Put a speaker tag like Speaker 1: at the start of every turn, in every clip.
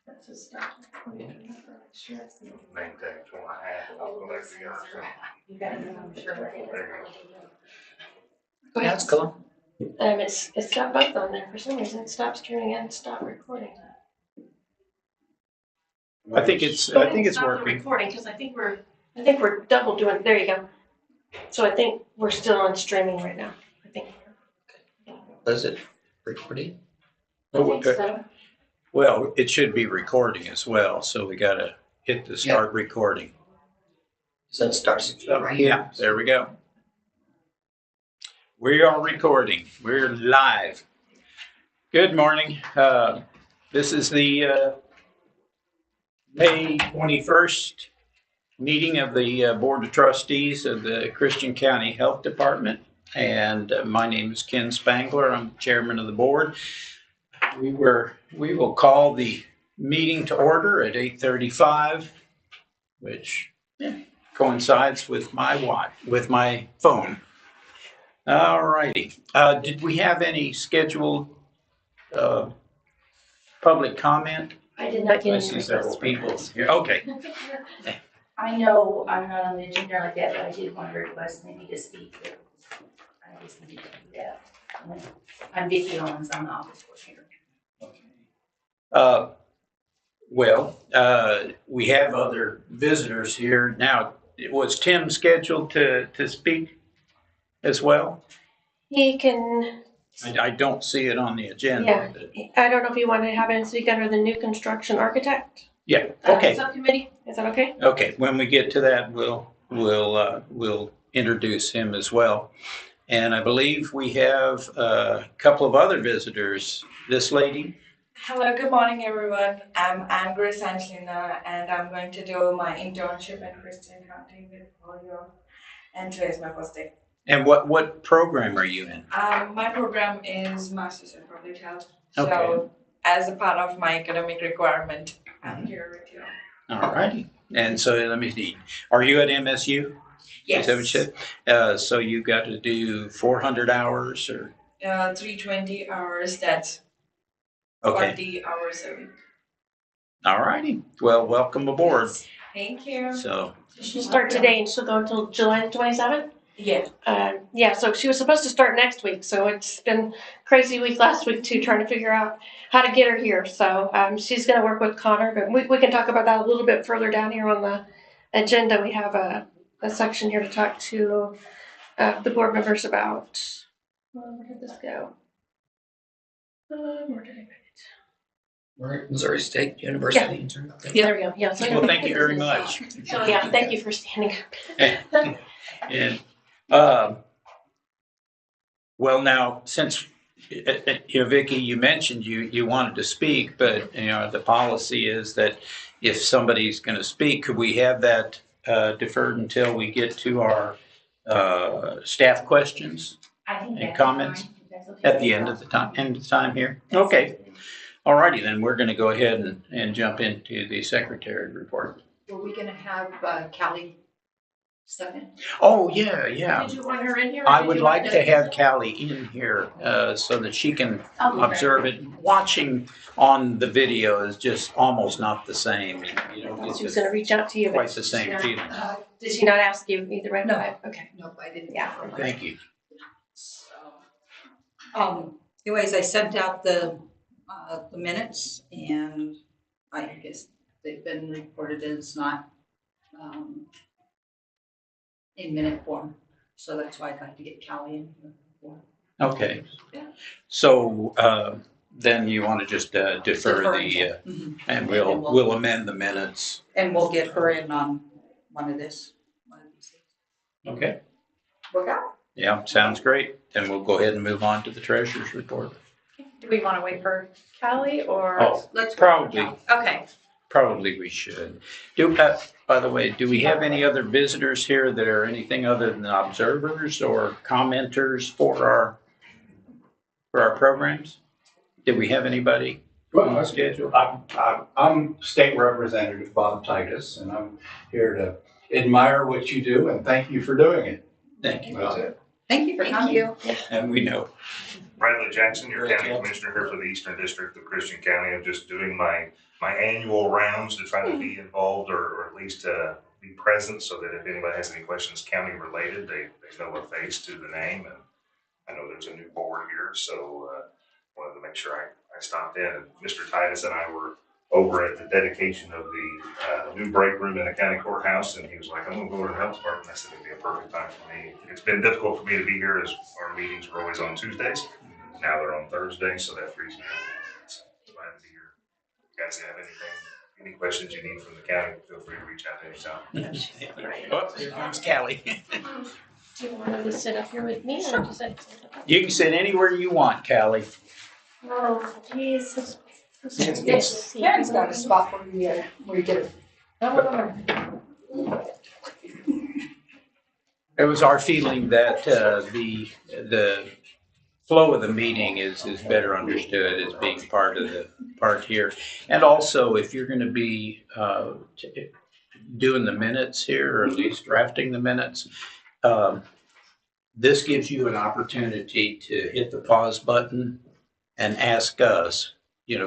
Speaker 1: That's a start.
Speaker 2: Maintain 2.5.
Speaker 1: You got it, I'm sure.
Speaker 2: There you
Speaker 1: Go ahead.
Speaker 3: That's cool.
Speaker 1: It's got both on there for some reason. It stops turning and stop recording.
Speaker 3: I think it's
Speaker 1: Go ahead and stop the
Speaker 3: working.
Speaker 1: recording because I think we're double doing. There you go. So I think we're still on streaming right now. I think.
Speaker 3: Is it recording?
Speaker 1: I think so.
Speaker 3: Well, it should be recording as well, so we gotta hit the start recording.
Speaker 4: So it starts right
Speaker 3: Yeah, there we go. We are recording. We're live. Good morning. This is the May 21st meeting of the Board of Trustees of the Christian County Health Department. And my name is Ken Spangler. I'm chairman of the board. We will call the meeting to order at 8:35, which coincides with my phone. All righty. Did we have any scheduled public comment?
Speaker 1: I did not get
Speaker 3: I
Speaker 1: any
Speaker 3: see
Speaker 1: requests
Speaker 3: several
Speaker 1: for
Speaker 3: people
Speaker 1: this.
Speaker 3: here. Okay.
Speaker 5: I know I'm not on the agenda like that, but I did want to request maybe to speak. I just need to do that. I'm Vicki Owens, I'm the office coordinator.
Speaker 3: We have other visitors here. Now, was Tim scheduled to speak as well?
Speaker 1: He can.
Speaker 3: I don't see it on the agenda.
Speaker 1: Yeah. I don't know if you want to have him speak under the new construction architect.
Speaker 3: Yeah, okay.
Speaker 1: Subcommittee. Is that okay?
Speaker 3: Okay, when we get to that, we'll introduce him as well. And I believe we have a couple of other visitors. This lady.
Speaker 6: Hello, good morning, everyone. I'm Grace Angelina, and I'm going to do my internship in Christian County with Polio, and today is my first day.
Speaker 3: And what program are you in?
Speaker 6: My program is Masters in Public Health.
Speaker 3: Okay.
Speaker 6: So, as a part of my academic requirement, I'm here with you.
Speaker 3: All righty. And so let me see. Are you at MSU?
Speaker 6: Yes.
Speaker 3: Is that what you said? So you got to do 400 hours or?
Speaker 6: 320 hours, that's
Speaker 3: Okay.
Speaker 6: 40 hours a week.
Speaker 3: All righty. Well, welcome aboard.
Speaker 6: Thank you.
Speaker 3: So.
Speaker 1: She'll start today and she'll go until July 27th.
Speaker 6: Yeah.
Speaker 1: So she was supposed to start next week. So it's been crazy week last week too, trying to figure out how to get her here. So she's going to work with Connor, but we can talk about that a little bit further down here on the agenda. We have a section here to talk to the board members about. Where did this go? Where did I write it?
Speaker 4: We're at Missouri State University.
Speaker 1: Yeah, there we go. Yeah. So
Speaker 3: Well, thank you very much.
Speaker 1: So yeah, thank you for standing up.
Speaker 3: And well, now since Vicki, you mentioned you wanted to speak, but the policy is that if somebody's going to speak, could we have that deferred until we get to our staff questions
Speaker 5: I think
Speaker 3: and
Speaker 5: that's
Speaker 3: comments
Speaker 5: fine, if that's okay.
Speaker 3: at the end of the time here? Okay. All righty, then we're going to go ahead and jump into the secretary report.
Speaker 7: Were we gonna have Callie step in?
Speaker 3: Oh, yeah.
Speaker 1: Did you want her in here?
Speaker 3: I would like to have Callie in here so that she can observe it. Watching on the video is just almost not the same.
Speaker 1: She was going to reach out to you.
Speaker 3: Quite the same feeling.
Speaker 1: Did she not ask you either way?
Speaker 7: No.
Speaker 1: Okay.
Speaker 7: Nope, I didn't.
Speaker 1: Yeah.
Speaker 3: Thank you.
Speaker 7: Anyways, I sent out the minutes, and I guess they've been reported as not in minute form, so that's why I'd like to get Callie in here.
Speaker 3: Okay. So then you want to just defer the, and we'll amend the minutes.
Speaker 7: And we'll get her in on one of these.
Speaker 3: Okay.
Speaker 7: Work out?
Speaker 3: Yeah, sounds great. Then we'll go ahead and move on to the treasurer's report.
Speaker 8: Do we want to wait for Callie or?
Speaker 3: Oh,
Speaker 7: Let's
Speaker 3: probably.
Speaker 8: Okay.
Speaker 3: Probably we should. By the way, do we have any other visitors here that are anything other than observers or commenters for our programs? Did we have anybody on the schedule?
Speaker 9: I'm State Representative Bob Titus, and I'm here to admire what you do and thank you for doing it.
Speaker 3: Thank you.
Speaker 9: That's it.
Speaker 7: Thank you for coming.
Speaker 8: Thank you.
Speaker 3: And we know
Speaker 2: Bradley Jackson, your
Speaker 3: Brad
Speaker 2: county
Speaker 3: Jackson.
Speaker 2: commissioner here for the Eastern District of Christian County. I'm just doing my annual rounds to try to be involved or at least be present so that if anybody has any questions county related, they know a face to the name. And I know there's a new board here, so wanted to make sure I stopped in. And Mr. Titus and I were over at the dedication of the new break room in the county courthouse, and he was like, I'm gonna go over to the health department. I said, it'd be a perfect time for me. It's been difficult for me to be here as our meetings were always on Tuesdays. Now they're on Thursday, so that frees me up. So glad to be here. You guys have any questions you need from the county, feel free to reach out anytime.
Speaker 3: Oh, here comes Callie.
Speaker 1: Do you want to sit up here with me or just sit?
Speaker 3: You can sit anywhere you want, Callie.
Speaker 1: Oh, Jesus.
Speaker 7: Karen's got a spot where you get it.
Speaker 3: It was our feeling that the flow of the meeting is better understood as being part here. And also, if you're going to be doing the minutes here, or at least drafting the minutes, this gives you an opportunity to hit the pause button and ask us,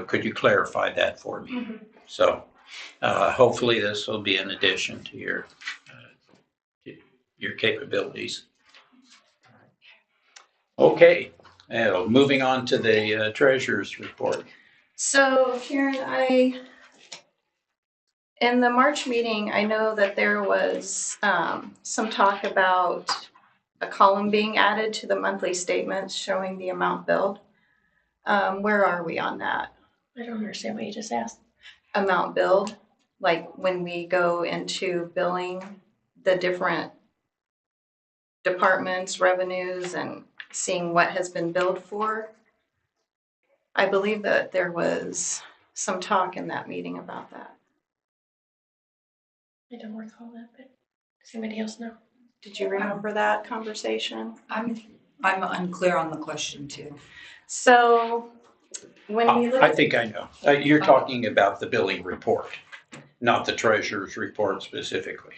Speaker 3: could you clarify that for me? Mm-hmm. So hopefully this will be an addition to your capabilities. Okay, moving on to the treasurer's report.
Speaker 8: So Karen, in the March meeting, I know that there was some talk about a column being added to the monthly statements showing the amount billed. Where are we on that?
Speaker 1: I don't understand what you just asked.
Speaker 8: Amount billed, like when we go into billing the different departments, revenues, and seeing what has been billed for. I believe that there was some talk in that meeting about that.
Speaker 1: I don't recall that, but does anybody else know?
Speaker 8: Did you remember that conversation?
Speaker 7: I'm unclear on the question too.
Speaker 8: So when we look
Speaker 3: I think I know. You're talking about the billing report, not the treasurer's report specifically.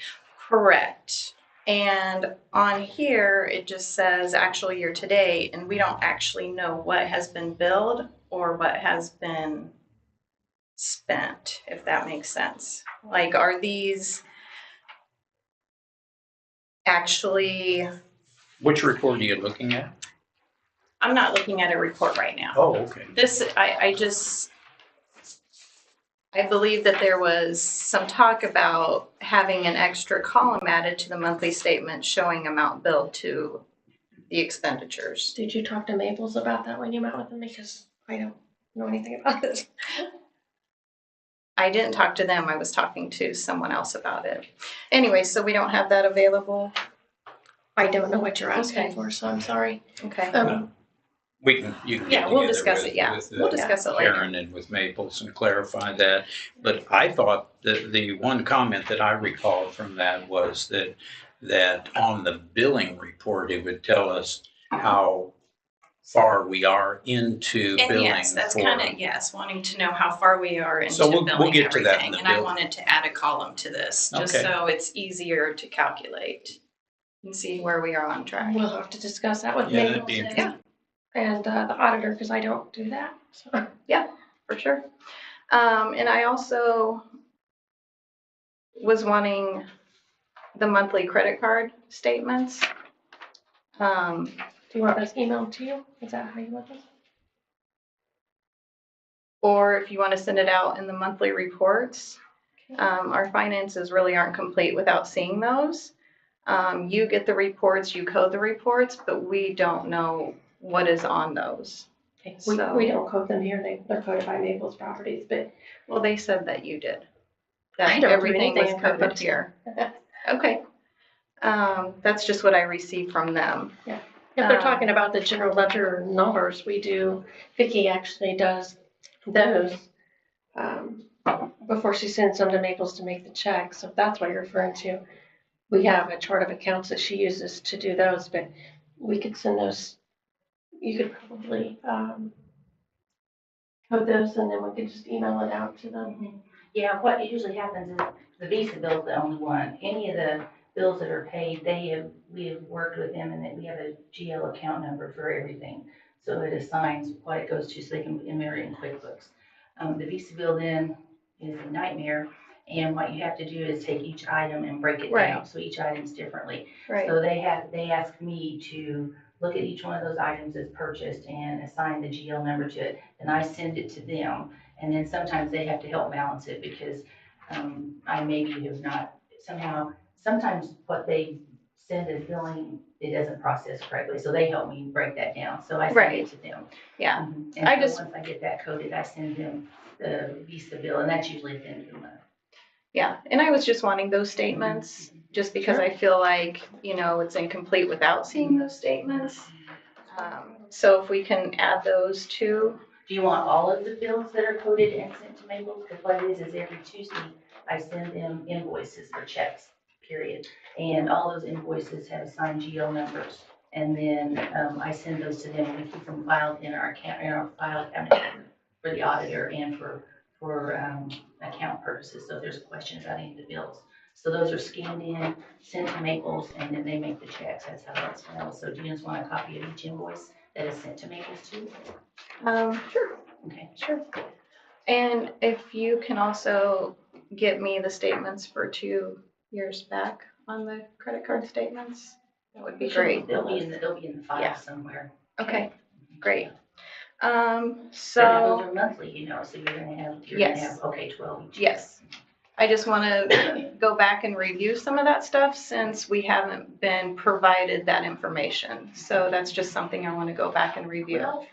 Speaker 8: correct. And on here, it just says actual year to date, and we don't actually know what has been billed or what has been spent, if that makes sense. Like, are these actually,
Speaker 3: Which report are you looking at?
Speaker 8: I'm not looking at a report right now.
Speaker 3: Oh, okay.
Speaker 8: This, I believe that there was some talk about having an extra column added to the monthly statement showing amount billed to the expenditures.
Speaker 1: Did you talk to Maples about that when you met with them? Because I don't know anything about this.
Speaker 8: I didn't talk to them, I was talking to someone else about it. Anyway, so we don't have that available.
Speaker 1: I don't know what you're asking
Speaker 8: Okay.
Speaker 1: for, so I'm sorry.
Speaker 8: Okay.
Speaker 3: You can
Speaker 8: Yeah,
Speaker 3: get
Speaker 8: we'll
Speaker 3: together
Speaker 8: discuss
Speaker 3: with-
Speaker 8: it, yeah.
Speaker 3: with,
Speaker 8: We'll discuss it later.
Speaker 3: Karen and with Maples and clarify that. But I thought that the one comment that I recalled from that was that on the billing report, it would tell us how far we are into
Speaker 8: And
Speaker 3: billing.
Speaker 8: yes, that's
Speaker 3: for-
Speaker 8: kind of, yes, wanting to know how far we are into
Speaker 3: So we'll
Speaker 8: billing
Speaker 3: get to that in
Speaker 8: everything.
Speaker 3: the
Speaker 8: And I
Speaker 3: bill.
Speaker 8: wanted to add a column to this, just
Speaker 3: Okay.
Speaker 8: so it's easier to calculate and see where we are on track.
Speaker 1: We'll have to discuss that with
Speaker 3: Yeah, that'd
Speaker 1: Maples
Speaker 3: be
Speaker 1: and the auditor, because I don't do that. So.
Speaker 8: For sure. And I also was wanting the monthly credit card statements.
Speaker 1: Do you want this emailed to you? Is that how you want this?
Speaker 8: Or if you want to send it out in the monthly reports. Our finances really aren't complete without seeing those. You get the reports, you code the reports, but we don't know what is on those.
Speaker 1: We
Speaker 8: So-
Speaker 1: don't code them here. They're coded by Maples Properties, but
Speaker 8: Well, they said that you did.
Speaker 1: I
Speaker 8: That
Speaker 1: don't do
Speaker 8: everything was
Speaker 1: anything in
Speaker 8: coded
Speaker 1: QuickBooks.
Speaker 8: here. Okay. That's just what I received from them.
Speaker 1: if they're talking about the general ledger numbers, Vicki actually does those before she sends them to Maples to make the check. So if that's what you're referring to, we have a chart of accounts that she uses to do those, but we could send those. You could probably code those and then we could just email it out to them.
Speaker 5: Yeah, what usually happens is the Visa bill's the only one. Any of the bills that are paid, we have worked with them and that we have a GL account number for everything. So it assigns what it goes to so they can enter it in QuickBooks. The Visa bill then is a nightmare. And what you have to do is take each item and break it down.
Speaker 8: Right.
Speaker 5: So each item's differently.
Speaker 8: Right.
Speaker 5: So they ask me to look at each one of those items as purchased and assign the GL number to it. And I send it to them. And then sometimes they have to help balance it because I maybe have not somehow, sometimes what they send as billing, it doesn't process correctly. So they help me break that down. So I send
Speaker 8: Right.
Speaker 5: it to them.
Speaker 8: Yeah.
Speaker 5: And
Speaker 8: I
Speaker 5: so
Speaker 8: just-
Speaker 5: once I get that coded, I send them the Visa bill, and that's usually at the end of the month.
Speaker 8: Yeah, and I was just wanting those statements, just because I feel like, it's incomplete without seeing those statements. So if we can add those too.
Speaker 5: Do you want all of the bills that are coded and sent to Mabel? Because what it is every Tuesday, I send them invoices or checks, period. And all those invoices have assigned GL numbers. And then I send those to them, and we keep them filed in our file cabinet for the auditor and for account purposes. So if there's a question about any of the bills. So those are scanned in, sent to Maples, and then they make the checks. That's how that's done. So do you just want a copy of each invoice that is sent to Maples too?
Speaker 8: Sure.
Speaker 5: Okay.
Speaker 8: Sure. And if you can also get me the statements for 2 years back on the credit card statements, that would be great.
Speaker 5: They'll be in the file
Speaker 8: Yeah.
Speaker 5: somewhere.
Speaker 8: Okay, great.
Speaker 5: Those
Speaker 8: So,
Speaker 5: are monthly, so you're gonna have,
Speaker 8: Yes.
Speaker 5: okay, 12 each.
Speaker 8: yes, I just want to go back and review some of that stuff since we haven't been provided that information. So that's just something I want to go back and review.
Speaker 5: Well,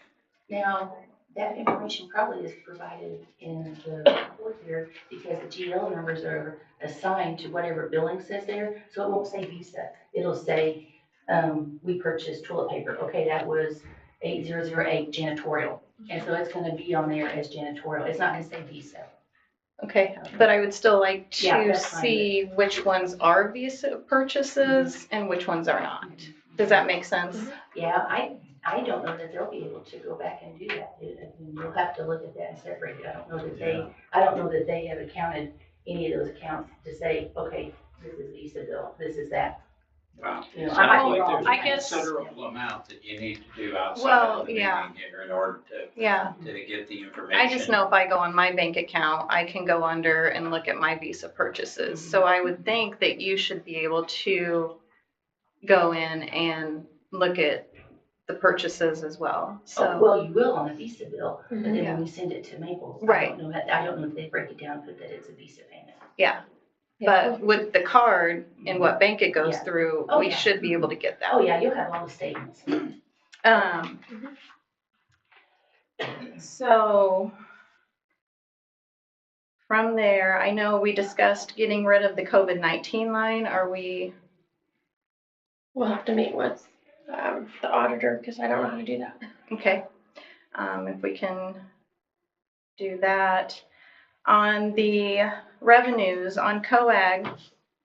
Speaker 5: now, that information probably is provided in the report here because the GL numbers are assigned to whatever billing says there. So it won't say Visa. It'll say, we purchased toilet paper. Okay, that was 8008 janitorial. And so it's gonna be on there as janitorial. It's not gonna say Visa.
Speaker 8: Okay, but I would still like
Speaker 5: Yeah,
Speaker 8: to
Speaker 5: that's fine.
Speaker 8: see which ones are Visa purchases and which ones are not. Does that make sense?
Speaker 5: Yeah, I don't know that they'll be able to go back and do that. You'll have to look at that and separate it. I don't know that they have accounted any of those accounts to say, okay, this is Visa bill, this is that.
Speaker 3: Wow.
Speaker 5: You know,
Speaker 3: Sounds
Speaker 5: I might be
Speaker 3: like
Speaker 5: wrong.
Speaker 3: there's
Speaker 8: I
Speaker 3: a
Speaker 8: guess-
Speaker 3: considerable amount that you need to do outside
Speaker 8: Well,
Speaker 3: of the
Speaker 8: yeah.
Speaker 3: meeting here in order
Speaker 8: Yeah,
Speaker 3: to get the information.
Speaker 8: I just know if I go on my bank account, I can go under and look at my Visa purchases. So I would think that you should be able to go in and look at the purchases as well.
Speaker 5: Oh,
Speaker 8: So,
Speaker 5: well, you will on a Visa bill, but then
Speaker 8: Yeah.
Speaker 5: when you send it to Maples,
Speaker 8: Right.
Speaker 5: I don't know if they break it down, and put that it's a Visa payment.
Speaker 8: yeah. But with the card and what bank it goes
Speaker 5: Yeah.
Speaker 8: through,
Speaker 5: Oh,
Speaker 8: we
Speaker 5: yeah.
Speaker 8: should be able to get that.
Speaker 5: Oh, yeah, you'll have all the statements.
Speaker 8: So from there, I know we discussed getting rid of the COVID-19 line. Are we,
Speaker 1: We'll have to meet with the auditor because I don't know how to do that.
Speaker 8: okay, if we can do that. On the revenues, on COAG,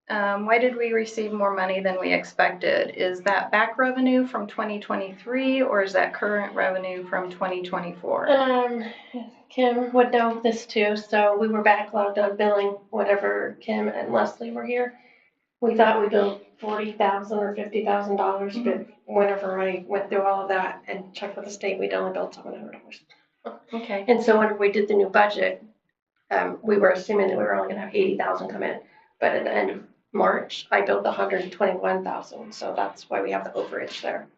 Speaker 8: why did we receive more money than we expected? Is that back revenue from 2023 or is that current revenue from 2024?
Speaker 1: Kim would know this too. So we were backlogged on billing whenever Kim and Leslie were here. We thought we billed $40,000 or $50,000, but whenever I went through all of that and checked with the state, we'd only billed $700.
Speaker 8: Okay,
Speaker 1: And so when we did the new budget, we were assuming that we were only gonna have 80,000 come in. But at the end of March, I billed 121,000, so that's why we have the overage there.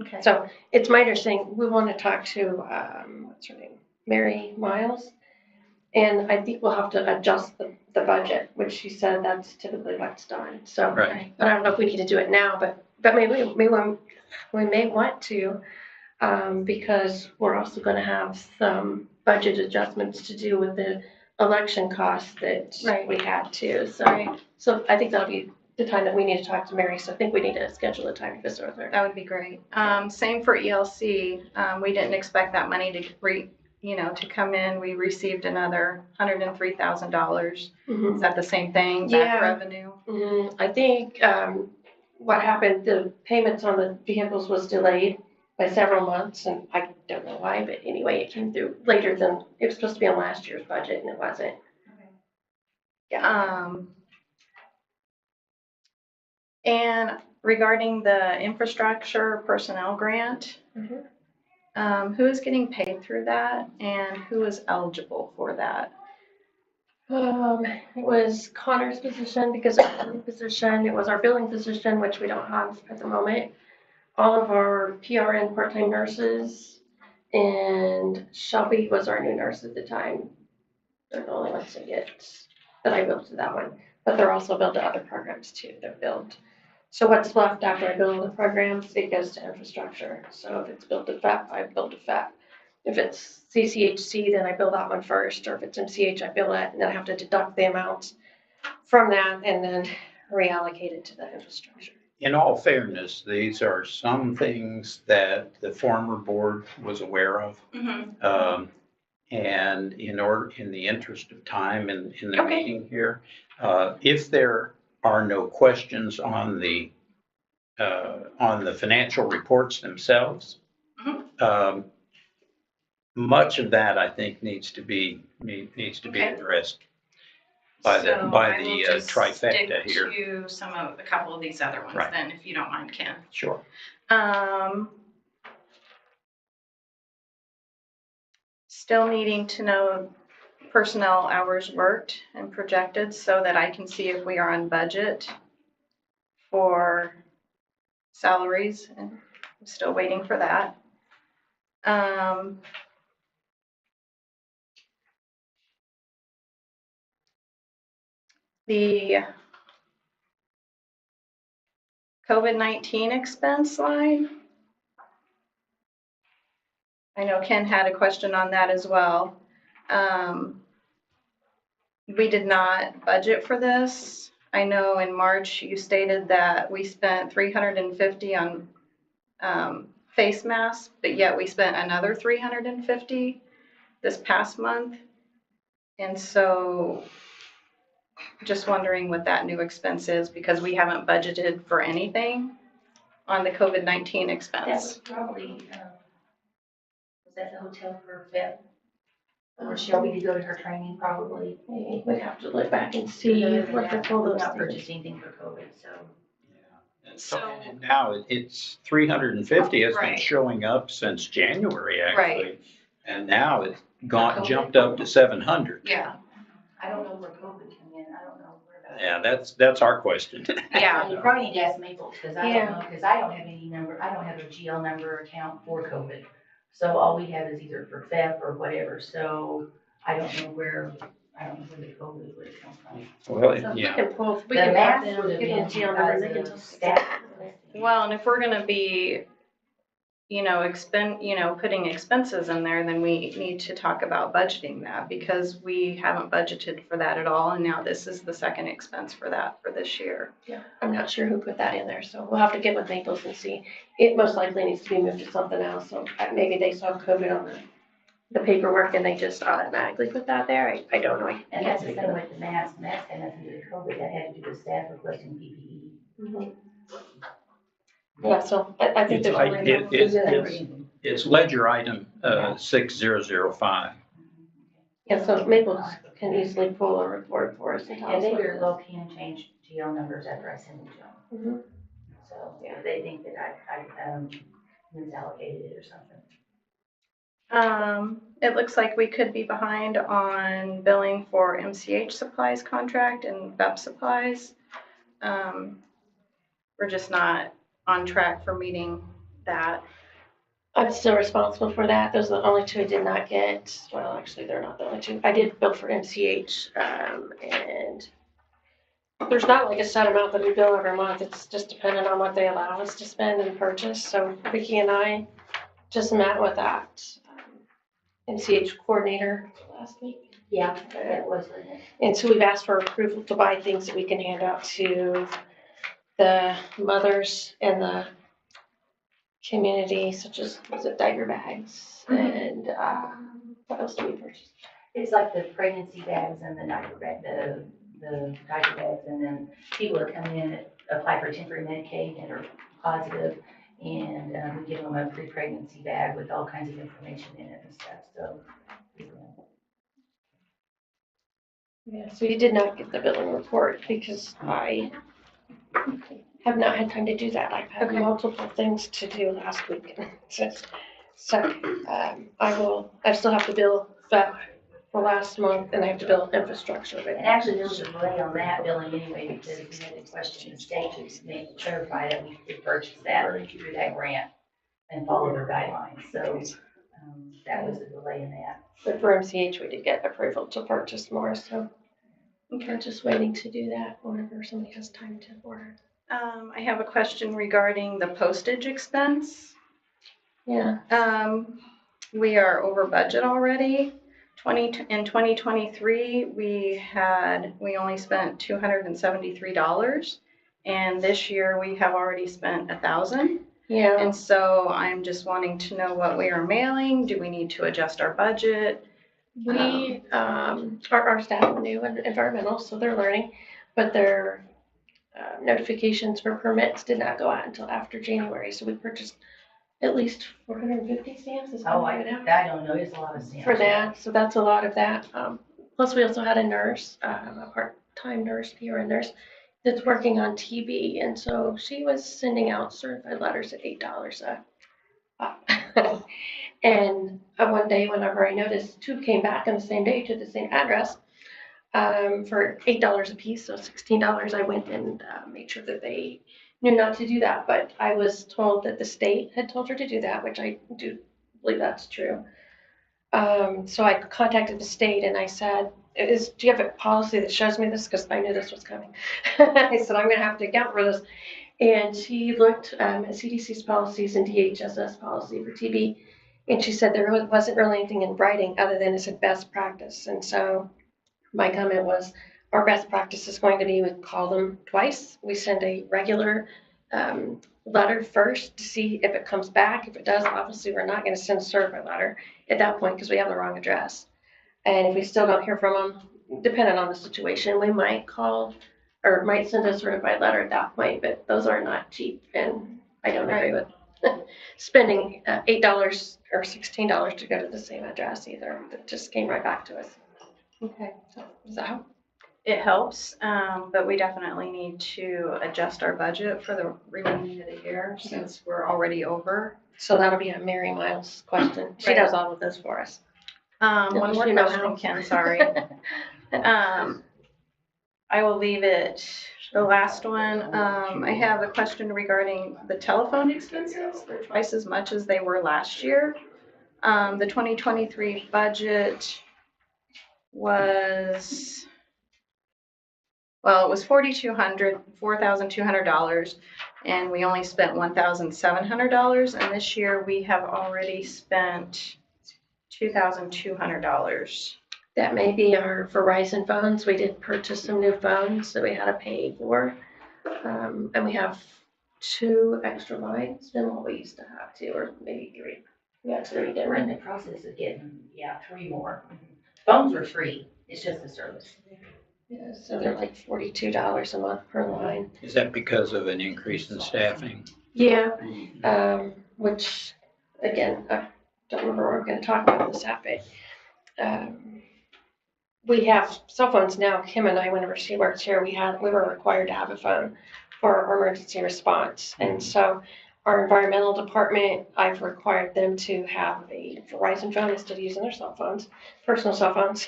Speaker 8: okay.
Speaker 1: So it's my understanding, we want to talk to, what's her name, Mary Miles. And I think we'll have to adjust the budget, which she said that's typically what's done. So,
Speaker 3: Right.
Speaker 1: but I don't know if we need to do it now, but maybe we may want to, because we're also gonna have some budget adjustments to do with the election costs that
Speaker 8: Right.
Speaker 1: we had too. So,
Speaker 8: Right.
Speaker 1: so I think that'll be the time that we need to talk to Mary. So I think we need to schedule a time to visit with her.
Speaker 8: That would be great. Same for ELC. We didn't expect that money to come in. We received another $103,000.
Speaker 1: Mhm.
Speaker 8: Is that the same thing?
Speaker 1: Yeah.
Speaker 8: Back revenue?
Speaker 1: I think what happened, the payments on the vehicles was delayed by several months, and I don't know why, but anyway, it came through later than, it was supposed to be on last year's budget, and it wasn't.
Speaker 8: And regarding the infrastructure personnel grant,
Speaker 1: Mhm.
Speaker 8: Who is getting paid through that and who is eligible for that?
Speaker 1: It was Connor's position because of our position. It was our billing position, which we don't have at the moment. All of our PRN part-time nurses, and Shelby was our new nurse at the time. They're the only ones that I billed to that one, but they're also billed to other programs too. They're billed. So what's left after I bill the programs, it goes to infrastructure. So if it's billed to FEP, I bill to FEP. If it's CCHC, then I bill that one first, or if it's MCH, I bill it, and then I have to deduct the amount from that and then reallocate it to the infrastructure.
Speaker 3: In all fairness, these are some things that the former board was aware of. And in the interest of time in the
Speaker 8: Okay.
Speaker 3: meeting here, if there are no questions on the financial reports themselves, much of that, I think, needs to be
Speaker 8: Okay.
Speaker 3: addressed by the
Speaker 8: So I will just
Speaker 3: trifecta
Speaker 8: stick
Speaker 3: here.
Speaker 8: to a couple of these other ones
Speaker 3: Right.
Speaker 8: then, if you don't mind, Ken.
Speaker 3: Sure.
Speaker 8: Still needing to know personnel hours worked and projected so that I can see if we are on budget for salaries, and I'm still waiting for that. The COVID-19 expense line, I know Ken had a question on that as well. We did not budget for this. I know in March you stated that we spent $350 on face masks, but yet we spent another $350 this past month. And so just wondering what that new expense is, because we haven't budgeted for anything on the COVID-19
Speaker 5: That
Speaker 8: expense.
Speaker 5: was probably, was that the hotel for Feb? Or Shelby to go to her training probably?
Speaker 1: We'd have to look back and see what the total
Speaker 5: We've
Speaker 1: is.
Speaker 5: not purchased anything for COVID, so.
Speaker 3: And now it's 350 has been
Speaker 8: Right.
Speaker 3: showing up since January, actually.
Speaker 8: Right.
Speaker 3: And now it's jumped up to 700.
Speaker 8: Yeah.
Speaker 5: I don't know where COVID came in. I don't know where that.
Speaker 3: Yeah, that's our question.
Speaker 8: Yeah.
Speaker 5: You probably need to ask Maples, because I
Speaker 1: Yeah.
Speaker 5: don't know, because I don't have any number, I don't have a GL number account for COVID. So all we have is either for FEP or whatever, so I don't know where the COVID would come from.
Speaker 3: Well,
Speaker 1: So we
Speaker 3: yeah.
Speaker 1: can pull, we
Speaker 5: The
Speaker 1: can have
Speaker 5: math
Speaker 1: them,
Speaker 5: would have
Speaker 1: give them
Speaker 5: been
Speaker 1: GL number, and they can
Speaker 5: because
Speaker 1: tell
Speaker 5: of
Speaker 1: us.
Speaker 5: staff.
Speaker 8: Well, and if we're gonna be, putting expenses in there, then we need to talk about budgeting that, because we haven't budgeted for that at all, and now this is the second expense for that for this year.
Speaker 1: Yeah, I'm not sure who put that in there, so we'll have to get with Naples and see. It most likely needs to be moved to something else, so maybe they saw COVID on the paperwork and they just automatically put that there. I don't know.
Speaker 5: And that's the same with the mask. Mask had nothing to do with COVID. That had to do with staff requesting PPE.
Speaker 1: Mhm. Yeah, so I think there's only.
Speaker 3: It's ledger item 6005.
Speaker 1: Yeah, so Maples can easily pull a report for us and tell
Speaker 5: And
Speaker 1: us.
Speaker 5: they
Speaker 1: what it
Speaker 5: very
Speaker 1: is.
Speaker 5: well can change GL numbers after I send them to them.
Speaker 1: Mhm.
Speaker 5: So, yeah, they think that I misallocated it or something.
Speaker 8: It looks like we could be behind on billing for MCH supplies contract and VEP supplies. We're just not on track for meeting that.
Speaker 1: I'm still responsible for that. Those are the only two I did not get. Well, actually, they're not the only two. I did bill for MCH, and there's not like a set amount that we bill every month. It's just dependent on what they allow us to spend and purchase. So Vicki and I just met with that MCH coordinator last week.
Speaker 5: Yeah, that was, wasn't it?
Speaker 1: And so we've asked for approval to buy things that we can hand out to the mothers in the community, such as, was it diaper bags? And what else do we purchase?
Speaker 5: It's like the pregnancy bags and the diaper bag, the diaper bags, and then people that come in that apply for temporary Medicaid and are positive, and we give them a pre-pregnancy bag with all kinds of information in it and stuff, so.
Speaker 1: Yeah, so you did not get the billing report because I have not had time to do that. I've had
Speaker 8: Okay.
Speaker 1: multiple things to do last week. So, I still have to bill that for last month, and I have to bill infrastructure. But
Speaker 5: And actually, there was a delay on that billing anyway, because we had to question the state to make clarify that we could purchase that through that grant and follow their guidelines, so, that was a delay in that.
Speaker 1: But for MCH, we did get approval to purchase more, so we're just waiting to do that whenever somebody has time to order.
Speaker 8: I have a question regarding the postage expense.
Speaker 1: Yeah,
Speaker 8: We are over budget already. In 2023, we only spent $273, and this year we have already spent $1,000.
Speaker 1: yeah.
Speaker 8: And so I'm just wanting to know what we are mailing. Do we need to adjust our budget?
Speaker 1: We, our staff are new in environmental, so they're learning, but their notifications for permits did not go out until after January, so we purchased at least 450 stamps. Is
Speaker 5: Oh,
Speaker 1: what
Speaker 5: I
Speaker 1: we have
Speaker 5: don't know, it's a lot of stamps.
Speaker 1: for that, so that's a lot of that. Plus, we also had a nurse, a part-time nurse, PRN nurse, that's working on TB, and so she was sending out certified letters at $8 a pop. And one day, whenever I noticed 2 came back on the same day to the same address, for $8 a piece, so $16, I went and made sure that they knew not to do that. But I was told that the state had told her to do that, which I do believe that's true. So I contacted the state and I said, do you have a policy that shows me this? Because I knew this was coming. I said, I'm going to have to account for this. And she looked at CDC's policies and DHSS policy for TB. And she said there wasn't really anything in writing other than it's a best practice. And so my comment was, our best practice is going to be we call them twice. We send a regular letter first to see if it comes back. If it does, obviously we're not going to send a certified letter at that point because we have the wrong address. And if we still don't hear from them, depending on the situation, we might call or might send a certified letter at that point. But those are not cheap, and I don't agree with spending $8 or $16 to go to the same address either. It just came right back to us.
Speaker 8: Okay.
Speaker 1: So does that help?
Speaker 8: It helps, but we definitely need to adjust our budget for the remaining of the year since we're already over.
Speaker 1: So that'll be a Mary Miles question. She
Speaker 8: Right.
Speaker 1: does all of this for us.
Speaker 8: One more
Speaker 1: You know
Speaker 8: question,
Speaker 1: how.
Speaker 8: Ken, sorry. I will leave it, the last one. I have a question regarding the telephone expenses. They're twice as much as they were last year. The 2023 budget was, well, it was $4,200, and we only spent $1,700. And this year we have already spent $2,200.
Speaker 1: That may be our Verizon phones. We did purchase some new phones that we had to pay for. And we have 2 extra lines than what we used to have, 2 or maybe 3. We got 3
Speaker 5: We're in
Speaker 1: different.
Speaker 5: the process of getting, 3 more. Phones are free, it's just a service.
Speaker 1: Yeah, so they're like $42 a month per line.
Speaker 3: Is that because of an increase in staffing?
Speaker 1: Yeah, which, again, I don't remember what we're going to talk about this at, but we have cell phones now. Kim and I, whenever she worked here, we were required to have a phone for our emergency response. And so our environmental department, I've required them to have a Verizon phone instead of using their cell phones, personal cell phones.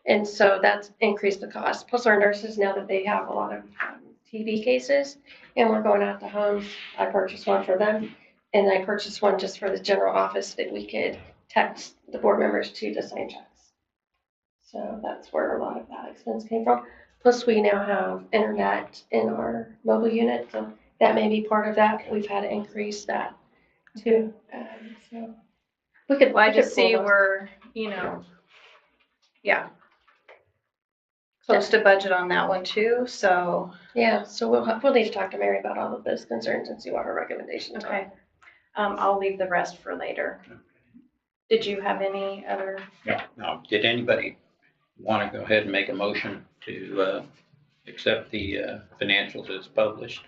Speaker 1: And so that's increased the cost. Plus our nurses, now that they have a lot of TB cases and we're going out to homes, I purchased one for them. And I purchased one just for the general office that we could text the board members to sign checks. So that's where a lot of that expense came from. Plus, we now have internet in our mobile unit, so that may be part of that. We've had to increase that too. So we could.
Speaker 8: Well, I
Speaker 1: we could
Speaker 8: just see
Speaker 1: pull those.
Speaker 8: we're, close to budget on that one too, so.
Speaker 1: Yeah, so we'll need to talk to Mary about all of those concerns and see what her recommendations
Speaker 8: Okay.
Speaker 1: are.
Speaker 8: I'll leave the rest for later. Did you have any other?
Speaker 3: No. Did anybody want to go ahead and make a motion to accept the financials as published?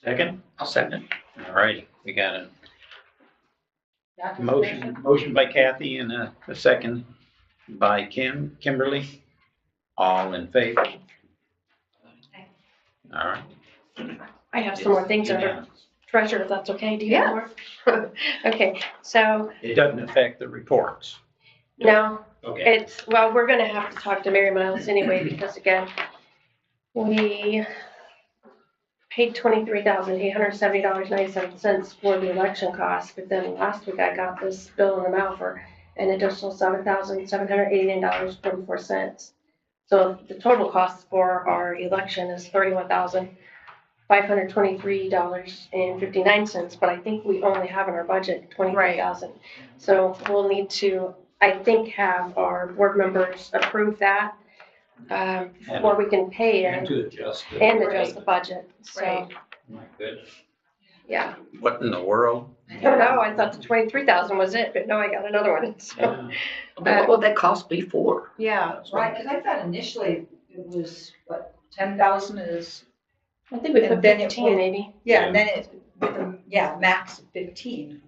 Speaker 3: Second?
Speaker 4: I'll second.
Speaker 3: All righty, we got a motion by Kathy and a second by Kimberly. All in favor? All right.
Speaker 1: I have some more things under
Speaker 3: Unanimous.
Speaker 1: treasurer, if that's okay, do you have more? Okay, so,
Speaker 3: It doesn't affect the reports.
Speaker 1: no,
Speaker 3: Okay.
Speaker 1: well, we're gonna have to talk to Mary Miles anyway, because again, we paid $23,870.97 for the election costs, but then last week I got this bill in the mail for an additional $7,789.44. So the total cost for our election is $31,523.59, but I think we only have in our budget 23,000. So we'll need to, I think, have our board members approve that before we can pay
Speaker 3: And
Speaker 1: it
Speaker 3: to adjust it.
Speaker 1: and adjust the budget. So,
Speaker 8: Right.
Speaker 3: My goodness.
Speaker 1: yeah.
Speaker 3: What in the world?
Speaker 1: I don't know, I thought the 23,000 was it, but no, I got another one, so.
Speaker 3: Yeah.
Speaker 4: What would that cost before?
Speaker 8: Yeah.
Speaker 7: Right, because I thought initially it was, what, 10,000 is,
Speaker 1: I think we put
Speaker 7: And then it
Speaker 1: 15
Speaker 7: went-
Speaker 1: maybe.
Speaker 7: yeah, and then it, with the, yeah, max of 15.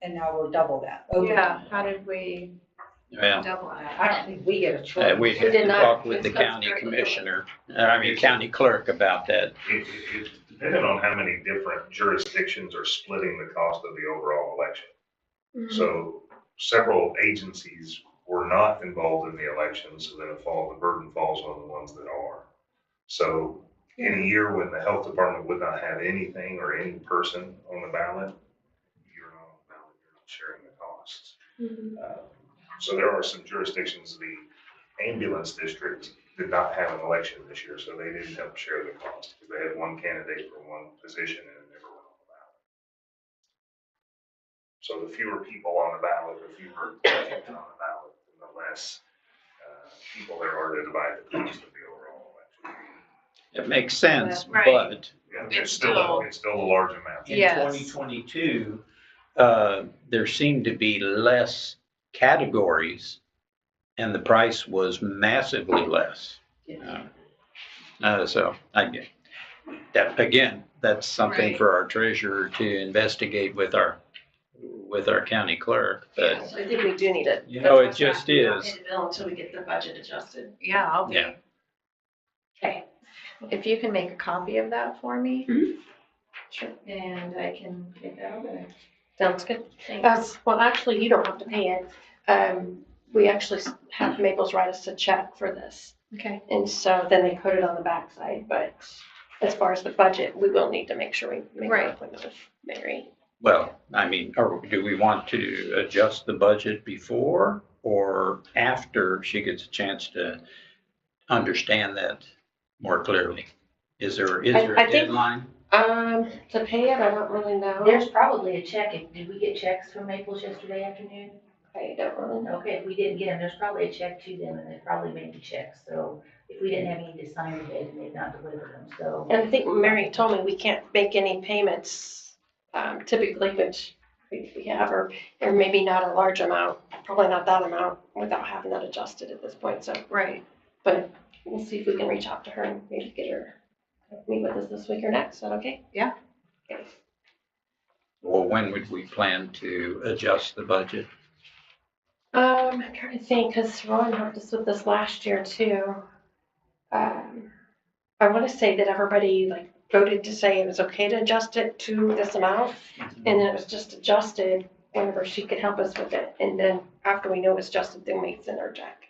Speaker 7: And now we're double that. Okay.
Speaker 8: Yeah, how did we
Speaker 3: Yeah.
Speaker 8: double that?
Speaker 7: I don't think we get a choice.
Speaker 3: We have
Speaker 1: did
Speaker 3: to
Speaker 1: not.
Speaker 3: talk with the
Speaker 1: It's not
Speaker 3: county
Speaker 1: very-
Speaker 3: commissioner, county clerk about that.
Speaker 2: It depended on how many different jurisdictions are splitting the cost of the overall election. So several agencies were not involved in the election, so then the burden falls on the ones that are. So in a year when the health department would not have anything or any person on the ballot, you're not on the ballot, you're not sharing the costs. So there are some jurisdictions, the ambulance district did not have an election this year, so they didn't help share the cost, because they had one candidate for one position and it never went on the ballot. So the fewer people on the ballot, the fewer candidates on the ballot, the less people there are to divide the cost of the overall election.
Speaker 3: It makes sense,
Speaker 8: Right.
Speaker 3: but
Speaker 2: Yeah,
Speaker 8: It's
Speaker 2: it's still a large amount.
Speaker 3: in
Speaker 8: Yes.
Speaker 3: 2022, there seemed to be less categories and the price was massively less. So I get that, again, that's something
Speaker 8: Right.
Speaker 3: for our treasurer to investigate with our county clerk, but
Speaker 1: So I think we do need it.
Speaker 3: You know, it just is.
Speaker 1: Pay the bill until we get the budget adjusted.
Speaker 8: Yeah, I'll be.
Speaker 3: Yeah.
Speaker 1: Okay.
Speaker 8: If you can make a copy of that for me.
Speaker 1: Sure.
Speaker 8: And I can get that over there.
Speaker 1: Sounds good.
Speaker 8: Thanks.
Speaker 1: Well, actually, you don't have to pay it. We actually have Maples write us a check for this.
Speaker 8: Okay.
Speaker 1: And so then they put it on the backside, but as far as the budget, we will need to make sure we make an
Speaker 8: Right.
Speaker 1: appointment with Mary.
Speaker 3: well, I mean, do we want to adjust the budget before or after she gets a chance to understand that more clearly? Is there
Speaker 1: I
Speaker 3: a
Speaker 1: think-
Speaker 3: deadline?
Speaker 1: To pay it, I don't really know.
Speaker 5: There's probably a check. Did we get checks from Maples yesterday afternoon?
Speaker 1: I don't really know.
Speaker 5: Okay, if we didn't get them, there's probably a check to them and they probably made the checks. So if we didn't have any to sign today, then they've not delivered them, so.
Speaker 1: And I think Mary told me we can't make any payments, typically, which we have, or maybe not a large amount, probably not that amount, without having that adjusted at this point, so.
Speaker 8: Right.
Speaker 1: But we'll see if we can reach out to her and maybe get her to meet with us this week or next. Is that okay?
Speaker 8: Yeah.
Speaker 1: Okay.
Speaker 3: Well, when would we plan to adjust the budget?
Speaker 1: I'm trying to think, because Ron helped us with this last year too. I want to say that everybody voted to say it was okay to adjust it to this amount, and then it was just adjusted whenever she could help us with it. And then after we know it was adjusted, then we send her a check.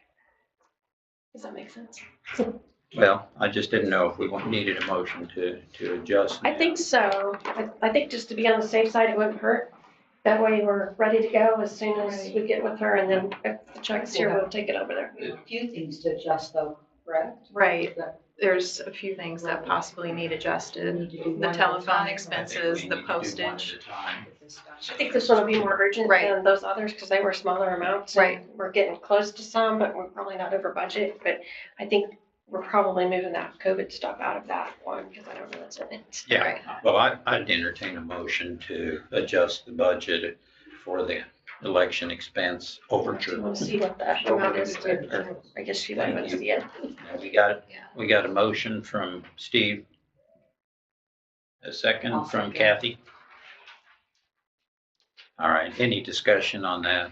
Speaker 1: Does that make sense?
Speaker 3: Well, I just didn't know if we needed a motion to adjust.
Speaker 1: I think so. I think just to be on the safe side, it wouldn't hurt. That way we're ready to go as soon as we get with her, and then if the check's here, we'll take it over there.
Speaker 7: A few things to adjust though, correct?
Speaker 8: Right. There's a few things that possibly need adjusted.
Speaker 7: Need to do one
Speaker 8: The
Speaker 7: at a
Speaker 8: telephone
Speaker 7: time.
Speaker 3: I think
Speaker 8: expenses,
Speaker 3: we
Speaker 8: the
Speaker 3: need to do one
Speaker 8: postage.
Speaker 3: at a time.
Speaker 1: I think this one will be more urgent
Speaker 8: Right.
Speaker 1: than those others because they were smaller amounts.
Speaker 8: Right.
Speaker 1: And we're getting close to some, but we're probably not over budget. But I think we're probably moving that COVID stuff out of that one because I don't know what's in it.
Speaker 3: Yeah, well, I'd entertain a motion to adjust the budget for the election expense
Speaker 1: Do
Speaker 3: overture.
Speaker 1: you want to see what the amount is? Or I guess she might want to see it.
Speaker 3: Now, we got a motion from Steve. A second from Kathy. All right, any discussion on that?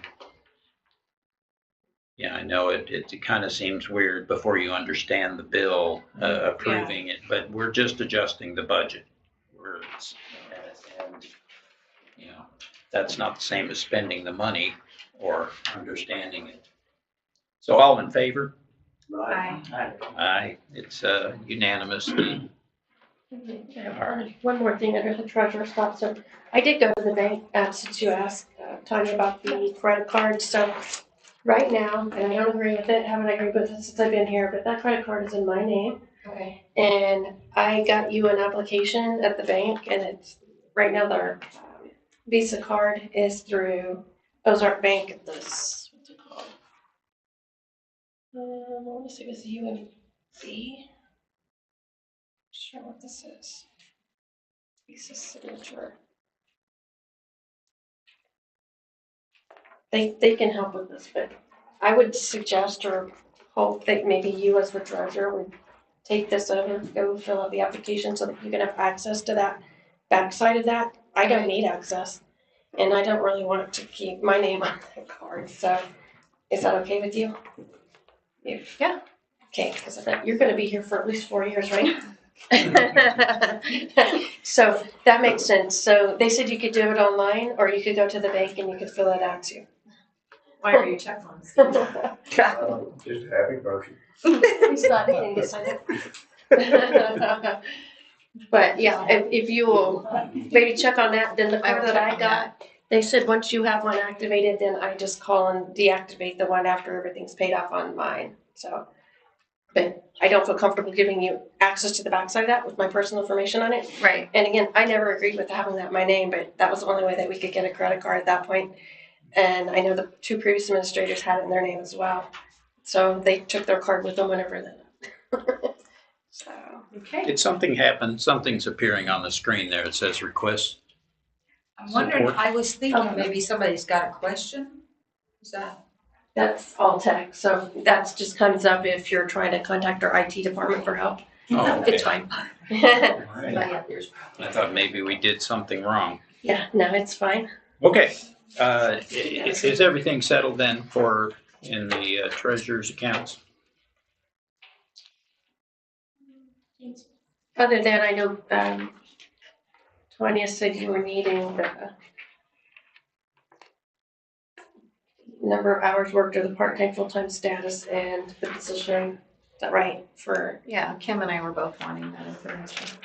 Speaker 3: Yeah, I know it kind of seems weird before you understand the bill, approving it, but we're just adjusting the budget. And that's not the same as spending the money or understanding it. So all in favor?
Speaker 8: Aye.
Speaker 3: Aye, it's unanimous.
Speaker 1: One more thing under the treasurer's spot. So I did go to the bank, since you asked, Tanya, about the credit card. So right now, and I don't agree with it, haven't agreed with it since I've been here, but that credit card is in my name.
Speaker 5: Okay.
Speaker 1: And I got you an application at the bank, and it's, right now, their Visa card is through Ozark Bank at this, what's it called? I want to say it's UMB. Sure what this is. Visa signature. They can help with this, but I would suggest or hope that maybe you as the treasurer would take this over, go fill out the application so that you can have access to that backside of that. I don't need access, and I don't really want to keep my name on that card, so is that okay with you?
Speaker 8: Yeah.
Speaker 1: Okay, because I bet you're gonna be here for at least 4 years, right? So that makes sense. So they said you could do it online, or you could go to the bank and you could fill it out too.
Speaker 8: Why are you checking on this?
Speaker 9: Just a happy person.
Speaker 1: He's not getting to sign it. But yeah, if you will maybe check on that, then the
Speaker 8: I
Speaker 1: card
Speaker 8: will
Speaker 1: that
Speaker 8: check
Speaker 1: I
Speaker 8: on
Speaker 1: got, they said once you have one activated, then I just call and deactivate the one after everything's paid off on mine, so. But I don't feel comfortable giving you access to the backside of that with my personal information on it.
Speaker 8: Right.
Speaker 1: And again, I never agreed with having that in my name, but that was the only way that we could get a credit card at that point. And I know the two previous administrators had it in their name as well. So they took their card with them whenever they. So,
Speaker 8: Okay.
Speaker 3: Did something happen? Something's appearing on the screen there. It says request.
Speaker 7: I'm wondering,
Speaker 3: Support.
Speaker 7: I was thinking maybe somebody's got a question. Is that?
Speaker 1: that's all tech. So that just comes up if you're trying to contact our IT department for help.
Speaker 3: Oh, okay.
Speaker 1: It's fine.
Speaker 7: Yeah, there's.
Speaker 3: I thought maybe we did something wrong.
Speaker 1: Yeah, no, it's fine.
Speaker 3: Okay, is everything settled then for in the treasurer's accounts?
Speaker 1: Other than I know, Tanya said you were needing the number of hours worked or the part-time, full-time status and the position. Is that right? For,
Speaker 8: Yeah, Kim and I were both wanting that information.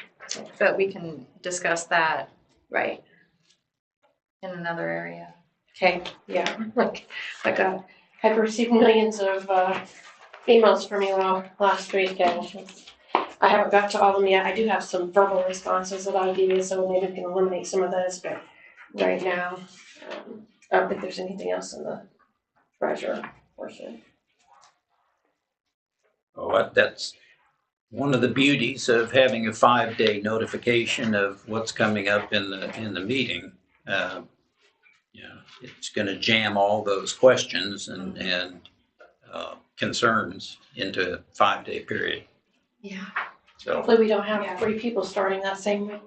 Speaker 8: But we can discuss that
Speaker 1: right.
Speaker 8: in another area.
Speaker 1: Okay, yeah, like, I've received millions of emails from you all last week, and I haven't got to all of them yet. I do have some verbal responses that I'll give you, so maybe we can eliminate some of those, but right now, I don't think there's anything else in the treasurer portion.
Speaker 3: Oh, that's one of the beauties of having a 5-day notification of what's coming up in the meeting. It's going to jam all those questions and concerns into a 5-day period.
Speaker 1: Yeah.
Speaker 3: So
Speaker 1: Hopefully we don't have 3 people starting that same week.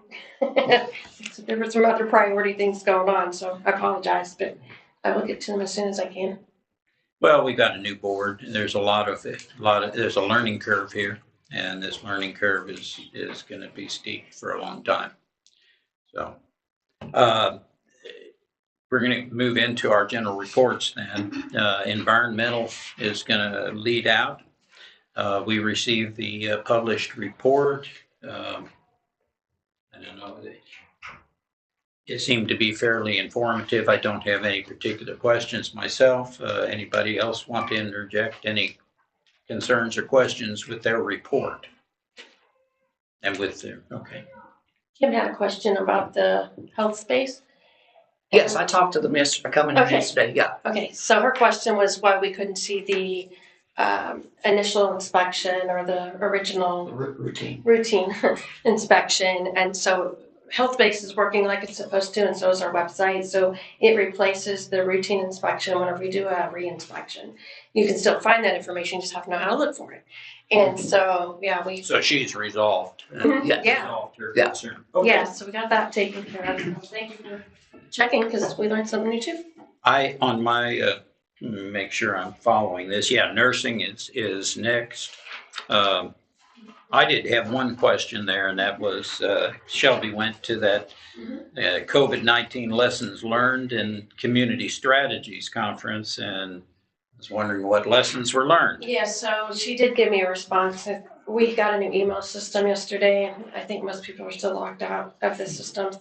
Speaker 1: There were some other priority things going on, so I apologize, but I will get to them as soon as I can.
Speaker 3: well, we got a new board. And there's there's a learning curve here, and this learning curve is going to be steep for a long time. So we're going to move into our general reports then. Environmental is going to lead out. We received the published report. I don't know. It seemed to be fairly informative. I don't have any particular questions myself. Anybody else want to interject any concerns or questions with their report? And with their, okay.
Speaker 1: Kim had a question about the health space.
Speaker 4: Yes, I talked to them yesterday, coming in
Speaker 1: Okay.
Speaker 4: yesterday, yeah.
Speaker 1: Okay, so her question was why we couldn't see the initial inspection or the original
Speaker 4: Routine.
Speaker 1: routine inspection. And so Health Base is working like it's supposed to, and so is our website. So it replaces the routine inspection whenever we do a re-inspection. You can still find that information, you just have to know how to look for it. And so, yeah,
Speaker 3: So she's resolved.
Speaker 1: Yeah.
Speaker 3: Resolved her
Speaker 4: Yeah.
Speaker 3: concern. Okay.
Speaker 1: Yeah, so we got that taken care of. Thank you for checking, because we learned something new too.
Speaker 3: On my, make sure I'm following this. Yeah, nursing is next. I did have one question there, and that was Shelby went to that COVID-19 lessons learned and community strategies conference, and was wondering what lessons were learned.
Speaker 1: Yeah, so she did give me a response. We got a new email system yesterday, and I think most people are still locked out of the system.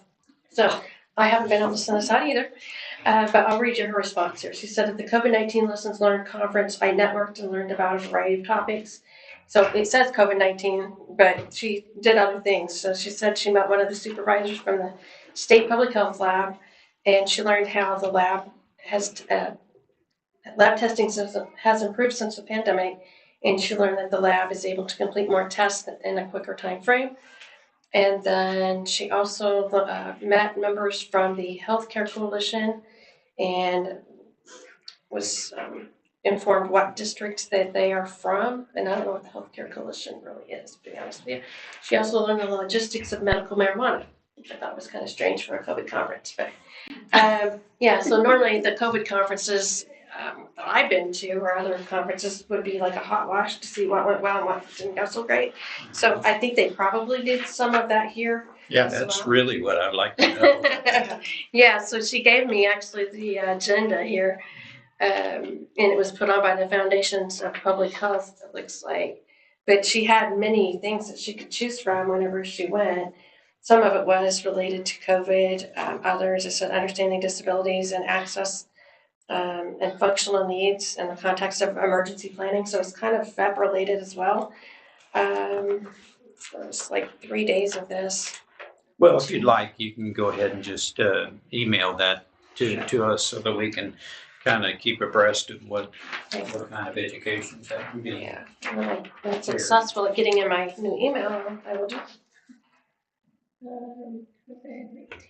Speaker 1: So I haven't been able to send this out either, but I'll read you her response here. She said, at the COVID-19 Lessons Learned conference, I networked and learned about a variety of topics. So it says COVID-19, but she did other things. So she said she met one of the supervisors from the state public health lab, and she learned how the lab has lab testing has improved since the pandemic, and she learned that the lab is able to complete more tests in a quicker time frame. And then she also met members from the Healthcare Coalition and was informed what districts that they are from. And I don't know what the Healthcare Coalition really is, to be honest with you. She also learned the logistics of medical marijuana, which I thought was kind of strange for a COVID conference. But yeah, so normally the COVID conferences that I've been to or other conferences would be like a hot wash to see what went well and what didn't go so great. So I think they probably did some of that here.
Speaker 3: Yeah, that's really what I'd like to know.
Speaker 1: Yeah, so she gave me actually the agenda here, and it was put on by the Foundations of Public Health, it looks like. But she had many things that she could choose from whenever she went. Some of it was related to COVID. Others, I said, understanding disabilities and access and functional needs in the context of emergency planning. So it's kind of FEP related as well. So it's like 3 days of this.
Speaker 3: Well, if you'd like, you can go ahead and just email that to us so that we can kind of keep abreast of what kind of education that can be.
Speaker 1: Yeah, when I'm successful at getting in my new email, I will do. COVID-19.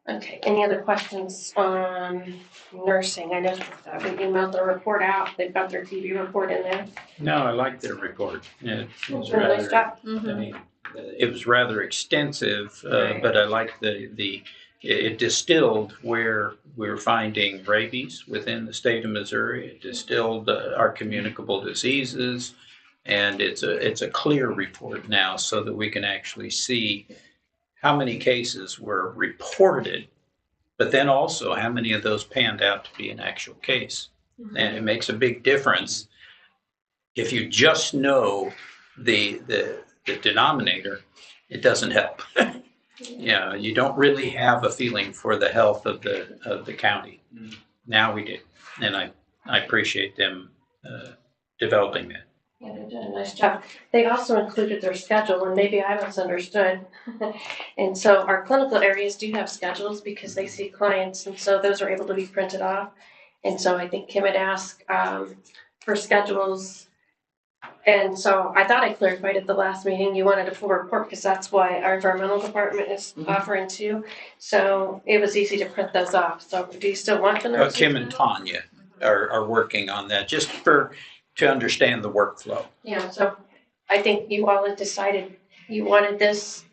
Speaker 1: Okay, any other questions on nursing? I know that we emailed the report out. They've got their TV report in there.
Speaker 3: No, I like their report. It was
Speaker 1: Really nice job.
Speaker 3: I mean, it was rather extensive, but I like it distilled where we're finding rabies within the state of Missouri. It distilled our communicable diseases, and it's a clear report now so that we can actually see how many cases were reported, but then also how many of those panned out to be an actual case. And it makes a big difference if you just know the denominator. It doesn't help. You don't really have a feeling for the health of the county. Now we do, and I appreciate them developing that.
Speaker 1: Yeah, they did a nice job. They also included their schedule, and maybe I misunderstood. And so our clinical areas do have schedules because they see clients, and so those are able to be printed off. And so I think Kim had asked for schedules. And so I thought I clarified at the last meeting, you wanted a full report because that's why our environmental department is offering too. So it was easy to print those off. So do you still want the nurses?
Speaker 3: Kim and Tanya are working on that just to understand the workflow.
Speaker 1: Yeah, so I think you all had decided you wanted this,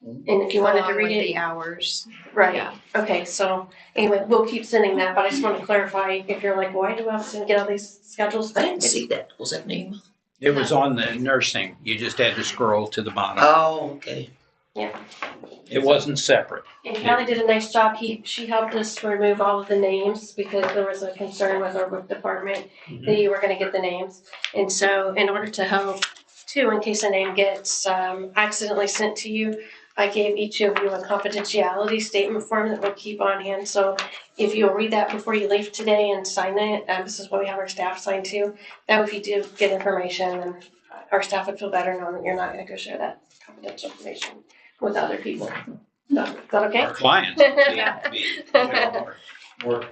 Speaker 1: and if you wanted to read it.
Speaker 8: The hours.
Speaker 1: Right,
Speaker 8: Yeah.
Speaker 1: okay, so anyway, we'll keep sending that, but I just want to clarify if you're like, why do I have to get all these schedules?
Speaker 4: I didn't see that. What was that name?
Speaker 3: It was on the nursing. You just had to scroll to the bottom.
Speaker 4: Oh, okay.
Speaker 1: Yeah.
Speaker 3: It wasn't separate.
Speaker 1: And Kelly did a nice job. She helped us remove all of the names because there was a concern with our book department that you were going to get the names. And so in order to help too, in case a name gets accidentally sent to you, I gave each of you a confidentiality statement form that we'll keep on hand. So if you'll read that before you leave today and sign it, this is what we have our staff sign too. That if you do get information, then our staff would feel better knowing that you're not going to go share that confidential information with other people. So, is that okay?
Speaker 3: Our clients would be more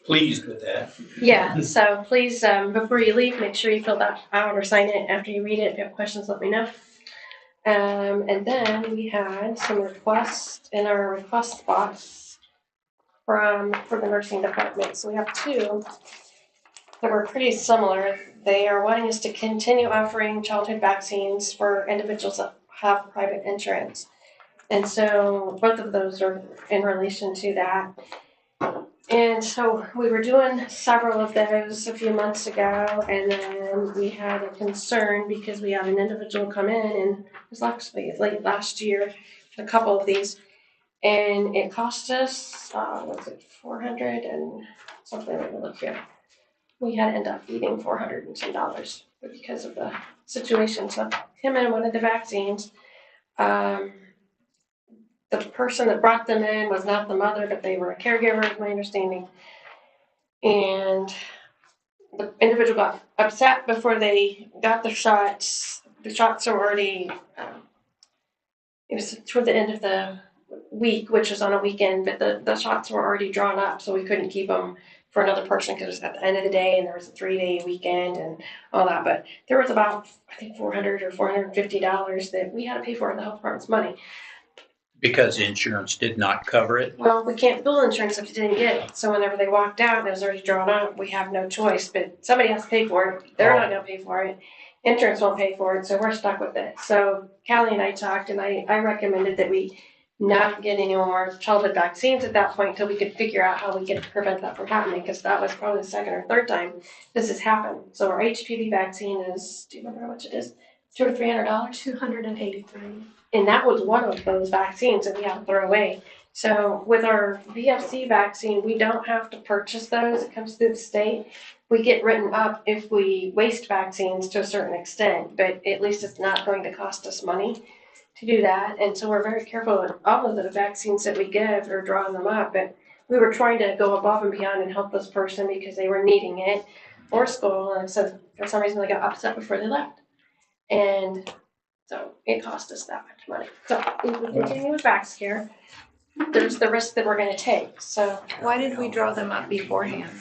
Speaker 3: pleased with that.
Speaker 1: Yeah, so please, before you leave, make sure you fill that out or sign it after you read it. If you have questions, let me know. And then we had some requests in our request box for the nursing department. So we have two that were pretty similar. They are wanting us to continue offering childhood vaccines for individuals that have private insurance. And so both of those are in relation to that. And so we were doing several of those a few months ago, and then we had a concern because we had an individual come in, and it was actually late last year, a couple of these, and it cost us, was it 400 and something, let me look here. We had to end up eating $400 and some because of the situation. So him and one of the vaccines, the person that brought them in was not the mother, but they were a caregiver, is my understanding. And the individual got upset before they got the shots. The shots were already, it was toward the end of the week, which was on a weekend, but the shots were already drawn up, so we couldn't keep them for another person because it was at the end of the day and there was a 3-day weekend and all that. But there was about, I think, $400 or $450 that we had to pay for in the health department's money.
Speaker 3: Because insurance did not cover it?
Speaker 1: Well, we can't bill insurance if you didn't get it. So whenever they walked out and it was already drawn up, we have no choice, but somebody has to pay for it. They're not gonna pay for it. Insurance won't pay for it, so we're stuck with it. So Callie and I talked, and I recommended that we not get any more childhood vaccines at that point until we could figure out how we could prevent that from happening, because that was probably the second or third time this has happened. So our HPV vaccine is, do you remember how much it is? $200 or $300?
Speaker 8: $283.
Speaker 1: And that was one of those vaccines that we had to throw away. So with our VFC vaccine, we don't have to purchase those. It comes through the state. We get written up if we waste vaccines to a certain extent, but at least it's not going to cost us money to do that. And so we're very careful with all of the vaccines that we give or drawing them up. But we were trying to go above and beyond and help this person because they were needing it for school. And so for some reason they got upset before they left. And so it cost us that much money. So if we continue with VaxCare, there's the risk that we're gonna take. So
Speaker 8: Why did we draw them up beforehand?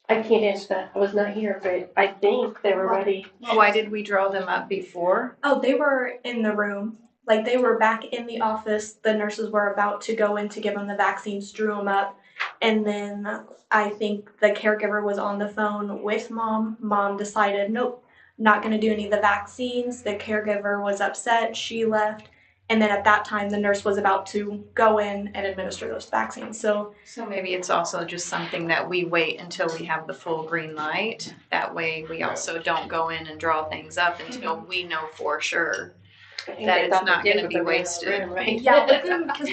Speaker 1: I can't answer that. I was not here, but I think they were ready.
Speaker 8: Why did we draw them up before?
Speaker 10: Oh, they were in the room. Like they were back in the office. The nurses were about to go in to give them the vaccines, drew them up. And then I think the caregiver was on the phone with mom. Mom decided, nope, not going to do any of the vaccines. The caregiver was upset. She left. And then at that time, the nurse was about to go in and administer those vaccines. So
Speaker 8: maybe it's also just something that we wait until we have the full green light. That way we also don't go in and draw things up until we know for sure that it's not going to be wasted.
Speaker 10: yeah, because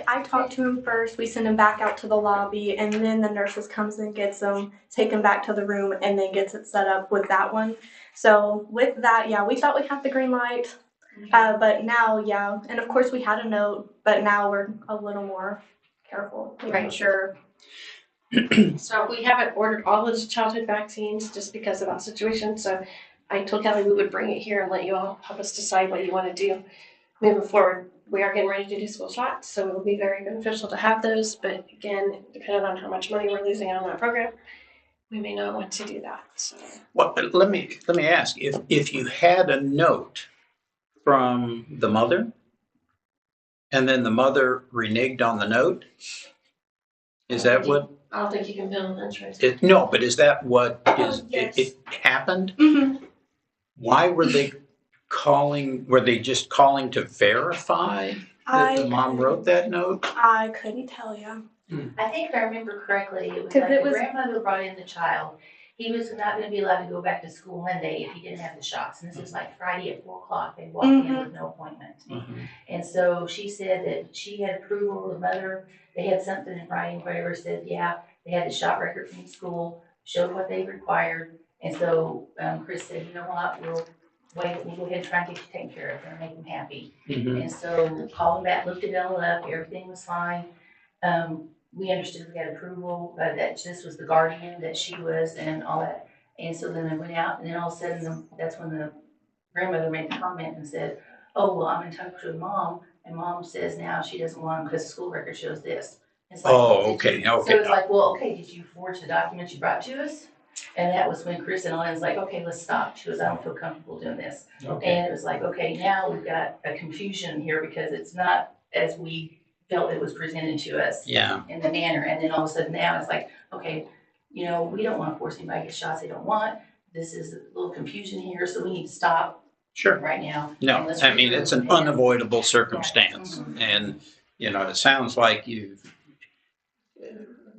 Speaker 10: I talked to him first. We send him back out to the lobby, and then the nurses comes and gets him, take him back to the room, and then gets it set up with that one. So with that, yeah, we thought we had the green light. But now, yeah, and of course we had a note, but now we're a little more careful, making sure.
Speaker 1: So we haven't ordered all of the childhood vaccines just because of that situation. So I told Kelly we would bring it here and let you all help us decide what you want to do moving forward. We are getting ready to do school shots, so it will be very beneficial to have those. But again, depending on how much money we're losing on that program, we may not want to do that. So
Speaker 3: Well, let me ask, if you had a note from the mother, and then the mother reneged on the note, is that what?
Speaker 1: I don't think you can bill insurance.
Speaker 3: No, but is that what is
Speaker 10: yes.
Speaker 3: it happened?
Speaker 10: Mm-hmm.
Speaker 3: Why were they calling? Were they just calling to verify that the mom wrote that note?
Speaker 10: I couldn't tell you.
Speaker 5: I think if I remember correctly, it was
Speaker 10: 'Cause
Speaker 5: like
Speaker 10: it
Speaker 5: the
Speaker 10: was-
Speaker 5: grandmother brought in the child. He was not gonna be allowed to go back to school Monday if he didn't have the shots. And this was like Friday at 4:00. They walked in with no appointment. And so she said that she had approval, the mother, they had something in writing, whatever, said, yeah, they had the shot record from school, showed what they required. And so Chris said, you know what, we'll wait, we'll go ahead and try and get you taken care of and make them happy. And so called him back, looked it all up, everything was fine. We understood we had approval, that this was the guardian that she was and all that. And so then I went out, and then all of a sudden, that's when the grandmother made the comment and said, oh, well, I'm in touch with mom, and mom says now she doesn't want them because the school record shows this. It's like,
Speaker 3: okay.
Speaker 5: So it's like, well, okay, did you forge the documents you brought to us? And that was when Chris and Ellen was like, okay, let's stop. She goes, I don't feel comfortable doing this. And it was like, okay, now we've got a confusion here because it's not as we felt it was presented to us in the manner. And then all of a sudden now it's like, okay, we don't want to force anybody to get shots they don't want. This is a little confusion here, so we need to stop right now.
Speaker 3: No, I mean, it's an unavoidable circumstance. And, it sounds like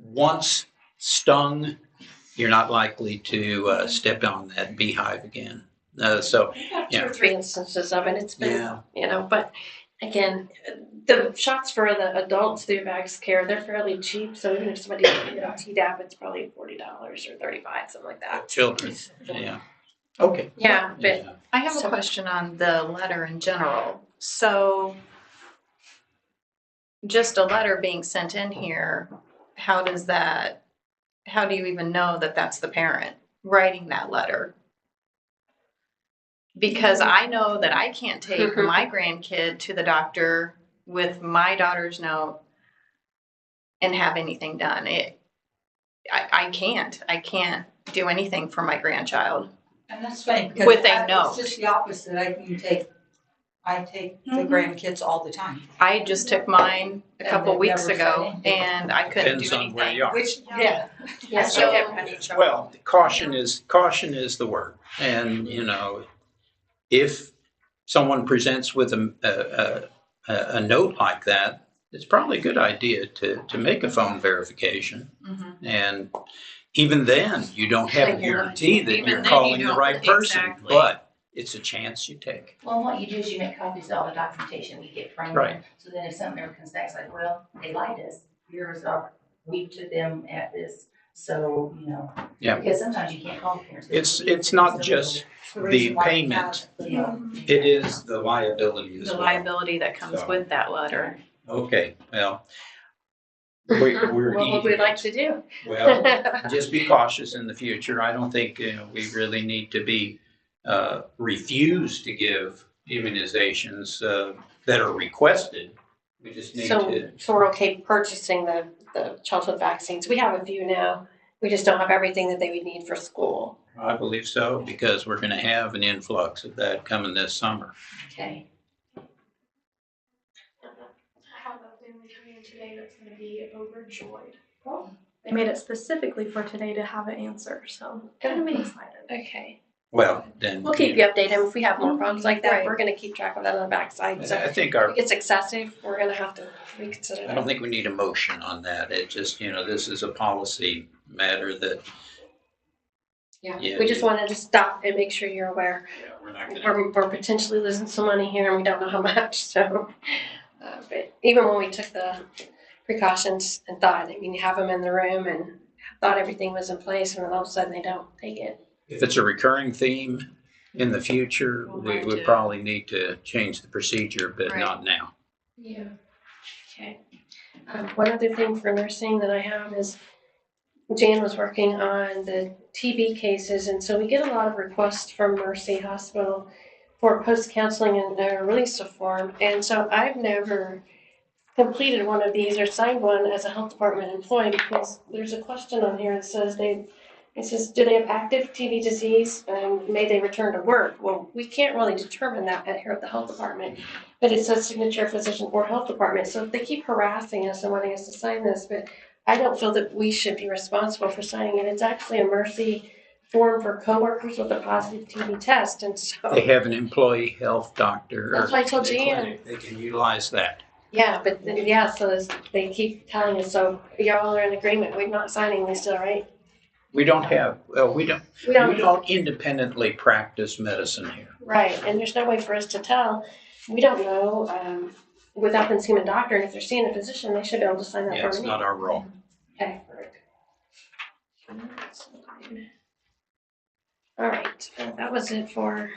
Speaker 3: once stung, you're not likely to step on that beehive again. So,
Speaker 1: We've had 2
Speaker 3: yeah.
Speaker 1: or 3 instances of it. It's been,
Speaker 3: Yeah.
Speaker 1: but again, the shots for the adults through Vax they're fairly cheap. So even if somebody Tdap, it's probably $40 or $35, something like that.
Speaker 3: Children, yeah. Okay.
Speaker 1: Yeah, but
Speaker 8: I have a question on the letter in general. So just a letter being sent in here, how do you even know that that's the parent writing that letter? Because I know that I can't take my grandkid to the doctor with my daughter's note and have anything done. I can't do anything for my grandchild.
Speaker 7: And that's funny because
Speaker 8: With a note.
Speaker 7: it's just the opposite. I take the grandkids all the time.
Speaker 8: I just took mine a
Speaker 7: And
Speaker 8: couple
Speaker 7: they've
Speaker 8: weeks
Speaker 7: never
Speaker 8: ago
Speaker 7: said anything.
Speaker 8: and I couldn't
Speaker 3: Depends
Speaker 8: do
Speaker 3: on where
Speaker 8: anything.
Speaker 3: you are.
Speaker 7: Which,
Speaker 1: Yeah.
Speaker 8: So,
Speaker 3: Well, caution is the word. And, if someone presents with a note like that, it's probably a good idea to make a phone verification.
Speaker 8: Mhm.
Speaker 3: And even then, you don't have a guarantee that
Speaker 8: Even
Speaker 3: you're
Speaker 8: then,
Speaker 3: calling
Speaker 8: you
Speaker 3: the
Speaker 8: don't.
Speaker 3: right person,
Speaker 8: Exactly.
Speaker 3: but it's a chance you take.
Speaker 5: Well, what you do is you make copies of all the documentation we get from
Speaker 3: Right.
Speaker 5: them. So then if something ever comes back, it's like, well, they lied to us. Here's our, we took them at this. So,
Speaker 3: Yeah.
Speaker 5: because sometimes you can't call the parents.
Speaker 3: It's not just the payment,
Speaker 5: Yeah.
Speaker 3: it is the liability as
Speaker 8: The
Speaker 3: well.
Speaker 8: liability that comes with that letter.
Speaker 3: Okay, well, we're
Speaker 1: What would we like to do?
Speaker 3: Well, just be cautious in the future. I don't think we really need to be refused to give immunizations that are requested. We just need to.
Speaker 1: So we're okay purchasing the childhood vaccines. We have a few now. We just don't have everything that they would need for school.
Speaker 3: I believe so, because we're going to have an influx of that coming this summer.
Speaker 5: Okay.
Speaker 10: I have a family coming in today that's going to be overjoyed. They made it specifically for today to have an answer, so I'm really excited.
Speaker 1: Okay.
Speaker 3: Well, then.
Speaker 1: We'll keep you updated. If we have more problems like that,
Speaker 8: Right.
Speaker 1: we're going to keep track of that on the backside. So
Speaker 3: I think
Speaker 1: if it gets excessive, we're going to have to reconsider
Speaker 3: I
Speaker 1: that.
Speaker 3: don't think we need a motion on that. It just, this is a policy matter that.
Speaker 1: We just wanted to stop and make sure you're aware.
Speaker 3: We're not going to.
Speaker 1: We're potentially losing some money here and we don't know how much. So, but even when we took the precautions and thought, you have them in the room and thought everything was in place, and then all of a sudden they don't take it.
Speaker 3: If it's a recurring theme in the future, we would probably need to change the procedure, but not now.
Speaker 1: Yeah. Okay. One other thing for nursing that I have is Jan was working on the TB cases, and so we get a lot of requests from Mercy Hospital for post-counseling and a release of form. And so I've never completed one of these or signed one as a health department employee because there's a question on here that says do they have active TB disease and may they return to work? Well, we can't really determine that here at the health department, but it says signature physician or health department. So they keep harassing us and wanting us to sign this, but I don't feel that we should be responsible for signing it. It's actually a Mercy form for coworkers with a positive TB test, and so
Speaker 3: They have an employee health doctor.
Speaker 1: That's what I told Jan.
Speaker 3: They can utilize that.
Speaker 1: Yeah, but so they keep telling us, so y'all are in agreement, we're not signing this still, right?
Speaker 3: We don't independently practice medicine here.
Speaker 1: Right, and there's no way for us to tell. We don't know, without them seeing a doctor, and if they're seeing a physician, they should be able to sign that
Speaker 3: Yeah,
Speaker 1: for
Speaker 3: it's
Speaker 1: me.
Speaker 3: not our role.
Speaker 1: Okay. All right, that was it for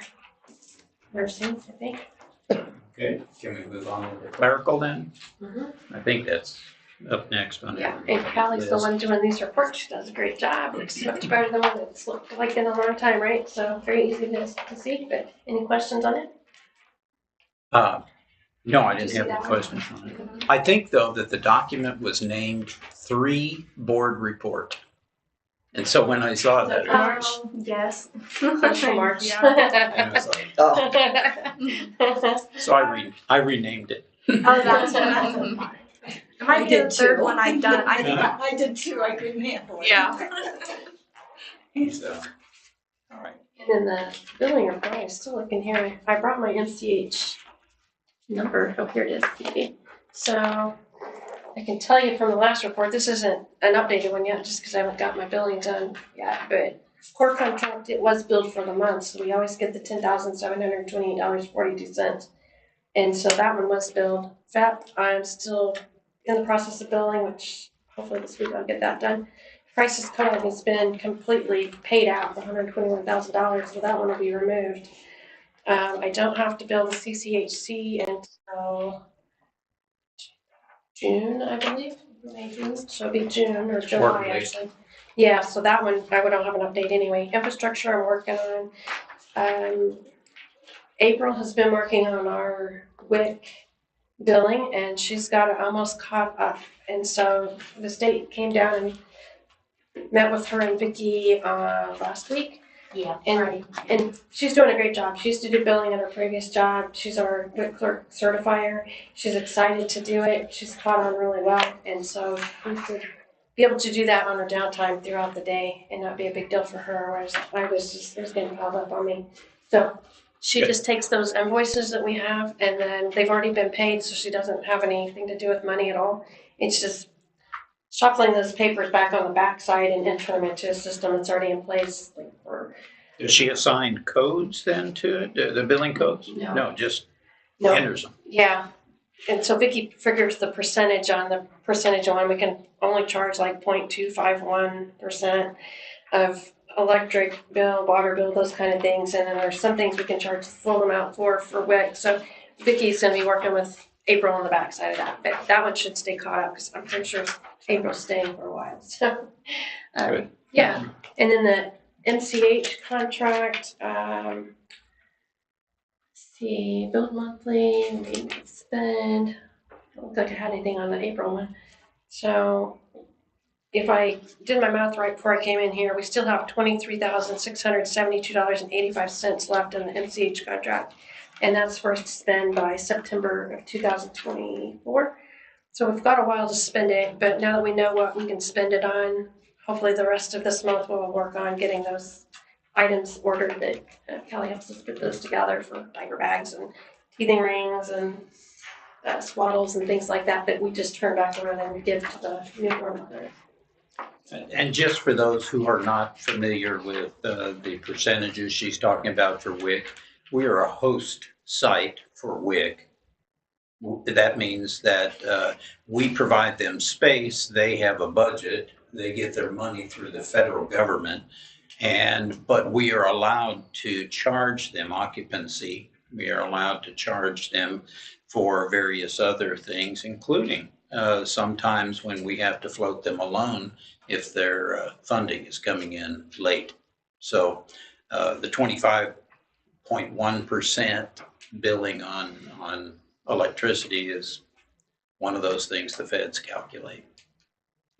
Speaker 1: nursing, I think.
Speaker 3: Okay, can we move on to the clerical then?
Speaker 1: Mhm.
Speaker 3: I think that's up next on
Speaker 1: Yeah,
Speaker 3: everybody's
Speaker 1: and Callie's the
Speaker 3: list.
Speaker 1: one doing these reports. She does a great job. Looks much better than one that's looked like in a long time, right? So very easy to see, but any questions on it?
Speaker 3: No, I
Speaker 1: Did you
Speaker 3: didn't
Speaker 1: see
Speaker 3: have any
Speaker 1: that one?
Speaker 3: questions on it. I think though that the document was named 3 board report. And so when I saw that,
Speaker 1: March.
Speaker 10: Yes.
Speaker 1: Social March.
Speaker 10: Yeah.
Speaker 3: I was like, oh. So I renamed it.
Speaker 10: Oh, that's fine. It might be the third one I've done.
Speaker 7: I did too. I couldn't handle it.
Speaker 8: Yeah.
Speaker 3: So, all right.
Speaker 1: And then the billing report, I'm still looking here. I brought my MCH number. Oh, here it is. So I can tell you from the last report, this isn't an updated one yet, just because I haven't got my billing done yet, but core contract, it was billed for the month, so we always get the $10,728.42. And so that one was billed. FAP, I'm still in the process of billing, which hopefully this week I'll get that done. Crisis code has been completely paid out, $121,000, so that one will be removed. I don't have to bill the CCHC until June, I believe, May, June, so it'll be June or July,
Speaker 3: Quarterly.
Speaker 1: actually. Yeah, so that one, I don't have an update anyway. Infrastructure I'm working on. April has been working on our WIC billing, and she's got it almost caught up. And so the state came down and met with her and Vicky last week.
Speaker 5: Yeah,
Speaker 1: And,
Speaker 5: right.
Speaker 1: and she's doing a great job. She used to do billing at her previous job. She's our WIC clerk certifier. She's excited to do it. She's caught on really well. And so we could be able to do that on her downtime throughout the day and not be a big deal for her, whereas it was getting piled up on me. So she
Speaker 3: Good.
Speaker 1: just takes those invoices that we have, and then they've already been paid, so she doesn't have anything to do with money at all. It's just shuffling those papers back on the backside and entering them into a system that's already in place.
Speaker 3: Does she assign codes then to it, the billing codes?
Speaker 1: No.
Speaker 3: No, just
Speaker 1: No.
Speaker 3: enters them.
Speaker 1: Yeah, and so Vicky figures the percentage on the percentage one. We can only charge like 0.251% of electric bill, water bill, those kind of things. And then there's some things we can charge the full amount for WIC. So Vicky's gonna be working with April on the backside of that, but that one should stay caught up because I'm pretty sure April's staying for a while. So,
Speaker 3: Good.
Speaker 1: yeah. And then the MCH contract, let's see, billed monthly, we spend, don't look like I had anything on the April one. So if I did my math right before I came in here, we still have $23,672.85 left in the MCH contract. And that's for us to spend by September of 2024. So we've got a while to spend it, but now that we know what we can spend it on, hopefully the rest of this month we'll work on getting those items ordered that Kelly helps us put those together for diaper bags and teething rings and swaddles and things like that we just turn back around and give to the newborn mother.
Speaker 3: And just for those who are not familiar with the percentages she's talking about for WIC, we are a host site for WIC. That means that we provide them space, they have a budget, they get their money through the federal government, but we are allowed to charge them occupancy. We are allowed to charge them for various other things, including sometimes when we have to float them a loan if their funding is coming in late. So the 25.1% billing on electricity is one of those things the feds calculate.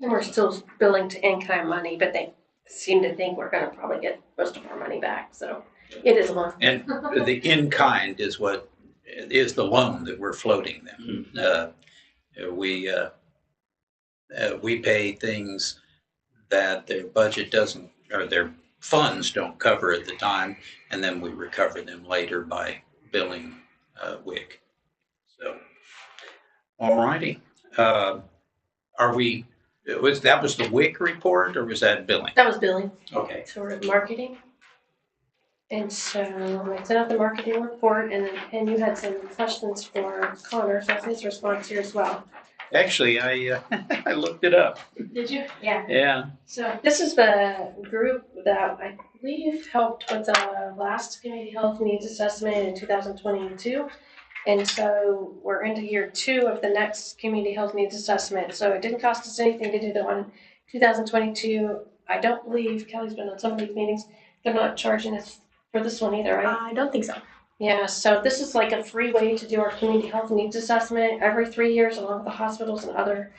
Speaker 1: And we're still billing to in-kind money, but they seem to think we're gonna probably get most of our money back, so it is a loan.
Speaker 3: And the in-kind is what is the loan that we're floating them. We pay things that their budget doesn't, or their funds don't cover at the time, and then we recover them later by billing WIC. So, all righty. That was the WIC report, or was that billing?
Speaker 1: That was billing,
Speaker 3: Okay.
Speaker 1: sort of marketing. And so I sent out the marketing report, and then you had some questions for Connor, so his response here as well.
Speaker 3: Actually, I I looked it up.
Speaker 1: Did you? Yeah.
Speaker 3: Yeah.
Speaker 1: So this is the group that I believe helped with the last community health needs assessment in 2022. And so we're into year 2 of the next community health needs assessment. So it didn't cost us anything to do the one in 2022. I don't believe, Kelly's been on some of these meetings, they're not charging us for this one either, right?
Speaker 10: I don't think so.
Speaker 1: Yeah, so this is like a free way to do our community health needs assessment every 3 years along with the hospitals and other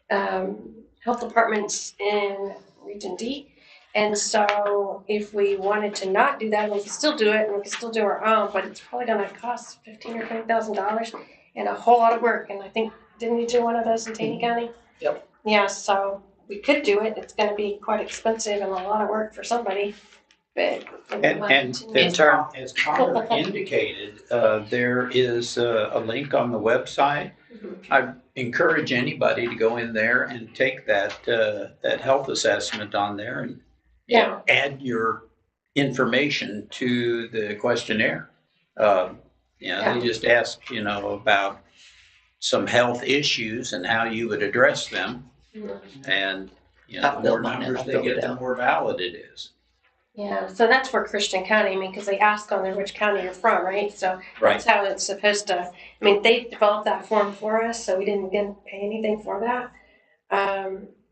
Speaker 1: health departments in Region D. And so if we wanted to not do that, we could still do it and we could still do our own, but it's probably gonna cost $15,000 or $20,000 and a whole lot of work. And I think, didn't we do one of those in Taney County?
Speaker 4: Yep.
Speaker 1: Yeah, so we could do it. It's gonna be quite expensive and a lot of work for somebody, but.
Speaker 3: And as Connor indicated, there is a link on the website I encourage anybody to go in there and take that health assessment on there and
Speaker 1: Yeah.
Speaker 3: add your information to the questionnaire. They just ask, about some health issues and how you would address them. And,
Speaker 4: I'll
Speaker 3: the more
Speaker 4: fill mine in,
Speaker 3: numbers
Speaker 4: I'll
Speaker 3: they
Speaker 4: fill
Speaker 3: get,
Speaker 4: it
Speaker 3: the
Speaker 4: out.
Speaker 3: more valid it is.
Speaker 1: Yeah, so that's for Christian County, I mean, because they ask on there which county you're from, right? So that's how it's supposed to, I mean, they developed that form for us, so we didn't pay anything for that.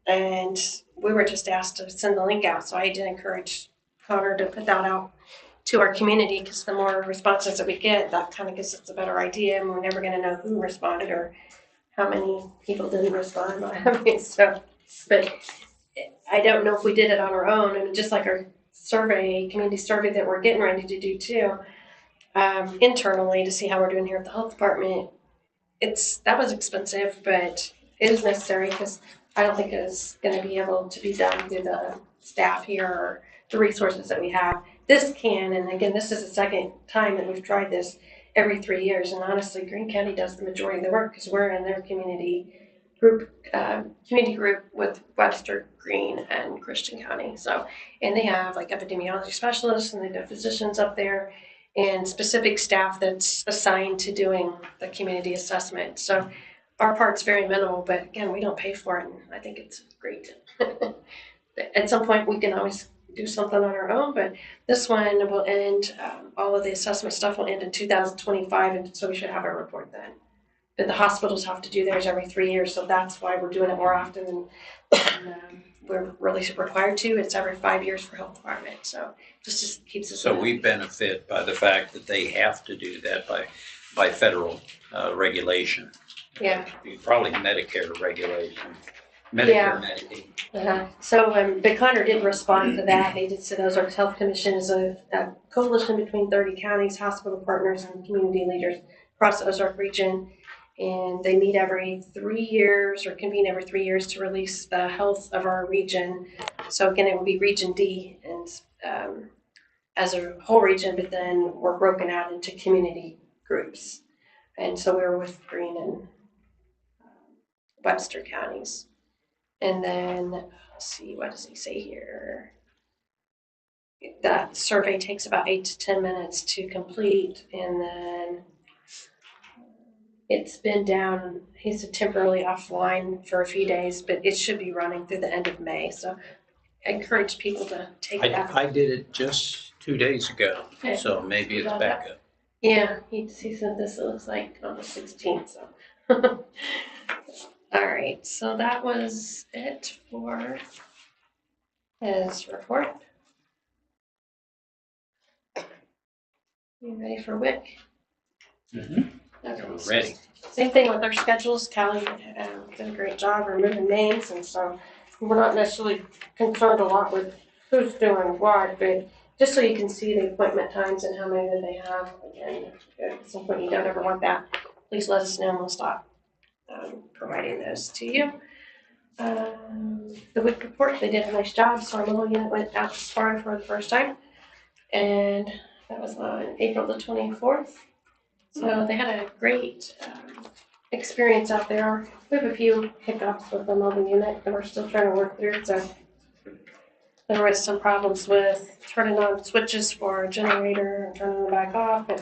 Speaker 1: And we were just asked to send the link out, so I did encourage Connor to put that out to our community, because the more responses that we get, that kind of gives us a better idea, and we're never gonna know who responded or how many people didn't respond. I mean, so, but I don't know if we did it on our own, and just like our survey, community survey that we're getting ready to do too, internally to see how we're doing here at the health department. That was expensive, but it is necessary because I don't think it's going to be able to be done through the staff here or the resources that we have. This can, and again, this is the second time that we've tried this every 3 years, and honestly, Greene County does the majority of the work because we're in their community group with Webster, Greene, and Christian County. So, and they have like epidemiology specialists, and they've got physicians up there, and specific staff that's assigned to doing the community assessment. So our part's very minimal, but again, we don't pay for it, and I think it's great. At some point, we can always do something on our own, but this one will end, all of the assessment stuff will end in 2025, and so we should have a report then. But the hospitals have to do theirs every 3 years, so that's why we're doing it more often than we're really required to. It's every 5 years for health department, so just keeps us.
Speaker 3: So we benefit by the fact that they have to do that by federal regulation.
Speaker 1: Yeah.
Speaker 3: Probably Medicare regulation. Medicare, Medicaid.
Speaker 1: So, but Connor did respond to that. They did say the Ozarks Health Commission is a coalition between 30 counties, hospital partners, and community leaders across the Ozark region. And they meet every 3 years or convene every 3 years to release the health of our region. So again, it will be Region D and as a whole region, but then we're broken out into community groups. And so we were with Greene and Webster counties. And then, let's see, what does he say here? That survey takes about 8 to 10 minutes to complete, and then it's been down, he's temporarily offline for a few days, but it should be running through the end of May. So I encourage people to take that.
Speaker 3: I did it just 2 days ago,
Speaker 1: Okay.
Speaker 3: so maybe it's back up.
Speaker 1: Yeah, he sent this, it looks like on the 16th, so. All right, so that was it for his report. You ready for WIC?
Speaker 3: Mm-hmm.
Speaker 1: Okay,
Speaker 3: We're
Speaker 1: so
Speaker 3: ready.
Speaker 1: same thing with our schedules. Callie did a great job removing names, and so we're not necessarily concerned a lot with who's doing what, but just so you can see the appointment times and how many that they have. Again, at some point you don't ever want that, please let us know and we'll stop providing those to you. The WIC report, they did a nice job, so our little unit went out to Sparta for the first time, and that was on April the 24th. So they had a great experience out there. We have a few hiccups with the mobile unit that we're still trying to work through. So there was some problems with turning on switches for a generator and turning them back off. And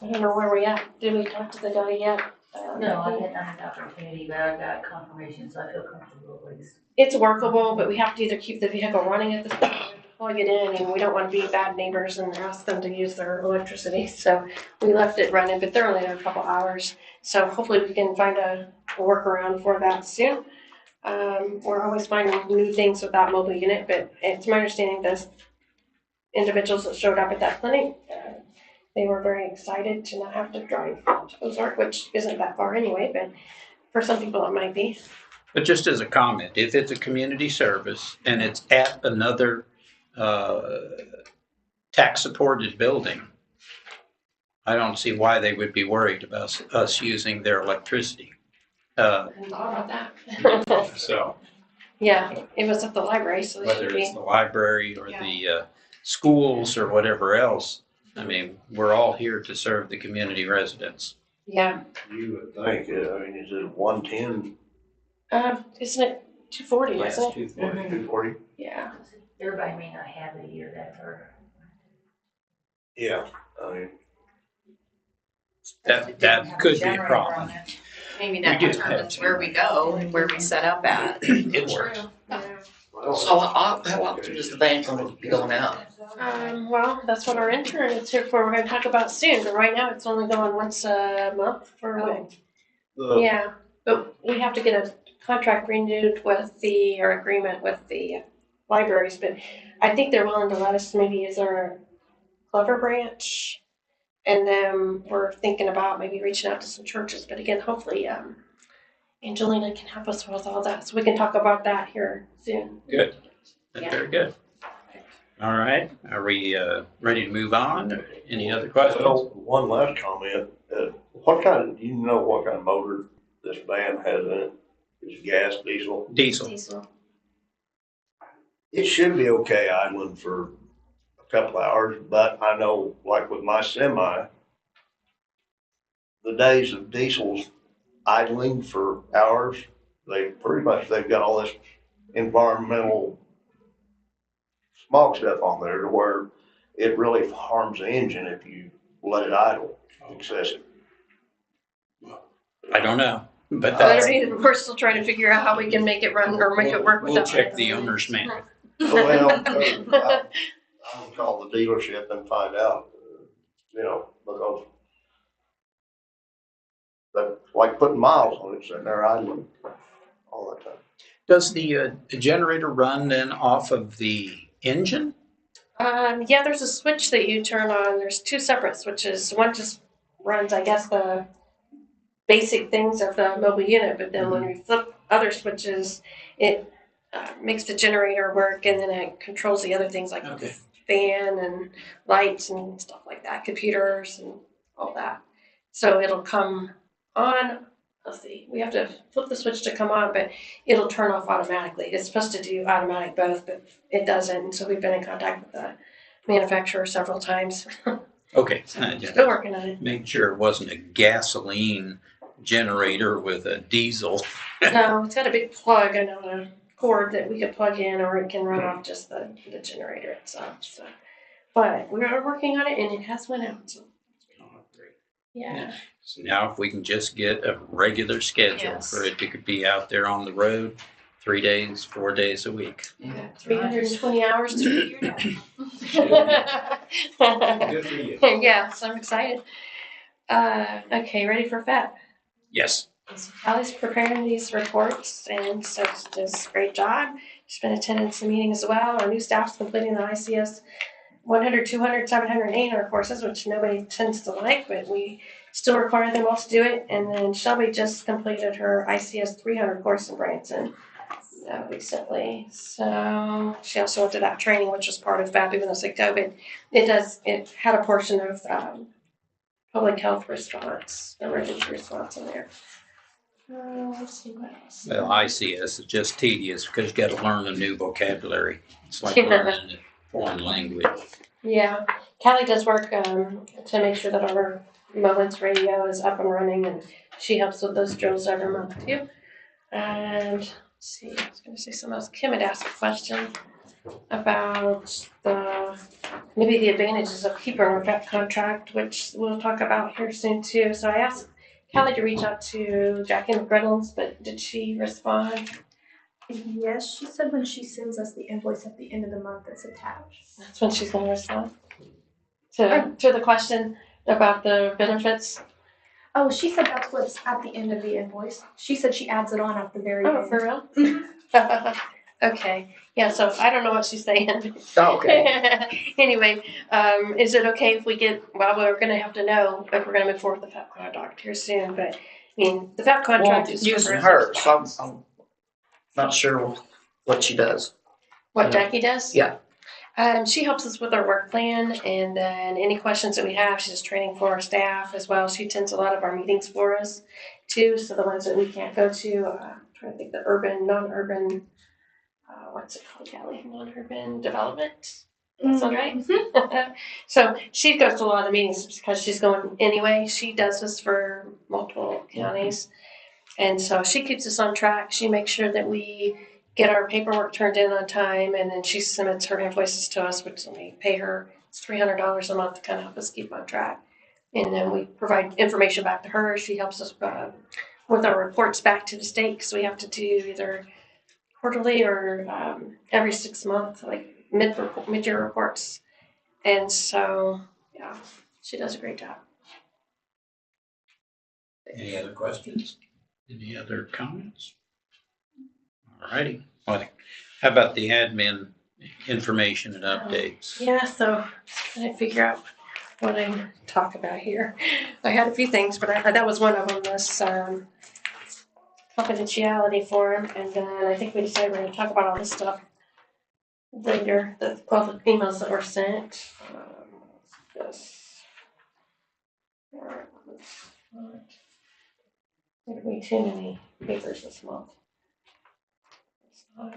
Speaker 1: I don't know where we at. Did we talk to the guy yet?
Speaker 5: No, I had not had the opportunity, but I've got confirmation, so I feel comfortable at least.
Speaker 1: It's workable, but we have to either keep the vehicle running at this point, plug it in, and we don't want to be bad neighbors and ask them to use their electricity. So we left it running, but they're only there a couple hours. So hopefully we can find a workaround for that soon. We're always finding new things with that mobile unit, but it's my understanding that individuals that showed up at that clinic, they were very excited to not have to drive to Ozark, which isn't that far anyway, but for some people it might be.
Speaker 3: But just as a comment, if it's a community service and it's at another tax-supported building, I don't see why they would be worried about us using their electricity.
Speaker 1: I hadn't thought about that.
Speaker 3: So
Speaker 1: Yeah, it was at the library, so it
Speaker 3: whether
Speaker 1: should be.
Speaker 3: it's the library or the schools or whatever else, I mean, we're all here to serve the community residents.
Speaker 1: Yeah,
Speaker 11: You would think, I mean, is it 110?
Speaker 1: isn't it 240,
Speaker 3: Yes,
Speaker 1: wasn't it?
Speaker 3: 240.
Speaker 11: 240?
Speaker 1: Yeah.
Speaker 5: Everybody may not have it a year, that's our.
Speaker 11: Yeah, I mean,
Speaker 3: That could be a problem.
Speaker 8: Maybe
Speaker 3: We
Speaker 8: that
Speaker 3: do
Speaker 8: determines
Speaker 3: have
Speaker 8: where we go and where we set up at.
Speaker 3: It works.
Speaker 1: Yeah.
Speaker 11: well,
Speaker 4: So how often is the van going to be going out?
Speaker 1: Well, that's what our intern is here for. We're gonna talk about soon, but right now it's only going once a month for a week.
Speaker 11: the,
Speaker 1: Yeah, but we have to get a contract renewed with or agreement with the libraries, but I think they're willing to let us maybe use our Clover branch. And then we're thinking about maybe reaching out to some churches, but again, hopefully, Angelina can help us with all that, so we can talk about that here soon.
Speaker 3: Good.
Speaker 1: Yeah.
Speaker 3: Very good. All right. Are we ready to move on? Any other questions?
Speaker 11: well, one last comment. Do you know what kind of motor this van has in it? Is it gas, diesel?
Speaker 3: Diesel.
Speaker 1: Diesel.
Speaker 11: It should be okay idling for a couple hours, but I know, like with my semi, the days of diesels idling for hours, they've got all this environmental smog stuff on there to where it really harms the engine if you let it idle excessive.
Speaker 3: I don't know, but
Speaker 1: I
Speaker 3: that's,
Speaker 1: don't either. We're still trying to figure out how we can make it run or make it work
Speaker 3: we'll
Speaker 1: without.
Speaker 3: check the owner's manual.
Speaker 11: Well, I'll call the dealership and find out, because that's like putting miles on it, sitting there idling all the time.
Speaker 3: Does the generator run then off of the engine?
Speaker 1: Yeah, there's a switch that you turn on. There's two separate switches. One just runs, I guess, the basic things of the mobile unit, but then when we flip other switches, it makes the generator work, and then it controls the other things like
Speaker 3: Okay.
Speaker 1: the fan and lights and stuff like that, computers and all that. So it'll come on. Let's see, we have to flip the switch to come on, but it'll turn off automatically. It's supposed to do automatic both, but it doesn't. And so we've been in contact with the manufacturer several times.
Speaker 3: Okay.
Speaker 1: Still working on it.
Speaker 3: Make sure it wasn't a gasoline generator with a diesel.
Speaker 1: No, it's got a big plug and a cord that we could plug in, or it can run off just the generator itself. So, but we are working on it, and it has went out. So, yeah.
Speaker 3: So now if we can just get a regular schedule
Speaker 8: Yes.
Speaker 3: for it to be out there on the road 3 days, 4 days a week.
Speaker 1: Yeah, 320 hours to figure it out.
Speaker 3: Good for you.
Speaker 1: Yeah, so I'm excited. Okay, ready for FET?
Speaker 3: Yes.
Speaker 1: So Kelly's preparing these reports, and so she does a great job. She's been attending some meetings as well. Our new staff's completing the ICS 100, 200, 700, 800 courses, which nobody tends to like, but we still require them all to do it. And then Shelby just completed her ICS 300 course in Branson recently. So she also went to that training, which was part of FAB, even though it's like COVID. It had a portion of public health response, emergency response in there. Let's see what else.
Speaker 3: Well, ICS is just tedious because you got to learn a new vocabulary. It's like learning a foreign language.
Speaker 1: Yeah, Callie does work to make sure that our Moments radio is up and running, and she helps with those drills every month too. And let's see, I was going to say something else. Kim had asked a question about maybe the advantages of keeping our vet contract, which we'll talk about here soon too. So I asked Callie to reach out to Jackie McReynolds, but did she respond?
Speaker 10: Yes, she said when she sends us the invoice at the end of the month, it's attached.
Speaker 1: That's when she's going to respond to the question about the benefits.
Speaker 10: Oh, she said that's what's at the end of the invoice. She said she adds it on at the very
Speaker 1: Oh,
Speaker 10: end.
Speaker 1: for real? Okay. Yeah, so I don't know what she's saying.
Speaker 4: Oh, okay.
Speaker 1: Anyway, is it okay if we we're going to have to know if we're going to move forward with the FEP contract here soon, but I mean, the FEP contract
Speaker 4: Well,
Speaker 1: is
Speaker 4: using
Speaker 1: for
Speaker 4: her, so I'm not sure what she does.
Speaker 1: what Jackie does?
Speaker 4: Yeah.
Speaker 1: She helps us with our work plan, and then any questions that we have, she's training for our staff as well. She attends a lot of our meetings for us too, so the ones that we can't go to, I'm trying to think the urban, non-urban, what's it called, Callie? Non-urban development? That's all right. So she goes to a lot of meetings because she's going anyway. She does this for multiple counties. And so she keeps us on track. She makes sure that we get our paperwork turned in on time, and then she submits her invoices to us, which we pay her. It's $300 a month to kind of help us keep on track. And then we provide information back to her. She helps us with our reports back to the state because we have to do either quarterly or every 6 months, like mid-year reports. And so, yeah, she does a great job.
Speaker 3: Any other questions? Any other comments? All righty. Well, how about the admin information and updates?
Speaker 1: Yeah, so trying to figure out what I talk about here. I had a few things, but that was one of them, this confidentiality form. And then I think we decided we're going to talk about all this stuff later, the public emails that were sent. This. There's way too many papers this month. It's not.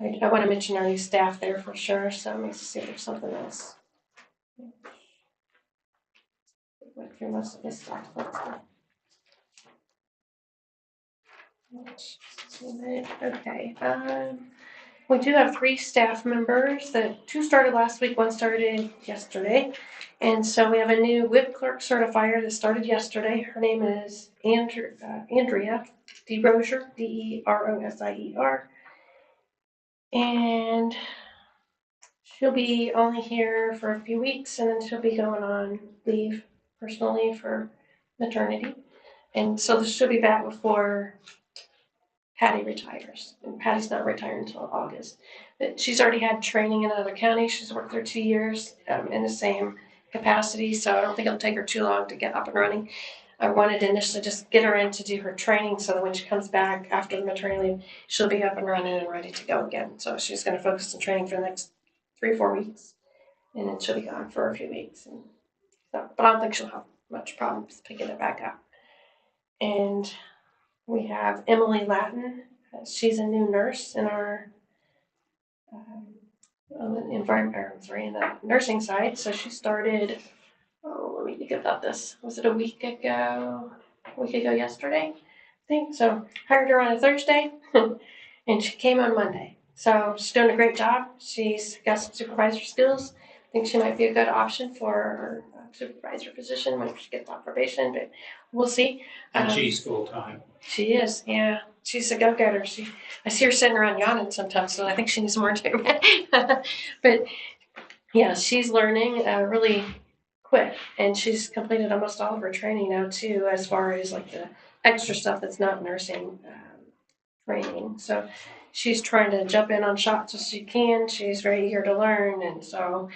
Speaker 1: I want to mention our new staff there for sure, so let me see if there's something else. Went through most of this stuff. Okay. We do have 3 staff members. The 2 started last week, 1 started yesterday. And so we have a new WIP clerk certifier that started yesterday. Her name is Andrea DeRosier, DeRosier. And she'll be only here for a few weeks, and then she'll be going on leave, personal leave for maternity. And so she'll be back before Patty retires. And Patty's not retiring until August. But she's already had training in another county. She's worked there 2 years in the same capacity, so I don't think it'll take her too long to get up and running. I wanted to initially just get her in to do her training so that when she comes back after the maternity leave, she'll be up and running and ready to go again. So she's going to focus on training for the next 3 or 4 weeks, and then she'll be gone for a few weeks. And so, but I don't think she'll have much problems picking it back up. And we have Emily Latin. She's a new nurse in our in the nursing side. So she started, let me think about this. Was it a week ago? A week ago yesterday, I think. So hired her on a Thursday, and she came on Monday. So she's doing a great job. She's got some supervisor skills. I think she might be a good option for her supervisor position when she gets on probation, but we'll see.
Speaker 3: And she's full-time.
Speaker 1: She is, yeah. She's a go-getter. I see her sitting around yawning sometimes, so I think she needs more too. But yeah, she's learning really quick, and she's completed almost all of her training now too, as far as like the extra stuff that's not nursing training. So she's trying to jump in on shots as she can. She's very eager to learn, and so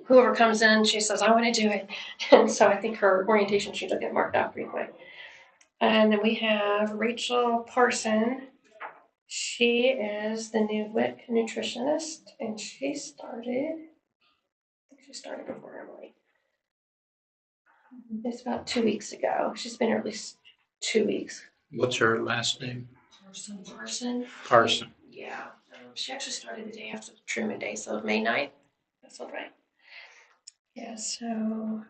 Speaker 1: whoever comes in, she says, "I want to do it." And so I think her orientation sheet will get marked out pretty quick. And then we have Rachel Parson. She is the new WIC nutritionist, and she started before Emily. It's about 2 weeks ago. She's been here at least 2 weeks.
Speaker 3: What's her last name?
Speaker 1: Parson. Yeah. She actually started the day after the Truman Day, so May 9th. That's all right. Yeah, so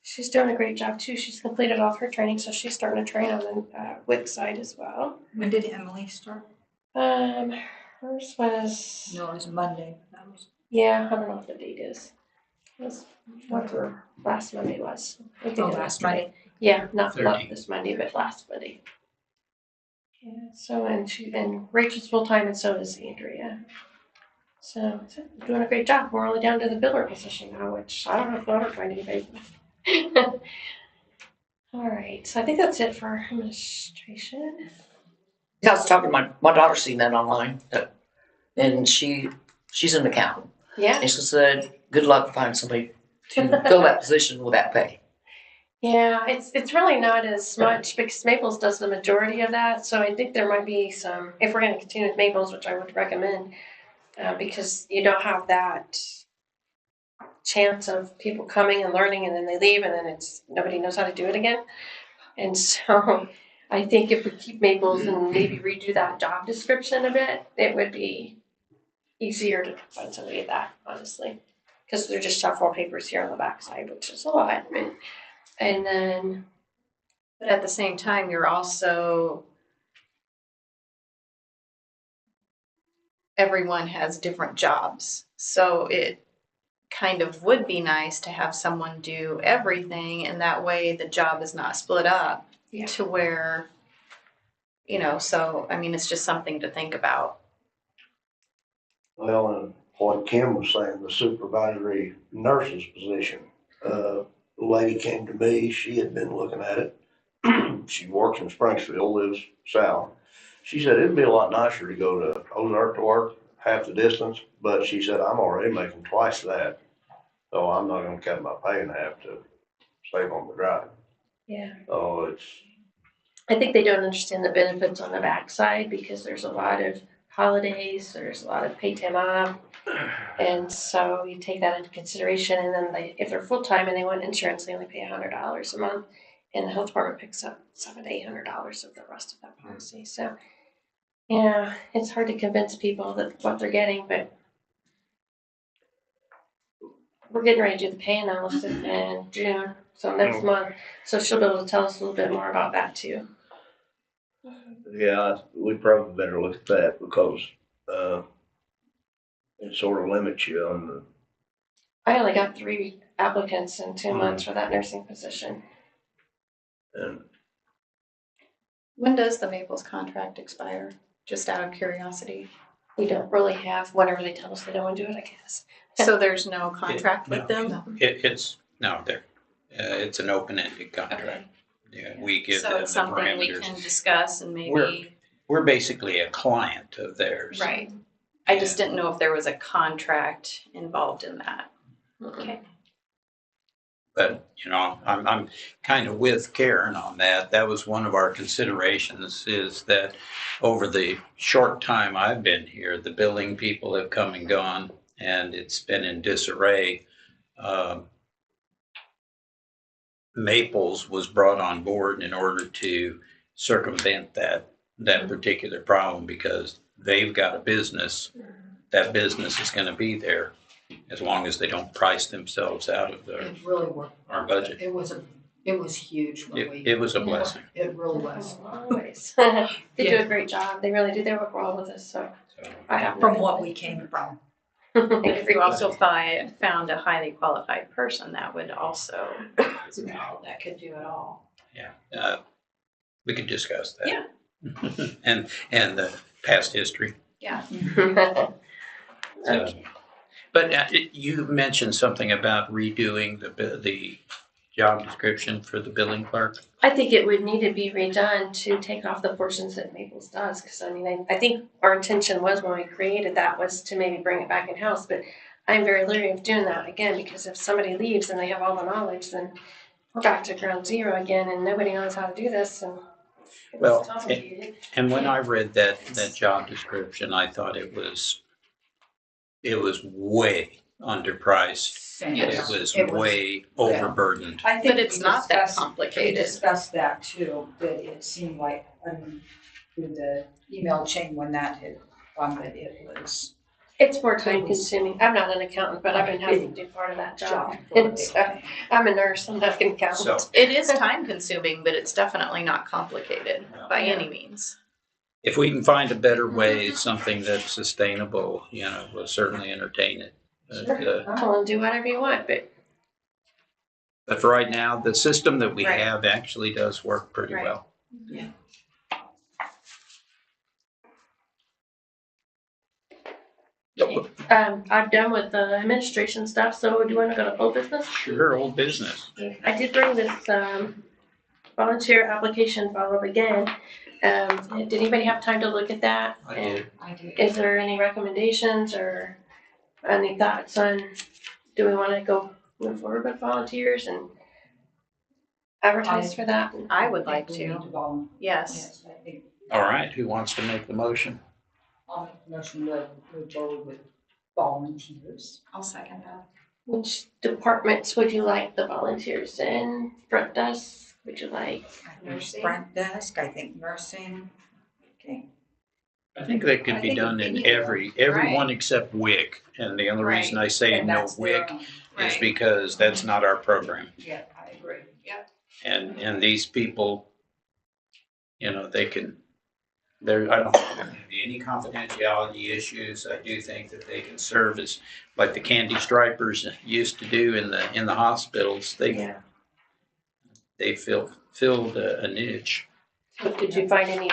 Speaker 1: she's doing a great job too. She's completed all of her training, so she's starting to train on the WIC side as well.
Speaker 7: When did Emily start?
Speaker 1: Hers was.
Speaker 7: No, it was Monday. That was.
Speaker 1: Yeah, I don't know what the date is. It was whatever last Monday was.
Speaker 7: Last Monday.
Speaker 1: Yeah, not this Monday, but last Monday. Yeah. So and Rachel's full time, and so is Andrea. So doing a great job. We're only down to the biller position now, which I don't know if we'll ever find anybody. All right, so I think that's it for administration.
Speaker 4: Yeah, I was talking to my daughter's seen that online, and she's an accountant.
Speaker 1: Yeah.
Speaker 4: And she said, good luck finding somebody to fill that position with that pay.
Speaker 1: Yeah, it's really not as much because Maples does the majority of that. So I think there might be some, if we're going to continue with Maples, which I would recommend, because you don't have that chance of people coming and learning and then they leave and then nobody knows how to do it again. And so I think if we keep Maples and maybe redo that job description a bit, it would be easier to find somebody at that, honestly. because they're just softball papers here on the backside, which is a lot. And then,
Speaker 8: But at the same time, you're also, everyone has different jobs. So it kind of would be nice to have someone do everything, and that way the job is not split up
Speaker 1: Yeah.
Speaker 8: to where, so, I mean, it's just something to think about.
Speaker 11: Well, and what Kim was saying, the supervisory nurse's position, the lady came to me, she had been looking at it. She works in Springfield, lives south. She said it'd be a lot nicer to go to Ozark to work, half the distance, but she said, I'm already making twice that. So I'm not gonna cut my pay in half to save on the drive.
Speaker 1: yeah.
Speaker 11: So it's,
Speaker 1: I think they don't understand the benefits on the backside because there's a lot of holidays, there's a lot of paid time off. And so you take that into consideration, and then if they're full-time and they want insurance, they only pay $100 a month. And the health department picks up $700 to $800 of the rest of that policy. So, yeah, it's hard to convince people that what they're getting, but we're getting ready to do the pay analysis in June, so next month. So she'll be able to tell us a little bit more about that too.
Speaker 11: yeah, we probably better look at that because, it sort of limits you on the.
Speaker 1: I only got 3 applicants in 2 months for that nursing position.
Speaker 11: And
Speaker 8: When does the Maples contract expire? Just out of curiosity.
Speaker 1: We don't really have, whenever they tell us they don't want to do it, I guess.
Speaker 8: So there's no contract with them?
Speaker 3: It's an open-ended contract. Yeah, we give
Speaker 8: So
Speaker 3: them the
Speaker 8: it's something we
Speaker 3: parameters.
Speaker 8: can discuss and maybe,
Speaker 3: We're basically a client of theirs.
Speaker 8: right. I just didn't know if there was a contract involved in that. Okay.
Speaker 3: But, I'm kind of with Karen on that. That was one of our considerations, is that over the short time I've been here, the billing people have come and gone, and it's been in disarray. Maples was brought on board in order to circumvent that particular problem, because they've got a business. That business is going to be there as long as they don't price themselves out of
Speaker 7: It really worked.
Speaker 3: our budget.
Speaker 7: It was huge when we.
Speaker 3: It was a blessing.
Speaker 7: It really was.
Speaker 1: Always. They do a great job. They really do. They work well with us, so I have.
Speaker 7: From what we came from.
Speaker 8: If you also found a highly qualified person, that would also, that could do it all.
Speaker 3: Yeah, we could discuss that.
Speaker 8: Yeah.
Speaker 3: and the past history.
Speaker 8: Yeah.
Speaker 1: Okay.
Speaker 3: But you mentioned something about redoing the job description for the billing clerk.
Speaker 1: I think it would need to be redone to take off the portions that Maples does, because I think our intention was when we created that was to maybe bring it back in-house, but I'm very leery of doing that again, because if somebody leaves and they have all the knowledge, then we're back to ground zero again, and nobody knows how to do this, and it's complicated.
Speaker 3: And when I read that job description, I thought it was way underpriced.
Speaker 7: Yes.
Speaker 3: It was way overburdened.
Speaker 7: I think
Speaker 8: But it's not that complicated.
Speaker 7: We discussed that too, that it seemed like, through the email chain when that had gone, that it was.
Speaker 1: It's more time consuming. I'm not an accountant, but I've been having to do part of that job. I'm a nurse, I'm not an accountant.
Speaker 3: So
Speaker 8: It is time consuming, but it's definitely not complicated by any means.
Speaker 3: if we can find a better way, something that's sustainable, we'll certainly entertain it. But,
Speaker 1: I'm willing to do whatever you want,
Speaker 3: but for right now, the system that we
Speaker 8: Right.
Speaker 3: have actually does work pretty
Speaker 8: Right.
Speaker 3: well.
Speaker 8: Yeah.
Speaker 1: I'm done with the administration stuff, so do you want to go to old business?
Speaker 3: Sure, old business.
Speaker 1: I did bring this volunteer application follow-up again. Did anybody have time to look at that?
Speaker 3: I did.
Speaker 1: Is there any recommendations or any thoughts on, do we want to move forward with volunteers and advertise for that?
Speaker 8: I would like to. Yes.
Speaker 7: I think
Speaker 3: All right, who wants to make the motion?
Speaker 7: I'll make the motion to move forward with volunteers.
Speaker 8: I'll second that.
Speaker 1: Which departments would you like the volunteers in? Front desk? Would you like?
Speaker 7: I think front desk, I think nursing. Okay.
Speaker 3: I think that could be done in everyone except WIC. And the only reason I say
Speaker 7: And
Speaker 3: no
Speaker 7: that's
Speaker 3: WIC
Speaker 7: their own.
Speaker 3: is
Speaker 8: Right.
Speaker 3: because that's not our program.
Speaker 7: Yeah, I agree. Yep.
Speaker 3: And these people, you know, they can, I don't think there's gonna be any confidentiality issues. I do think that they can serve as, like the candy stripers used to do in the hospitals.
Speaker 1: Yeah.
Speaker 3: They filled a niche.
Speaker 1: So did you find any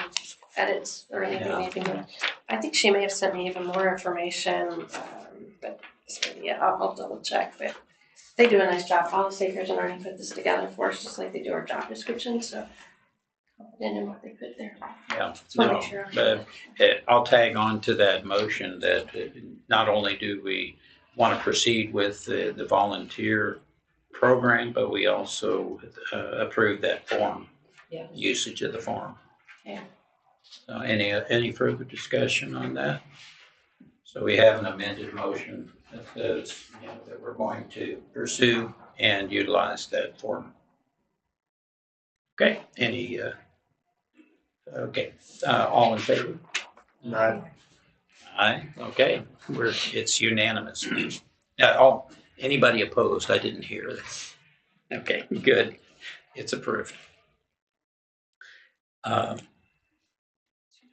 Speaker 1: edits or
Speaker 3: Yeah.
Speaker 1: anything? I think she may have sent me even more information, but yeah, I'll double check. But they do a nice job. All the Sakers and Arnie put this together for us, just like they do our job description. So confident in what they put there.
Speaker 3: Yeah,
Speaker 1: Just wanna
Speaker 3: no,
Speaker 1: make sure.
Speaker 3: but I'll tag on to that motion that not only do we want to proceed with the volunteer program, but we also approve that form,
Speaker 7: Yeah.
Speaker 3: usage of the form.
Speaker 1: Yeah.
Speaker 3: Any further discussion on that? So we have an amended motion that says, you know, that we're going to pursue and utilize that form. Okay, okay, all in favor?
Speaker 11: Aye.
Speaker 3: Aye, okay, it's unanimous. Anybody opposed? I didn't hear that. Okay, good, it's approved.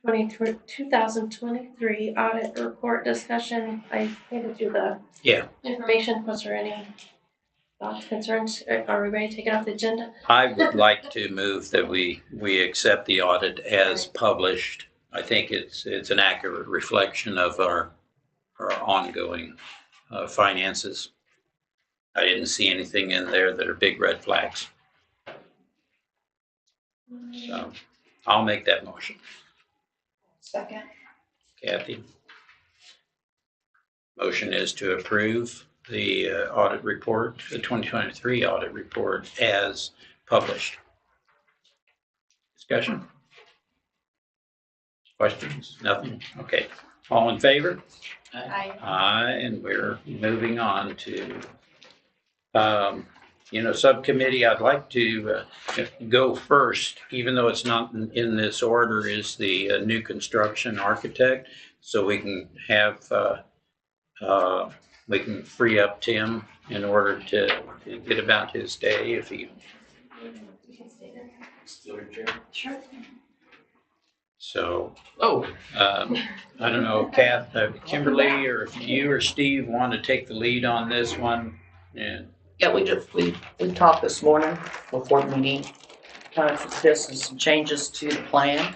Speaker 1: 2023 audit report discussion. I handed you the information. Was there any thoughts, concerns? Are we ready to take it off the agenda?
Speaker 3: I would like to move that we accept the audit as published. I think it's an accurate reflection of our ongoing finances. I didn't see anything in there that are big red flags. So I'll make that motion.
Speaker 7: Second.
Speaker 3: Kathy? Motion is to approve the audit report, the 2023 audit report as published. Discussion? Questions? Nothing? Okay. All in favor?
Speaker 8: Aye.
Speaker 3: Aye, and we're moving on to, subcommittee. I'd like to go first, even though it's not in this order, is the new construction architect. So we can have, we can free up Tim in order to get about his day if he.
Speaker 1: Sure.
Speaker 3: So, I don't know, Kath, Kimberly, or if you or Steve want to take the lead on this one.
Speaker 4: Yeah, we talked this morning before the meeting, kind of suggested some changes to the plan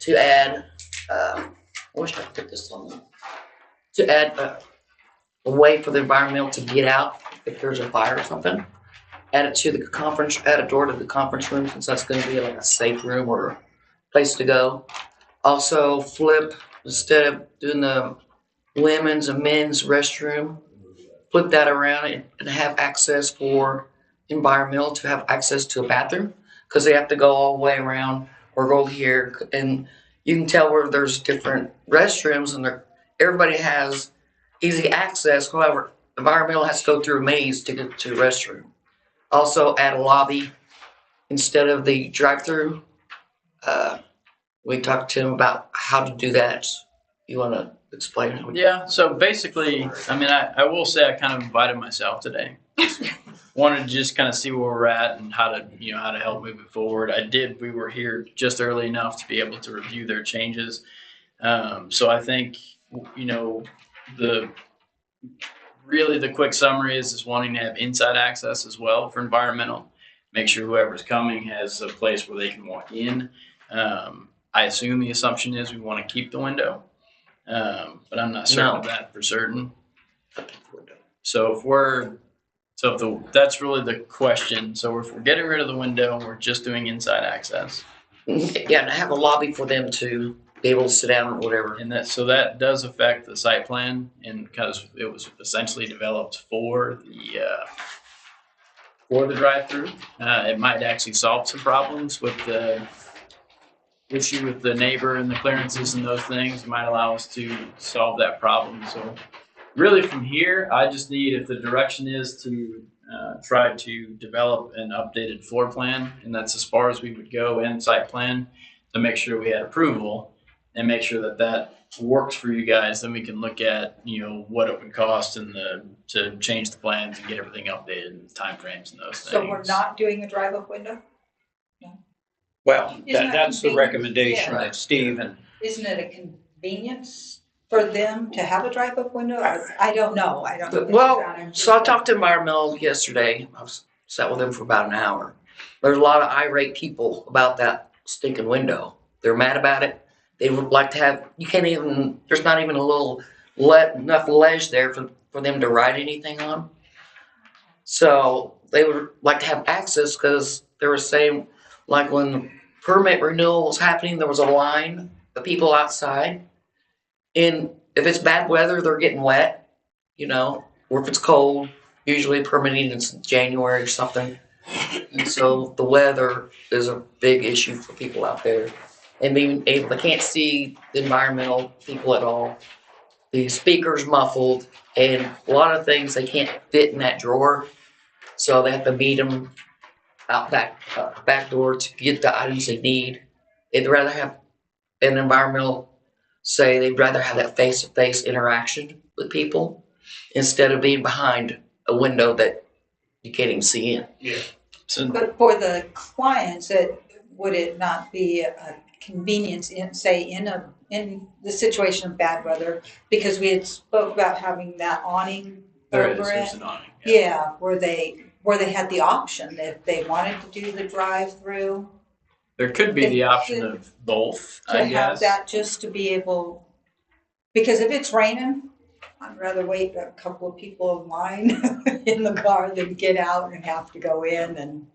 Speaker 4: to add, I wish I could put this on there. To add a way for the environmental to get out if there's a fire or something. Add a door to the conference room, since that's gonna be like a safe room or a place to go. Also flip, instead of doing the women's and men's restroom, flip that around and have access for environmental to have access to a bathroom, because they have to go all the way around or go here. And you can tell where there's different restrooms and everybody has easy access. However, environmental has to go through a maze to get to the restroom. Also add a lobby instead of the drive-through. We talked to him about how to do that. You want to explain?
Speaker 12: Yeah, so basically, I mean, I will say I kind of invited myself today. Wanted to just kind of see where we're at and how to help move it forward. We were here just early enough to be able to review their changes. So I think, the quick summary is wanting to have inside access as well for environmental. Make sure whoever's coming has a place where they can walk in. I assume the assumption is we want to keep the window, but I'm not certain of that for certain. That's really the question. So if we're getting rid of the window, we're just doing inside access.
Speaker 4: Yeah, and have a lobby for them to be able to sit down or whatever.
Speaker 12: And that does affect the site plan, and because it was essentially developed for the drive-through, it might actually solve some problems with the issue with the neighbor and the clearances and those things. It might allow us to solve that problem. So really from here, I just need, if the direction is to try to develop an updated floor plan, and that's as far as we would go in site plan to make sure we had approval. and make sure that that works for you guys, then we can look at, what it would cost and to change the plans and get everything updated and timeframes and those things.
Speaker 7: So we're not doing a drive-up window?
Speaker 3: Well,
Speaker 7: Isn't that
Speaker 3: that's the
Speaker 7: convenient?
Speaker 3: recommendation
Speaker 7: Yeah.
Speaker 3: that Steve and
Speaker 7: Isn't it a convenience for them to have a drive-up window? I don't know. I don't know.
Speaker 4: Well, so I talked to environmental yesterday. Sat with them for about an hour. There's a lot of irate people about that stinking window. They're mad about it. They would like to have, there's not even a little enough ledge there for them to write anything on. So they would like to have access because they were saying, like when the permit renewal was happening, there was a line of people outside. And if it's bad weather, they're getting wet, or if it's cold, usually permitting is January or something. And so the weather is a big issue for people out there. And they can't see the environmental people at all. The speaker's muffled, and a lot of things they can't fit in that drawer. So they have to beat them out back door to get the items they need. They'd rather have an environmental say they'd rather have that face-to-face interaction with people instead of being behind a window that you can't even see in.
Speaker 12: Yeah. So,
Speaker 7: But for the clients, would it not be a convenience in the situation of bad weather? Because we had spoke about having that awning over
Speaker 12: there's
Speaker 7: it.
Speaker 12: an awning.
Speaker 7: Yeah, where they had the option if they wanted to do the drive-through.
Speaker 12: There could be the option of both,
Speaker 7: To
Speaker 12: I
Speaker 7: have
Speaker 12: guess.
Speaker 7: that just to be able, because if it's raining, I'd rather wait a couple of people in line in the car than get out and have to go in and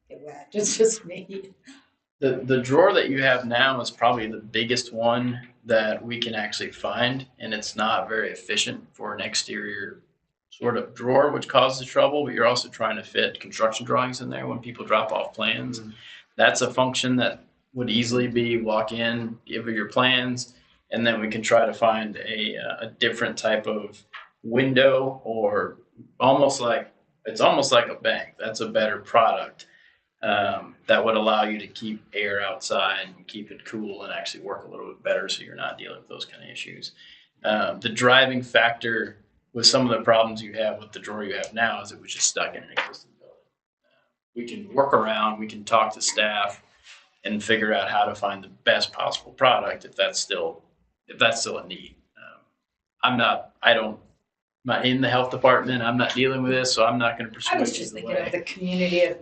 Speaker 7: get wet. It's just me.
Speaker 12: The drawer that you have now is probably the biggest one that we can actually find, and it's not very efficient for an exterior sort of drawer, which causes trouble, but you're also trying to fit construction drawings in there when people drop off plans. That's a function that would easily be walk in, give her your plans, and then we can try to find a different type of window, or it's almost like a bank. That's a better product that would allow you to keep air outside and keep it cool and actually work a little bit better, so you're not dealing with those kind of issues. The driving factor with some of the problems you have with the drawer you have now is it was just stuck in an existing building. We can work around, we can talk to staff and figure out how to find the best possible product if that's still a need. I'm not in the health department. I'm not dealing with this, so I'm not going to
Speaker 7: I
Speaker 12: persuade
Speaker 7: was
Speaker 12: you
Speaker 7: just
Speaker 12: the
Speaker 7: thinking of the community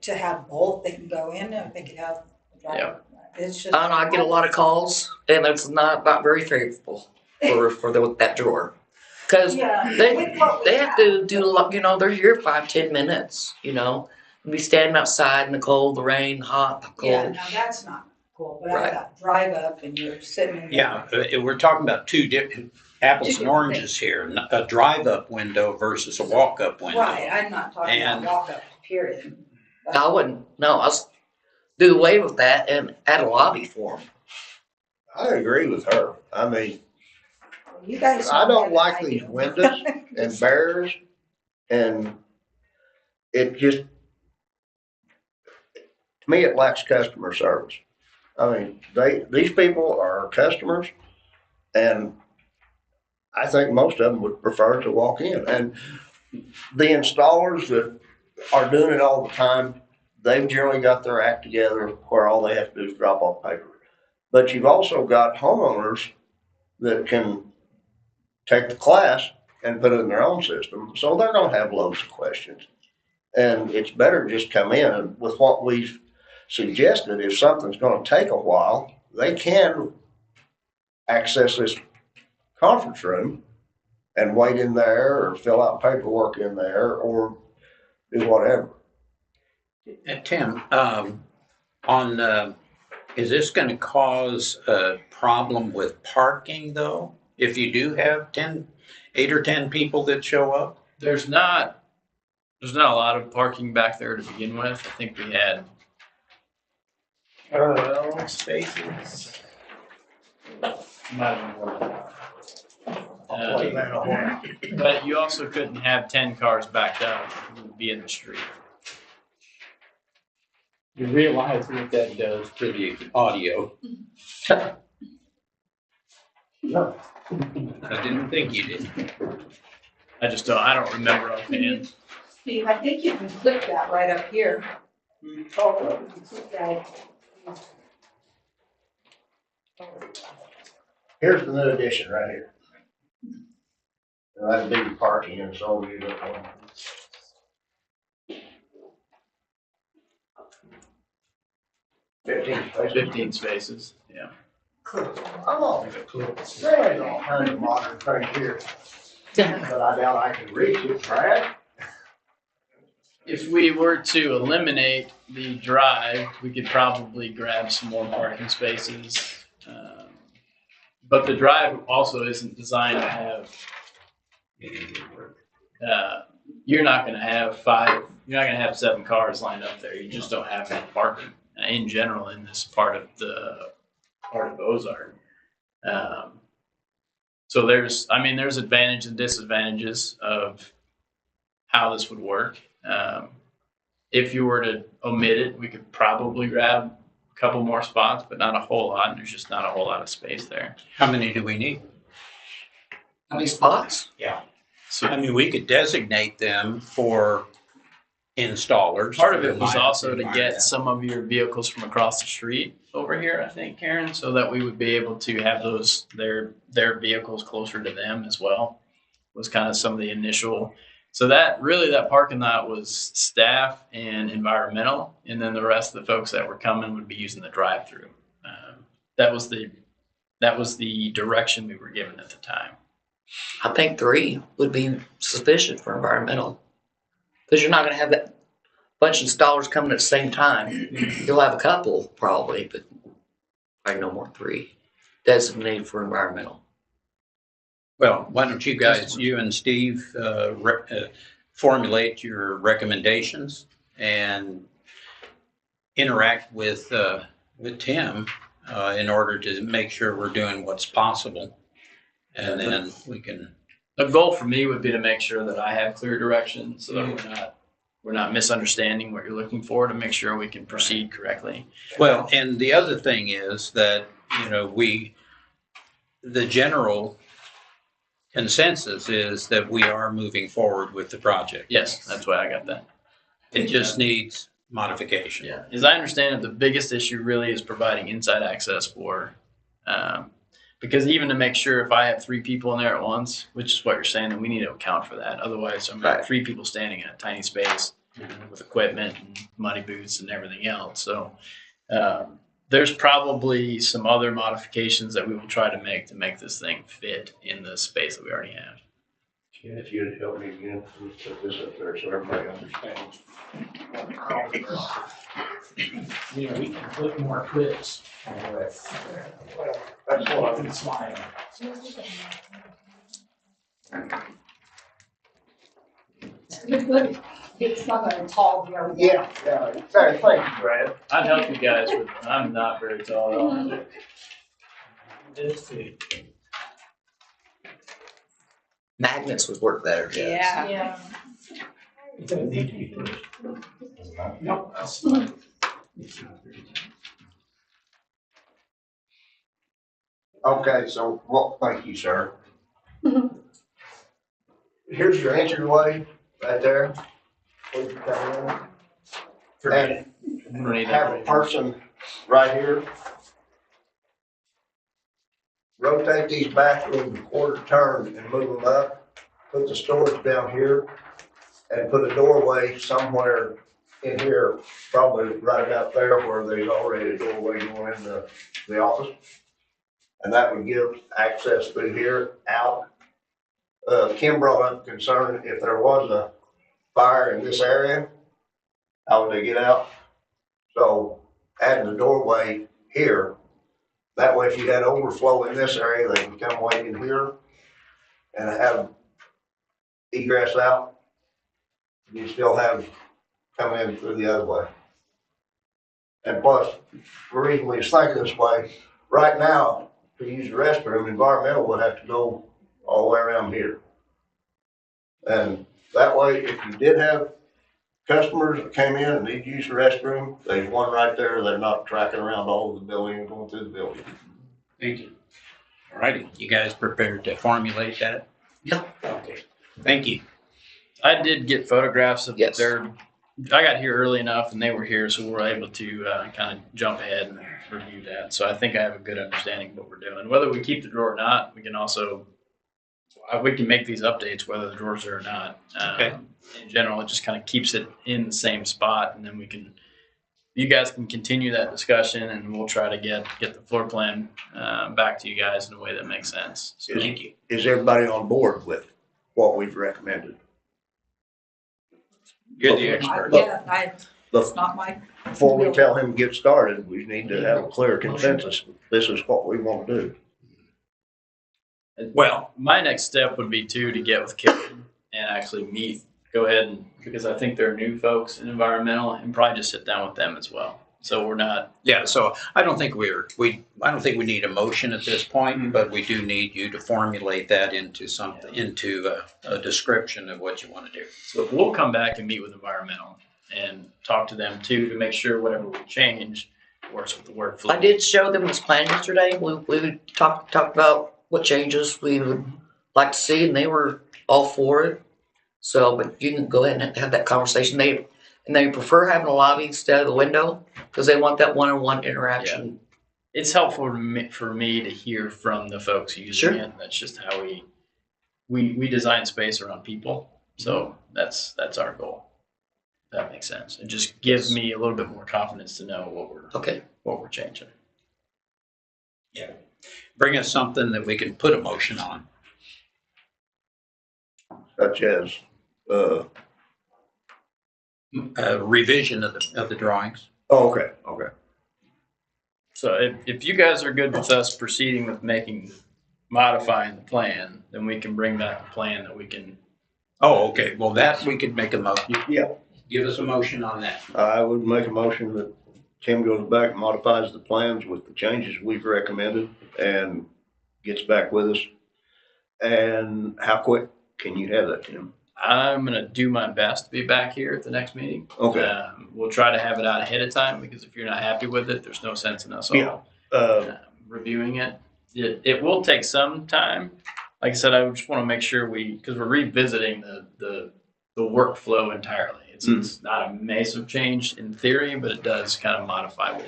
Speaker 7: to have both. They can go in and they can have a driver. It's just.
Speaker 4: I get a lot of calls, and it's not very favorable for that drawer. Because they have to do, they're here 5-10 minutes, be standing outside in the cold, the rain, hot, the cold.
Speaker 7: Yeah, now that's not cool, but I thought drive up and you're sitting in there.
Speaker 3: Yeah, we're talking about two different apples and oranges here. A drive-up window versus a walk-up window.
Speaker 7: Right, I'm not talking about walk-up, period.
Speaker 4: I wouldn't, no, I'll do away with that and add a lobby for them.
Speaker 11: I agree with her. I mean,
Speaker 7: You guys.
Speaker 11: I don't like these windows and barriers, and it just, to me, it lacks customer service. I mean, these people are customers, and I think most of them would prefer to walk in. And the installers that are doing it all the time, they've generally got their act together where all they have to do is drop off paper. But you've also got homeowners that can take the class and put it in their own system. So they're going to have loads of questions. And it's better just come in. And with what we've suggested, if something's going to take a while, they can access this conference room and wait in there or fill out paperwork in there or do whatever.
Speaker 3: Tim, is this going to cause a problem with parking though? If you do have 8 or 10 people that show up?
Speaker 12: There's not a lot of parking back there to begin with. I think we had 12 spaces. Might have been more than that. But you also couldn't have 10 cars backed up. It would be in the street.
Speaker 3: You realize what that does to the audio.
Speaker 11: No.
Speaker 3: I didn't think you did.
Speaker 12: I don't remember offhand.
Speaker 7: Steve, I think you can click that right up here.
Speaker 11: Oh,
Speaker 7: You can click that.
Speaker 11: here's the new addition right here. That'd be parking and so you don't want. 15 spaces.
Speaker 12: 15 spaces, yeah.
Speaker 11: Oh, there is all kinds of modern things here, but I doubt I can reach it, Brad.
Speaker 12: If we were to eliminate the drive, we could probably grab some more parking spaces. But the drive also isn't designed to have, you're not going to have you're not going to have 7 cars lined up there. You just don't have that parking in general in this part of Ozark. So there's advantages and disadvantages of how this would work. If you were to omit it, we could probably grab a couple more spots, but not a whole lot. And there's just not a whole lot of space there.
Speaker 3: How many do we need?
Speaker 4: How many spots?
Speaker 12: So
Speaker 3: I mean, we could designate them for installers.
Speaker 12: part of it was also to get some of your vehicles from across the street over here, I think, Karen, so that we would be able to have their vehicles closer to them as well. Was kind of some of the initial. So that parking lot was staff and environmental, and then the rest of the folks that were coming would be using the drive-through. That was the direction we were given at the time.
Speaker 4: I think 3 would be sufficient for environmental. Because you're not gonna have that bunch of installers coming at the same time. You'll have a couple probably, but probably no more than 3 designated for environmental.
Speaker 3: Well, why don't you guys, you and Steve, formulate your recommendations and interact with Tim in order to make sure we're doing what's possible. And then we can.
Speaker 12: The goal for me would be to make sure that I have clear direction so that we're not misunderstanding what you're looking for, to make sure we can proceed correctly.
Speaker 3: Well, and the other thing is that, the general consensus is that we are moving forward with the project.
Speaker 12: Yes, that's why I got that.
Speaker 3: It just needs modification.
Speaker 12: Yeah, as I understand it, the biggest issue really is providing inside access for, because even to make sure if I have 3 people in there at once, which is what you're saying, then we need to account for that. Otherwise, I'm going to have 3 people standing in a tiny space with equipment and muddy boots and everything else. So there's probably some other modifications that we will try to make this thing fit in the space that we already have.
Speaker 11: Yeah, if you'd help me again, let's put this up there so everybody understands.
Speaker 12: Yeah, we can put more clips.
Speaker 11: That's what I'm
Speaker 12: smiling.
Speaker 7: It's not gonna tall here.
Speaker 11: Yeah, sorry, thank you, Brad.
Speaker 12: I'd help you guys with, I'm not very tall at all.
Speaker 4: Magnets would work better.
Speaker 10: Yeah.
Speaker 12: Nope, that's fine.
Speaker 11: Okay, so, well, thank you, sir. Here's your entryway right there. Where you come in. And have a person right here. Rotate these bathrooms a quarter turn and move them up. Put the storage down here and put a doorway somewhere in here, probably right about there where there's already a doorway going into the office. And that would give access through here out. Kim brought up concern if there was a fire in this area, how would they get out? So adding the doorway here, that way if you had overflow in this area, they can come way in here and have egress out. You still have come in through the other way. And plus, the reason we think this way, right now, to use the restroom, environmental would have to go all the way around here. And that way, if you did have customers that came in and need to use the restroom, there's one right there. They're not tracking around all of the building and going through the building.
Speaker 3: Thank you. All righty, you guys prepared to formulate that?
Speaker 4: Yep.
Speaker 3: Okay, thank you.
Speaker 12: I did get photographs of
Speaker 4: Yes.
Speaker 12: I got here early enough and they were here, so we were able to kind of jump ahead and review that. So I think I have a good understanding of what we're doing. Whether we keep the drawer or not, we can also, we can make these updates whether the drawers are or not.
Speaker 3: Okay.
Speaker 12: In general, it just kind of keeps it in the same spot, and then you guys can continue that discussion, and we'll try to get the floor plan back to you guys in a way that makes sense. So,
Speaker 3: Thank you.
Speaker 11: Is everybody on board with what we've recommended?
Speaker 3: You're the expert.
Speaker 7: Yeah,
Speaker 11: Look,
Speaker 7: it's not my.
Speaker 11: before we tell him to get started, we need to have a clear consensus. This is what we want to do.
Speaker 3: Well,
Speaker 12: my next step would be to get with Kevin and actually go ahead and, because I think they're new folks in environmental, and probably just sit down with them as well. So we're not.
Speaker 3: yeah, so I don't think I don't think we need a motion at this point, but we do need you to formulate that into a description of what you want to do.
Speaker 12: So we'll come back and meet with environmental and talk to them too, to make sure whatever we change works with the workflow.
Speaker 4: I did show them this plan yesterday. We talked about what changes we would like to see, and they were all for it. So, but you can go ahead and have that conversation. They prefer having a lobby instead of the window because they want that one-on-one interaction.
Speaker 12: It's helpful for me to hear from the folks using it. That's just how we design space around people. So that's our goal. That makes sense. It just gives me a little bit more confidence to know what we're changing.
Speaker 3: Yeah. Bring us something that we can put a motion on.
Speaker 11: Such as,
Speaker 3: A revision of the drawings.
Speaker 11: oh, okay.
Speaker 12: So if you guys are good with us proceeding with modifying the plan, then we can bring back a plan that we can.
Speaker 3: Oh, okay. Well, that we could make a motion.
Speaker 11: Yeah.
Speaker 3: Give us a motion on that.
Speaker 11: I would make a motion that Tim goes back and modifies the plans with the changes we've recommended and gets back with us. And how quick can you have that, Tim?
Speaker 12: I'm going to do my best to be back here at the next meeting.
Speaker 11: Okay.
Speaker 12: We'll try to have it out ahead of time, because if you're not happy with it, there's no sense in us all reviewing it. It will take some time. Like I said, I just want to make sure because we're revisiting the workflow entirely. It's not a massive change in theory, but it does kind of modify what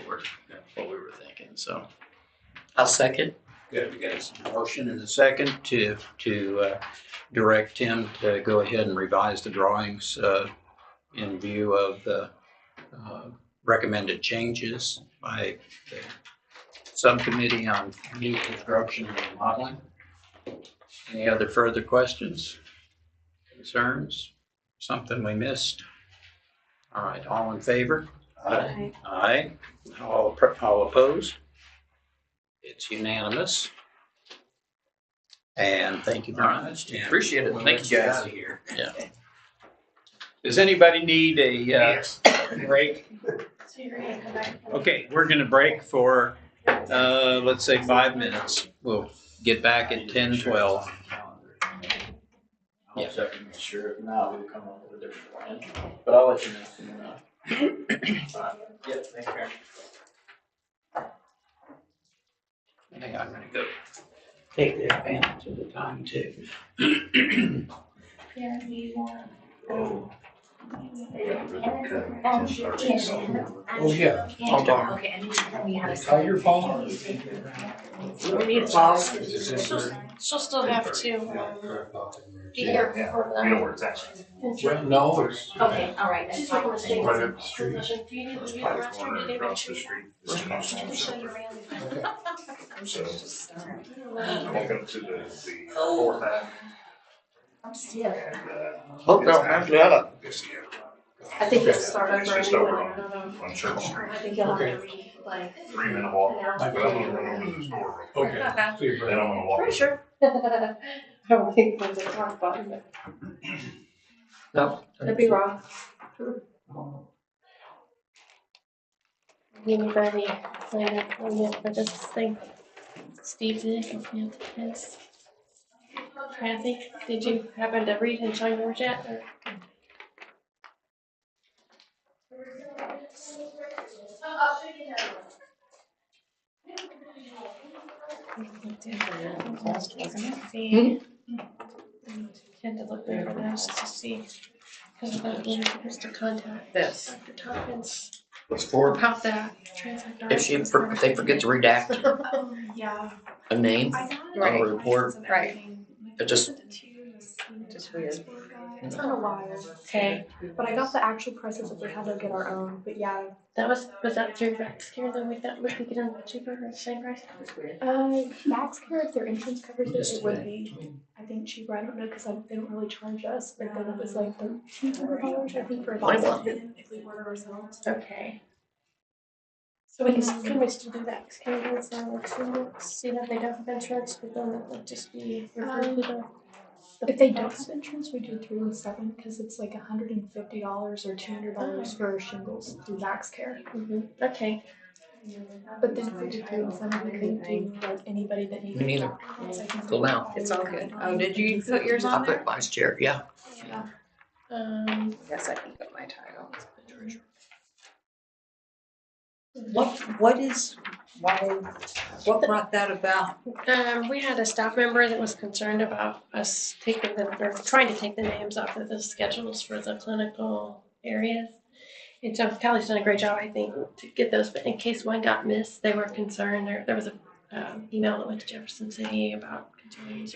Speaker 12: we were thinking. So
Speaker 4: I'll second.
Speaker 3: Good. We got a motion and a second to direct Tim to go ahead and revise the drawings in view of the recommended changes by the subcommittee on new construction and remodeling. Any other further questions, concerns, something we missed? All right, all in favor?
Speaker 11: Aye.
Speaker 3: Aye. All opposed? It's unanimous. And thank you very much, Tim.
Speaker 12: Appreciate it.
Speaker 3: We'll
Speaker 12: Thank
Speaker 3: let
Speaker 12: you, guys.
Speaker 3: out of here.
Speaker 12: Yeah.
Speaker 3: Does anybody need a break?
Speaker 1: So you're gonna come back.
Speaker 3: Okay, we're gonna break for, let's say 5 minutes. We'll get back at 10:12.
Speaker 12: I'll check and make sure. If not, we'll come up with a different plan. But I'll let you know soon enough. Yeah, thanks, Karen.
Speaker 3: Hey, I'm gonna go take the advantage of the time too.
Speaker 1: Yeah, you want.
Speaker 3: Oh,
Speaker 5: Oh,
Speaker 3: yeah.
Speaker 5: Okay, I need to tell me how to.
Speaker 3: Tell your phone.
Speaker 1: We need to. She'll still have to be here for
Speaker 2: You know
Speaker 1: the.
Speaker 2: where it's at.
Speaker 3: Well, no, it's.
Speaker 5: Okay, all right, that's
Speaker 1: She's
Speaker 5: fine.
Speaker 1: looking to stay
Speaker 2: Right
Speaker 1: with
Speaker 2: up the street.
Speaker 1: position. Do you need to
Speaker 2: It's
Speaker 1: be
Speaker 2: by
Speaker 1: the
Speaker 2: the
Speaker 1: restroom?
Speaker 2: corner
Speaker 1: Did they
Speaker 2: across
Speaker 1: make
Speaker 2: the
Speaker 1: sure?
Speaker 2: street.
Speaker 1: Did they show you around?
Speaker 2: So,
Speaker 1: Well,
Speaker 2: welcome to the fourth act.
Speaker 5: I'm still.
Speaker 2: And,
Speaker 11: Hope they'll have to have
Speaker 2: this year.
Speaker 1: I think they'll start over.
Speaker 2: It's just
Speaker 1: anyway.
Speaker 2: over
Speaker 1: I don't know.
Speaker 2: on Church Street.
Speaker 1: I think you'll have to like.
Speaker 2: 3-minute walk. But I'm gonna run over to the store real quick. Then I'm gonna walk.
Speaker 1: Pretty sure. I don't think there's a talk about it, but
Speaker 4: No.
Speaker 1: could be wrong. Anybody sign up for this thing? Steve did, yes. Kathy, did you happen to read and sign yours yet? Or? See. Had to look over those to see, because who's to contact
Speaker 4: This,
Speaker 1: Dr. Tompkins
Speaker 4: what's for,
Speaker 1: about that. Transit
Speaker 4: if they forget to redact
Speaker 10: Yeah.
Speaker 4: a name on
Speaker 8: Right.
Speaker 4: a report,
Speaker 8: Right.
Speaker 4: it just,
Speaker 8: Just weird.
Speaker 10: It's been a while.
Speaker 1: Okay,
Speaker 10: But I got the actual prices if we had to get our own. But yeah,
Speaker 1: was that through Vaxcare that we got, would we get them cheaper or the same price?
Speaker 10: Maxcare, if their insurance covers it, it would be, I think, cheaper. I don't know because they don't really charge us. But then it was like $1,300, I think, for a vaccine if we order ourselves.
Speaker 1: Okay. So we can we still do Vaxcare then for 2 months, see that they don't have insurance, but then it would just be referred to the.
Speaker 10: If they don't have insurance, we do 3 and 7 because it's like $150 or $200 for shingles through Maxcare.
Speaker 1: Okay.
Speaker 10: But then if we do 3 and 7, we couldn't do like anybody that needed.
Speaker 4: Me neither.
Speaker 10: doctors. I think
Speaker 4: Till now.
Speaker 8: It's all good. Oh, did you put yours
Speaker 4: I
Speaker 8: on there?
Speaker 4: put vice chair, yeah.
Speaker 10: Yeah.
Speaker 8: Guess I can put my title.
Speaker 7: What brought that about?
Speaker 1: We had a staff member that was concerned about us trying to take the names off of the schedules for the clinical areas. And so Callie's done a great job, I think, to get those, but in case one got missed, they were concerned. There was a email that went to Jefferson City about concerns.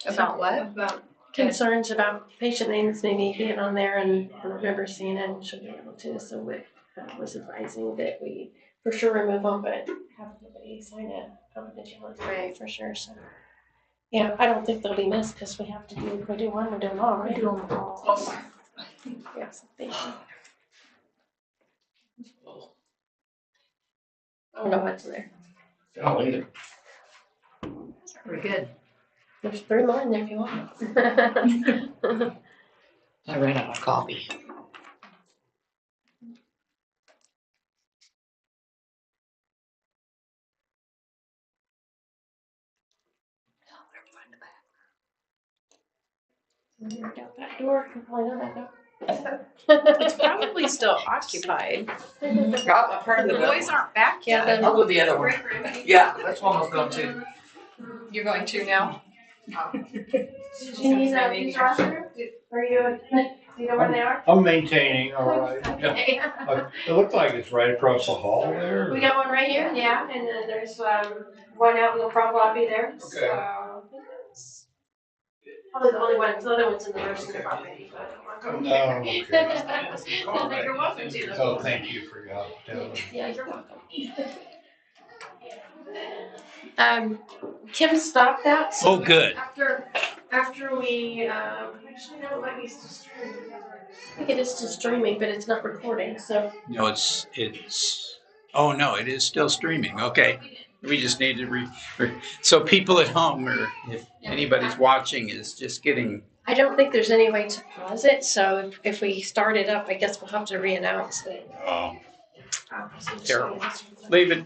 Speaker 8: About what?
Speaker 1: About concerns about patient names maybe getting on there, and I remember seeing it and should be able to, so we was advising that we for sure remove them, but have somebody sign a confidentiality agreement for sure, so. Yeah, I don't think they'll be missed, because we have to do, if we do one, we're doing all, right?
Speaker 10: We do them all.
Speaker 1: Yeah, so thank you. I don't know what's in there.
Speaker 4: I don't either.
Speaker 8: Pretty good.
Speaker 1: There's 3 more in there if you want.
Speaker 4: I ran out of coffee.
Speaker 1: Work out that door, can probably know that door.
Speaker 8: It's probably still occupied.
Speaker 4: Got part of
Speaker 8: The boys aren't back
Speaker 1: Yeah,
Speaker 8: yet.
Speaker 4: I'll go the other one. Yeah, that's one I was going to.
Speaker 8: You're going to now?
Speaker 1: Do you need to use the restroom? Are you, do you know where they are?
Speaker 9: I'm maintaining, all right.
Speaker 1: Okay.
Speaker 9: It looked like it's right across the hall there.
Speaker 1: We got one right here, yeah, and then there's one out in the front lobby there,
Speaker 9: Okay.
Speaker 1: so. I think that's probably the only one, the other one's in the nursing department, but I don't
Speaker 9: No,
Speaker 1: want to go.
Speaker 9: okay.
Speaker 1: You're welcome to.
Speaker 9: Oh, thank you for your help, Dylan.
Speaker 1: Yeah, you're welcome. Kim stopped that. So
Speaker 3: Oh, good.
Speaker 1: After we, actually, no, it might be still streaming. I think it is still streaming, but it's not recording, so.
Speaker 3: No, oh no, it is still streaming. Okay. We just need to so people at home, or if anybody's watching is just getting.
Speaker 1: I don't think there's any way to pause it, so if we start it up, I guess we'll have to re-announce it.
Speaker 3: Oh, terrible. Leave it.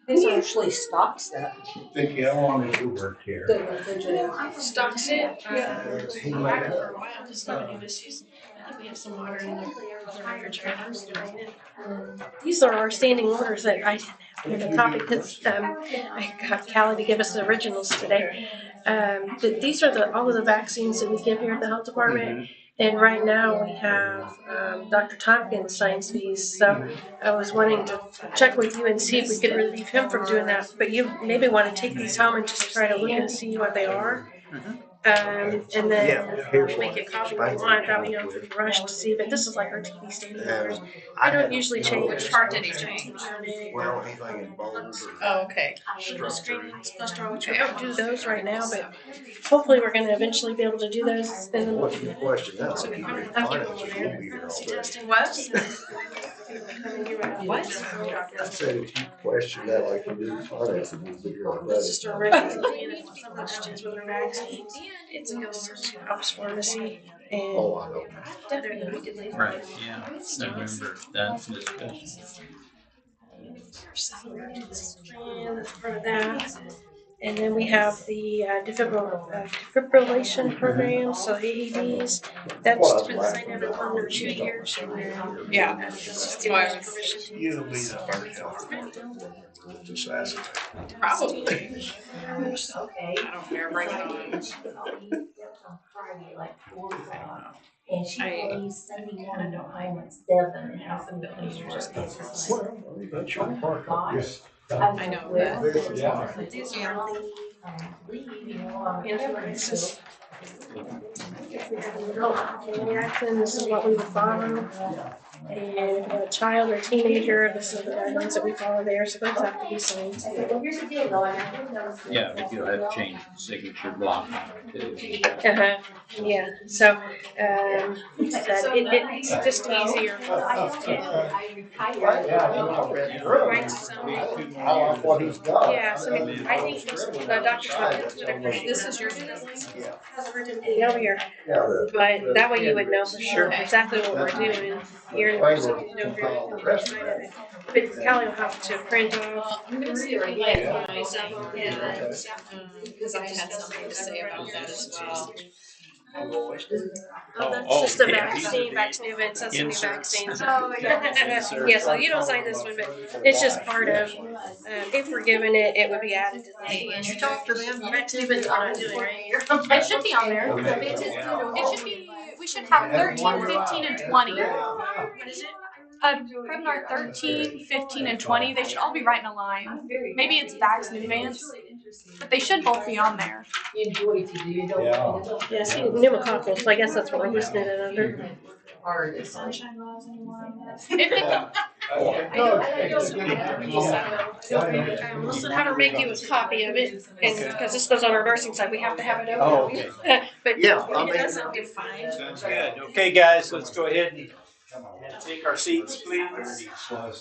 Speaker 7: Who usually stops that?
Speaker 9: Vicky, how long have you worked here?
Speaker 7: The refrigerator.
Speaker 1: Stocks it.
Speaker 9: He
Speaker 1: We've
Speaker 9: might
Speaker 1: had it
Speaker 9: have-
Speaker 1: for a while, just nobody was using. I think we have some water in the refrigerator. These are our standing orders that I didn't have here to copy, because I got Callie to give us the originals today. These are all of the vaccines that we give here at the health department. And right now we have Dr. Tompkins signs these, so I was wanting to check with you and see if we could relieve him from doing that. But you maybe want to take these home and just try to look and see what they are. And then make a copy if you want. That way you don't have to rush to see. But this is like our TV standing orders. I don't usually change.
Speaker 8: Which part did he change?
Speaker 11: Well, anything in bold or.
Speaker 8: Oh, okay.
Speaker 1: Sugar screenings, cholesterol. I don't do those right now, but hopefully we're going to eventually be able to do those. Then
Speaker 11: What's your question now?
Speaker 1: so we
Speaker 11: You
Speaker 1: have
Speaker 11: read
Speaker 1: to
Speaker 11: finance,
Speaker 1: go
Speaker 11: you
Speaker 1: there.
Speaker 11: won't be here all
Speaker 1: See
Speaker 11: day.
Speaker 1: testing.
Speaker 8: What?
Speaker 11: I said if you question that like you do finance, you won't be here all
Speaker 1: That's
Speaker 11: day.
Speaker 1: just our regular unit. Some questions with our vaccines. It's a goes to Hops Pharmacy. And
Speaker 11: Oh, I know.
Speaker 1: definitely we did leave.
Speaker 3: Right. Yeah. I remember that discussion.
Speaker 1: And part of that. And then we have the defibrillation program, so AEDs. That's been signed every 1 or 2 years. And then,
Speaker 8: Yeah.
Speaker 1: that's just giving us permission to use
Speaker 2: It'll be
Speaker 1: this.
Speaker 2: the first health. Just ask it.
Speaker 8: Probably.
Speaker 5: Okay.
Speaker 8: I don't care, bring it on.
Speaker 5: On Friday, like 4 o'clock. And she
Speaker 8: I
Speaker 5: told me Sunday morning her time at 7 and has to finish work. It's like,
Speaker 11: That's
Speaker 5: oh my gosh.
Speaker 8: I know that.
Speaker 1: These are all the invoices. If we have an adult reaction, this is what we would follow. And a child or teenager, this is the guidelines that we follow there, so those have to be signed.
Speaker 5: Well, here's the deal, though, and I didn't know.
Speaker 3: Yeah, but you'll have to change the signature block too.
Speaker 1: Yeah, so, it's just easier. Write some.
Speaker 11: I like what he's got.
Speaker 1: Yeah, so I think the doctor's
Speaker 8: This is your deadline?
Speaker 1: over here, but that way you would know for sure exactly what we're doing. You're in the person who's over here. But Callie will have to print off.
Speaker 8: I'm gonna see if I can find copies of them. Because I had something to say about that as well.
Speaker 1: Oh, that's
Speaker 3: Oh,
Speaker 1: just a
Speaker 3: yeah.
Speaker 1: vaccine, if it says new
Speaker 3: Inserts.
Speaker 1: vaccines.
Speaker 8: Oh, yeah.
Speaker 1: Yeah, so you don't sign this one, but it's just part of, if we're given it, it would be added to this one.
Speaker 8: You talk to them.
Speaker 1: Vaccine, but not doing right.
Speaker 10: It should be on there. It should be, we should have 13, 15, and 20.
Speaker 1: What is it?
Speaker 10: Prevnar 13, 15, and 20, they should all be right in a line. Maybe it's vax in advance, but they should both be on there.
Speaker 1: Yeah, see, pneumococcal, so I guess that's what we're listing it under.
Speaker 10: Sunshine laws anymore on that.
Speaker 1: If they can, we'll have her make you a copy of it, and, because this goes on our nursing side, we have to have it open.
Speaker 3: Oh, okay.
Speaker 1: But
Speaker 11: Yeah,
Speaker 1: it doesn't do fine.
Speaker 3: Sounds good. Okay, guys, let's go ahead and take our seats, please.
Speaker 11: Like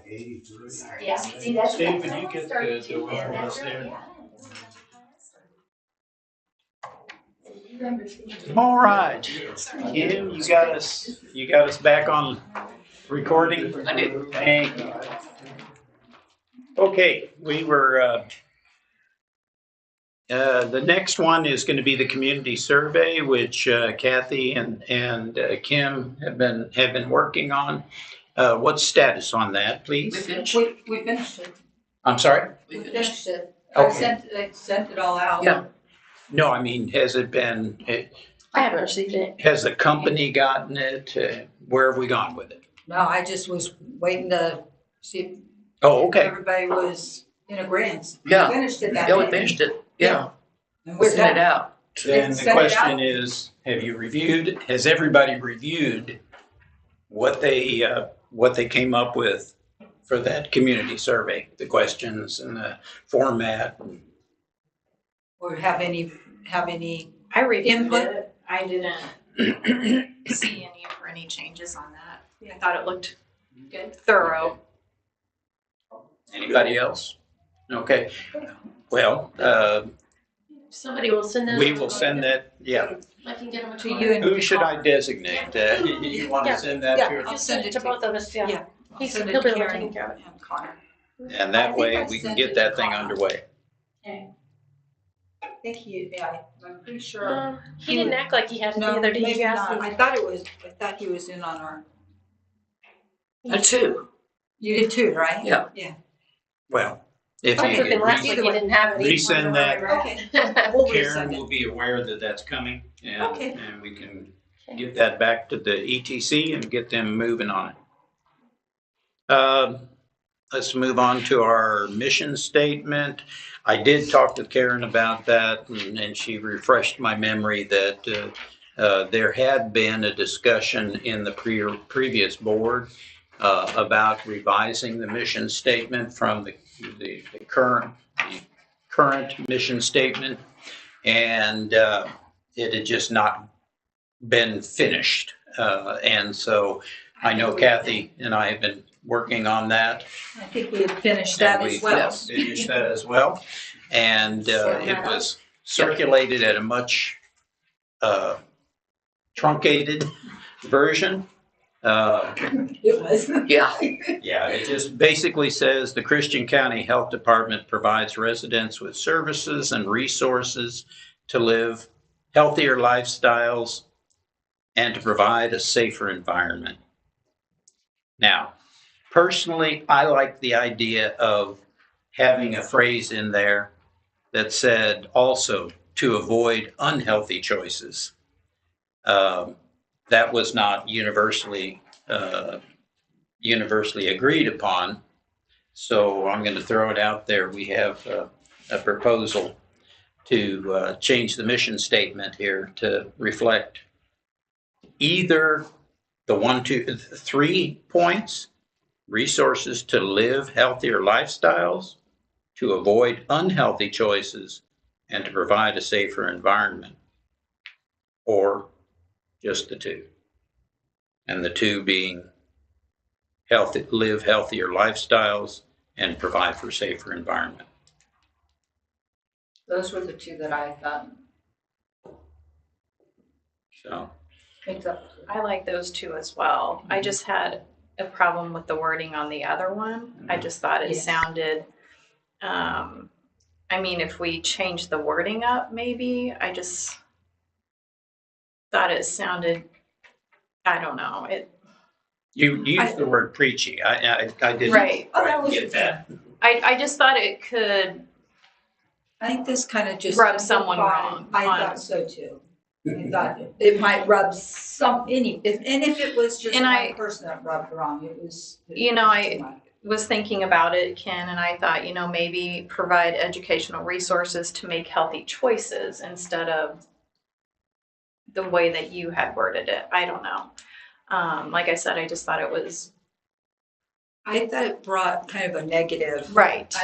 Speaker 11: 83.
Speaker 5: Yeah, see, that's.
Speaker 3: Steve, would you get the one list there? All right. Kim, you got us back on recording?
Speaker 12: I did.
Speaker 3: Thank you. Okay, we were, the next one is going to be the community survey, which Kathy and Kim have been working on. What's status on that, please?
Speaker 7: We finished it.
Speaker 3: I'm sorry?
Speaker 7: We finished it.
Speaker 3: Okay.
Speaker 7: They sent it all out.
Speaker 3: Yeah. No, I mean, has it been,
Speaker 1: I haven't received it.
Speaker 3: has the company gotten it? Where have we gone with it?
Speaker 7: No, I just was waiting to see
Speaker 3: Oh,
Speaker 7: if
Speaker 3: okay.
Speaker 7: everybody was in agreement.
Speaker 4: Yeah.
Speaker 7: We finished it that
Speaker 4: Yeah, we
Speaker 7: day.
Speaker 4: finished it, yeah.
Speaker 7: And
Speaker 4: We
Speaker 7: we're
Speaker 4: sent it
Speaker 7: done.
Speaker 4: out.
Speaker 3: Then the
Speaker 7: Send it
Speaker 3: question
Speaker 7: out.
Speaker 3: is, has everybody reviewed what they came up with for that community survey? The questions and the format?
Speaker 7: Or have any
Speaker 8: I reviewed
Speaker 7: Input.
Speaker 8: it. I didn't see any for any changes on that. I thought it looked good, thorough.
Speaker 3: Anybody else? Okay. Well,
Speaker 1: Somebody will send that.
Speaker 3: we will send that, yeah.
Speaker 1: I can get them
Speaker 7: to you and
Speaker 3: Who should I designate? You want to send that to?
Speaker 1: I'll send it to both of us, yeah.
Speaker 7: Yeah.
Speaker 1: He'll be able to take care of it.
Speaker 7: and Connor.
Speaker 3: And that way we can get that thing underway.
Speaker 7: I think I'm pretty sure.
Speaker 1: He didn't act like he had to be
Speaker 7: No,
Speaker 1: there. Did
Speaker 7: maybe
Speaker 1: you ask
Speaker 7: not.
Speaker 1: him?
Speaker 7: I thought he was in on our,
Speaker 4: Two.
Speaker 7: you did too, right?
Speaker 4: Yeah.
Speaker 7: Yeah.
Speaker 3: Well, if
Speaker 1: I took him last
Speaker 3: you
Speaker 1: week, he didn't have it.
Speaker 3: resend that,
Speaker 7: Okay. We'll
Speaker 3: Karen
Speaker 7: resend
Speaker 3: will
Speaker 7: it.
Speaker 3: be aware that that's coming,
Speaker 7: Okay.
Speaker 3: and we can get that back to the ETC and get them moving on it. Let's move on to our mission statement. I did talk to Karen about that, and she refreshed my memory that there had been a discussion in the previous board about revising the mission statement from the current mission statement, and it had just not been finished. And so I know Kathy and I have been working on that.
Speaker 7: I think we had finished that
Speaker 3: And we
Speaker 7: as well.
Speaker 3: finished that as well. And it was circulated at a much truncated version.
Speaker 7: It was.
Speaker 4: Yeah.
Speaker 3: Yeah, it just basically says the Christian County Health Department provides residents with services and resources to live healthier lifestyles and to provide a safer environment. Now, personally, I like the idea of having a phrase in there that said also to avoid unhealthy choices. That was not universally agreed upon. So I'm going to throw it out there. We have a proposal to change the mission statement here to reflect either the 1, 2, 3 points, resources to live healthier lifestyles, to avoid unhealthy choices, and to provide a safer environment, or just the 2. And the 2 being live healthier lifestyles and provide for safer environment.
Speaker 4: Those were the 2 that I thought.
Speaker 3: So,
Speaker 8: I like those 2 as well. I just had a problem with the wording on the other one. I just thought it sounded, I mean, if we change the wording up, maybe, I just thought it sounded, I don't know,
Speaker 3: you used the word preachy. I didn't
Speaker 8: right.
Speaker 3: quite get that.
Speaker 8: I just thought it could
Speaker 7: I think this kind of just
Speaker 8: rub someone
Speaker 7: simplified.
Speaker 8: wrong.
Speaker 7: I thought so too. I thought it might rub if it was just
Speaker 8: And
Speaker 7: one person that rubbed wrong, it was.
Speaker 8: I was thinking about it, Ken, and I thought, maybe provide educational resources to make healthy choices instead of the way that you had worded it. I don't know. Like I said, I just thought it was.
Speaker 7: I thought it brought kind of a negative.
Speaker 8: Right.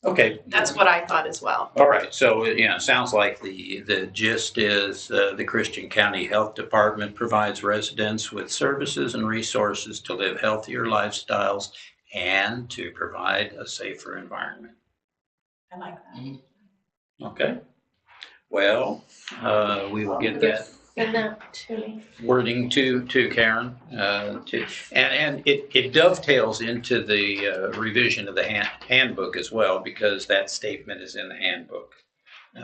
Speaker 3: Okay.
Speaker 8: That's what I thought as well.
Speaker 3: All right. So, it sounds like the gist is the Christian County Health Department provides residents with services and resources to live healthier lifestyles and to provide a safer environment.
Speaker 8: I like that.
Speaker 3: Okay. Well, we will get that
Speaker 1: Send that to me.
Speaker 3: wording to Karen. And it dovetails into the revision of the handbook as well, because that statement is in the handbook.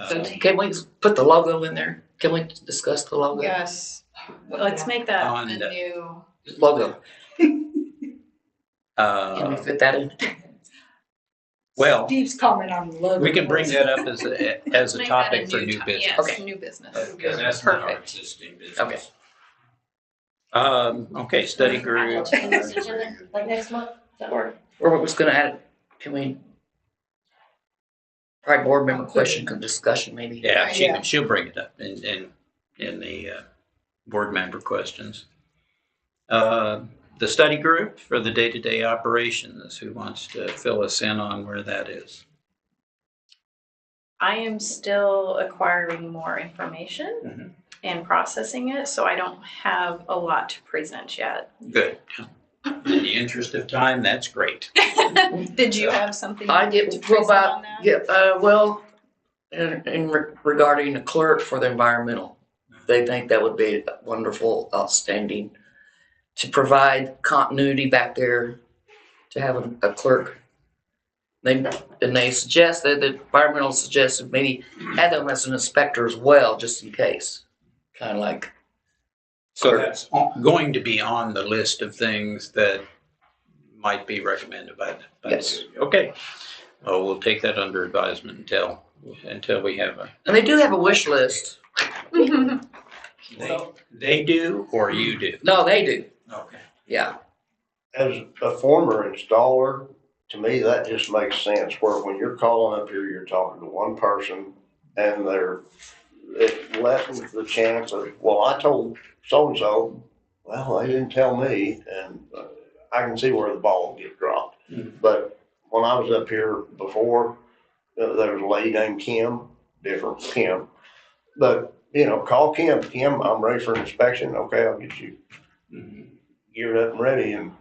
Speaker 4: So can we put the logo in there? Can we discuss the logo?
Speaker 8: Yes. Well, let's make that
Speaker 3: On
Speaker 8: the
Speaker 3: the-
Speaker 8: new.
Speaker 4: Logo. Can we fit that in?
Speaker 3: Well,
Speaker 7: Steve's comment on the logo.
Speaker 3: we can bring that up as a
Speaker 8: Make
Speaker 3: topic
Speaker 8: that
Speaker 3: for
Speaker 8: a
Speaker 3: new business.
Speaker 8: Yes,
Speaker 4: Okay.
Speaker 8: new business.
Speaker 3: Because that's not our
Speaker 8: Perfect.
Speaker 3: existing business.
Speaker 4: Okay.
Speaker 3: Okay, study group.
Speaker 1: Put this agenda, like next month, does that work?
Speaker 4: Or we're just gonna add it. Can we? Probably board member question, discussion maybe.
Speaker 3: Yeah,
Speaker 7: Yeah.
Speaker 3: she'll bring it up in the board member questions. The study group for the day-to-day operations, who wants to fill us in on where that is?
Speaker 8: I am still acquiring more information and processing it, so I don't have a lot to present yet.
Speaker 3: Good. In the interest of time, that's great.
Speaker 8: Did you have something
Speaker 4: I get
Speaker 8: to present
Speaker 4: about
Speaker 8: on that?
Speaker 4: regarding the clerk for the environmental, they think that would be wonderful, outstanding, to provide continuity back there, to have a clerk. They suggest that the environmental suggested maybe have them as an inspector as well, just in case, kind of like.
Speaker 3: So that's going to be on the list of things that might be recommended by the.
Speaker 4: Yes.
Speaker 3: Okay. Well, we'll take that under advisement until we have a.
Speaker 4: And they do have a wish list.
Speaker 3: They do, or you do?
Speaker 4: No, they do.
Speaker 3: Okay.
Speaker 4: Yeah.
Speaker 11: As a former installer, to me, that just makes sense, where when you're calling up here, you're talking to one person and it lessens the chance of, well, I told so-and-so, well, they didn't tell me, and I can see where the ball will get dropped. But when I was up here before, there was a lady named Kim, different Kim, but, call Kim. Kim, I'm ready for an inspection. Okay, I'll get you geared up and ready, and,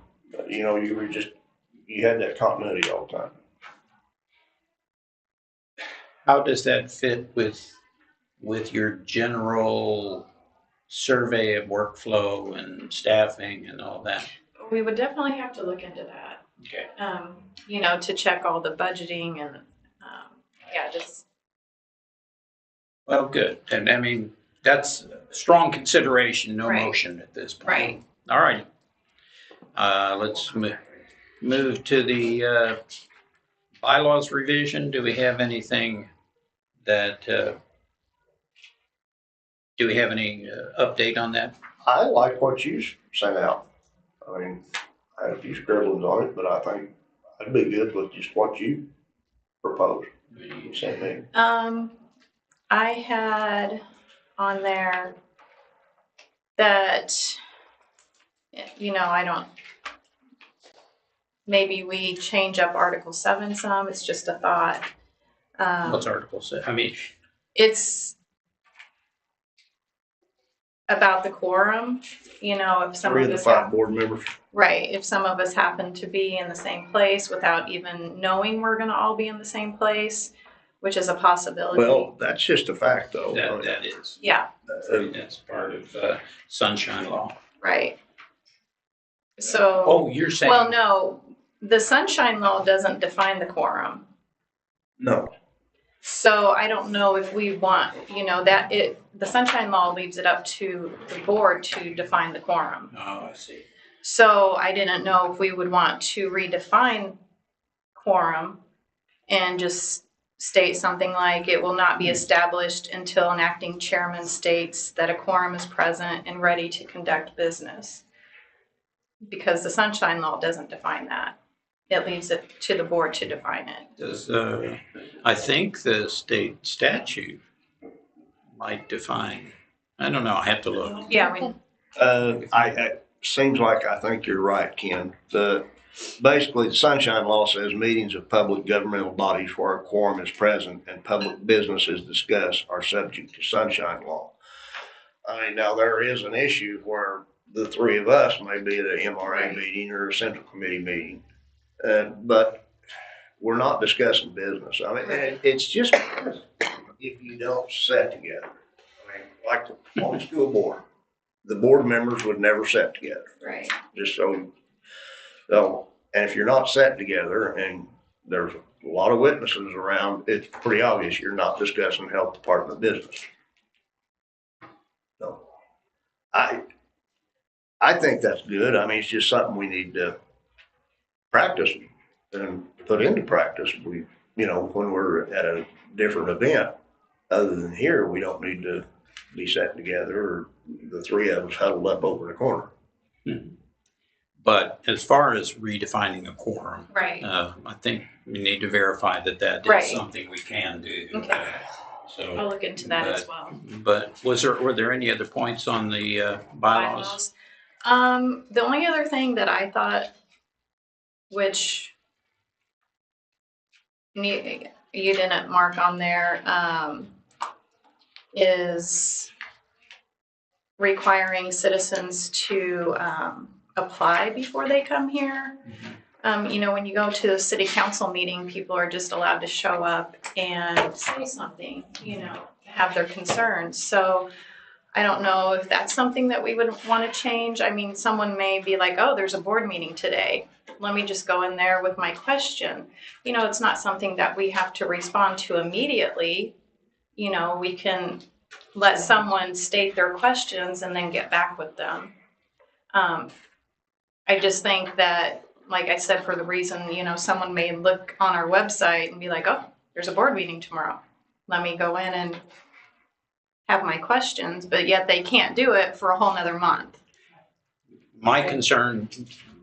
Speaker 11: you had that continuity all the time.
Speaker 3: How does that fit with your general survey of workflow and staffing and all that?
Speaker 8: We would definitely have to look into that,
Speaker 3: Okay.
Speaker 8: you know, to check all the budgeting and, yeah, just,
Speaker 3: Well, good. And I mean, that's strong consideration, no
Speaker 8: Right.
Speaker 3: motion at this point.
Speaker 8: right.
Speaker 3: All right. Let's move to the bylaws revision. Do we have anything that, do we have any update on that?
Speaker 11: I like what you sent out. I mean, I had a few scribblings on it, but I think I'd be good with just what you proposed. You sent me.
Speaker 8: I had on there that, you know, I don't, maybe we change up Article 7 some, it's just a thought.
Speaker 3: What's Article 7? I mean,
Speaker 8: It's about the quorum, you know, if some
Speaker 11: 3
Speaker 8: of
Speaker 11: of the
Speaker 8: us
Speaker 11: 5 board members.
Speaker 8: right, if some of us happen to be in the same place without even knowing we're gonna all be in the same place, which is a possibility.
Speaker 11: Well, that's just a fact, though.
Speaker 3: that is.
Speaker 8: Yeah,
Speaker 3: That's part of sunshine law.
Speaker 8: right. So,
Speaker 3: Oh, you're saying.
Speaker 8: well, no, the sunshine law doesn't define the quorum.
Speaker 11: No.
Speaker 8: So I don't know if we want, you know, the sunshine law leaves it up to the board to define the quorum.
Speaker 3: Oh, I see.
Speaker 8: So I didn't know if we would want to redefine quorum and just state something like it will not be established until an acting chairman states that a quorum is present and ready to conduct business. Because the sunshine law doesn't define that. It leaves it to the board to define it.
Speaker 3: Does, I think the state statute might define, I don't know, I have to look.
Speaker 8: Yeah, I mean,
Speaker 11: Seems like I think you're right, Ken. Basically, the sunshine law says meetings of public governmental bodies where a quorum is present and public business is discussed are subject to sunshine law. I mean, now there is an issue where the 3 of us may be at a MRA meeting or a central committee meeting. But we're not discussing business. I mean, it's just if you don't sit together. I mean, like on the school board, the board members would never sit together.
Speaker 8: right.
Speaker 11: Just so, and if you're not sat together and there's a lot of witnesses around, it's pretty obvious you're not discussing health department business. So, I think that's good. I mean, it's just something we need to practice and put into practice. We, you know, when we're at a different event, other than here, we don't need to be sitting together or the 3 of us huddled up over in the corner.
Speaker 3: But as far as redefining a quorum,
Speaker 8: Right.
Speaker 3: I think we need to verify that
Speaker 8: Right.
Speaker 3: is something we can do.
Speaker 8: Okay.
Speaker 3: So,
Speaker 8: I'll look into that as well.
Speaker 3: but were there any other points on the bylaws?
Speaker 8: The only other thing that I thought, which you didn't mark on there, is requiring citizens to apply before they come here. You know, when you go to a city council meeting, people are just allowed to show up and say something, you know, have their concerns. So I don't know if that's something that we would want to change. I mean, someone may be like, oh, there's a board meeting today. Let me just go in there with my question. You know, it's not something that we have to respond to immediately. You know, we can let someone state their questions and then get back with them. I just think that, like I said, for the reason, you know, someone may look on our website and be like, oh, there's a board meeting tomorrow. Let me go in and have my questions, but yet they can't do it for a whole nother month.
Speaker 3: My concern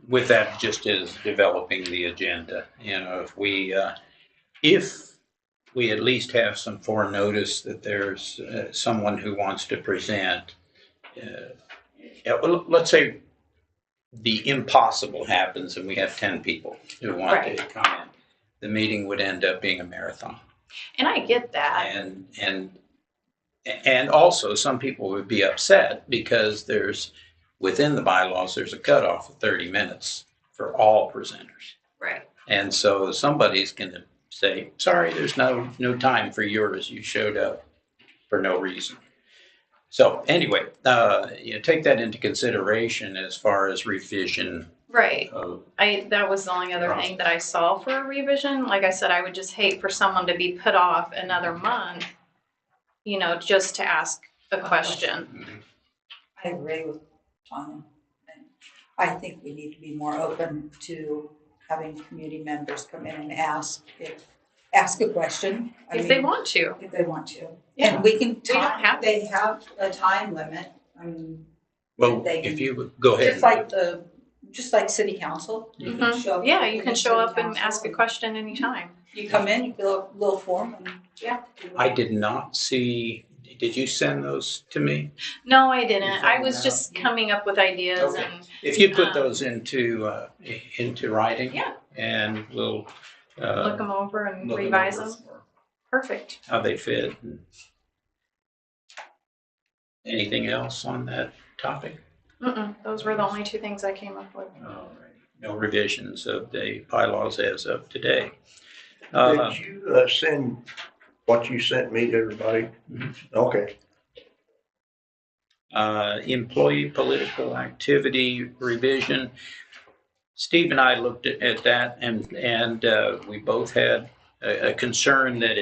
Speaker 3: with that just is developing the agenda. You know, if we at least have some forenotice that there's someone who wants to present, let's say the impossible happens and we have 10 people who want to come in, the meeting would end up being a marathon.
Speaker 8: And I get that.
Speaker 3: And also some people would be upset because within the bylaws, there's a cutoff of 30 minutes for all presenters.
Speaker 8: Right.
Speaker 3: And so somebody's going to say, sorry, there's no time for yours. You showed up for no reason. So anyway, take that into consideration as far as revision
Speaker 8: Right.
Speaker 3: of.
Speaker 8: That was the only other thing that I saw for a revision. Like I said, I would just hate for someone to be put off another month, just to ask a question.
Speaker 7: I agree with Tom. And I think we need to be more open to having community members come in and ask a question.
Speaker 8: If they want to.
Speaker 7: If they want to.
Speaker 8: Yeah.
Speaker 7: And we can
Speaker 8: We don't have to.
Speaker 7: they have a time limit. I mean,
Speaker 3: Well,
Speaker 7: they
Speaker 3: if
Speaker 7: can-
Speaker 3: you would go ahead.
Speaker 7: just like city council. You can show up.
Speaker 8: Yeah, you can show up and
Speaker 7: council
Speaker 8: ask a question anytime.
Speaker 7: You come in, you fill out a little form and, yeah.
Speaker 3: I did not see, did you send those to me?
Speaker 8: No, I didn't.
Speaker 3: You
Speaker 8: I
Speaker 3: found
Speaker 8: was
Speaker 3: out?
Speaker 8: just coming up with ideas
Speaker 3: Okay.
Speaker 8: and.
Speaker 3: If you put those into writing.
Speaker 8: Yeah.
Speaker 3: And we'll.
Speaker 8: Look them over and
Speaker 3: look 'em
Speaker 8: revise
Speaker 3: over
Speaker 8: them.
Speaker 3: for
Speaker 8: Perfect.
Speaker 3: How they fit. Anything else on that topic?
Speaker 8: Those were the only two things I came up with.
Speaker 3: All right. No revisions of the bylaws as of today.
Speaker 11: Did you send what you sent me to everybody?
Speaker 3: Mhm.
Speaker 11: Okay.
Speaker 3: Employee political activity revision. Steve and I looked at that, and we both had a concern that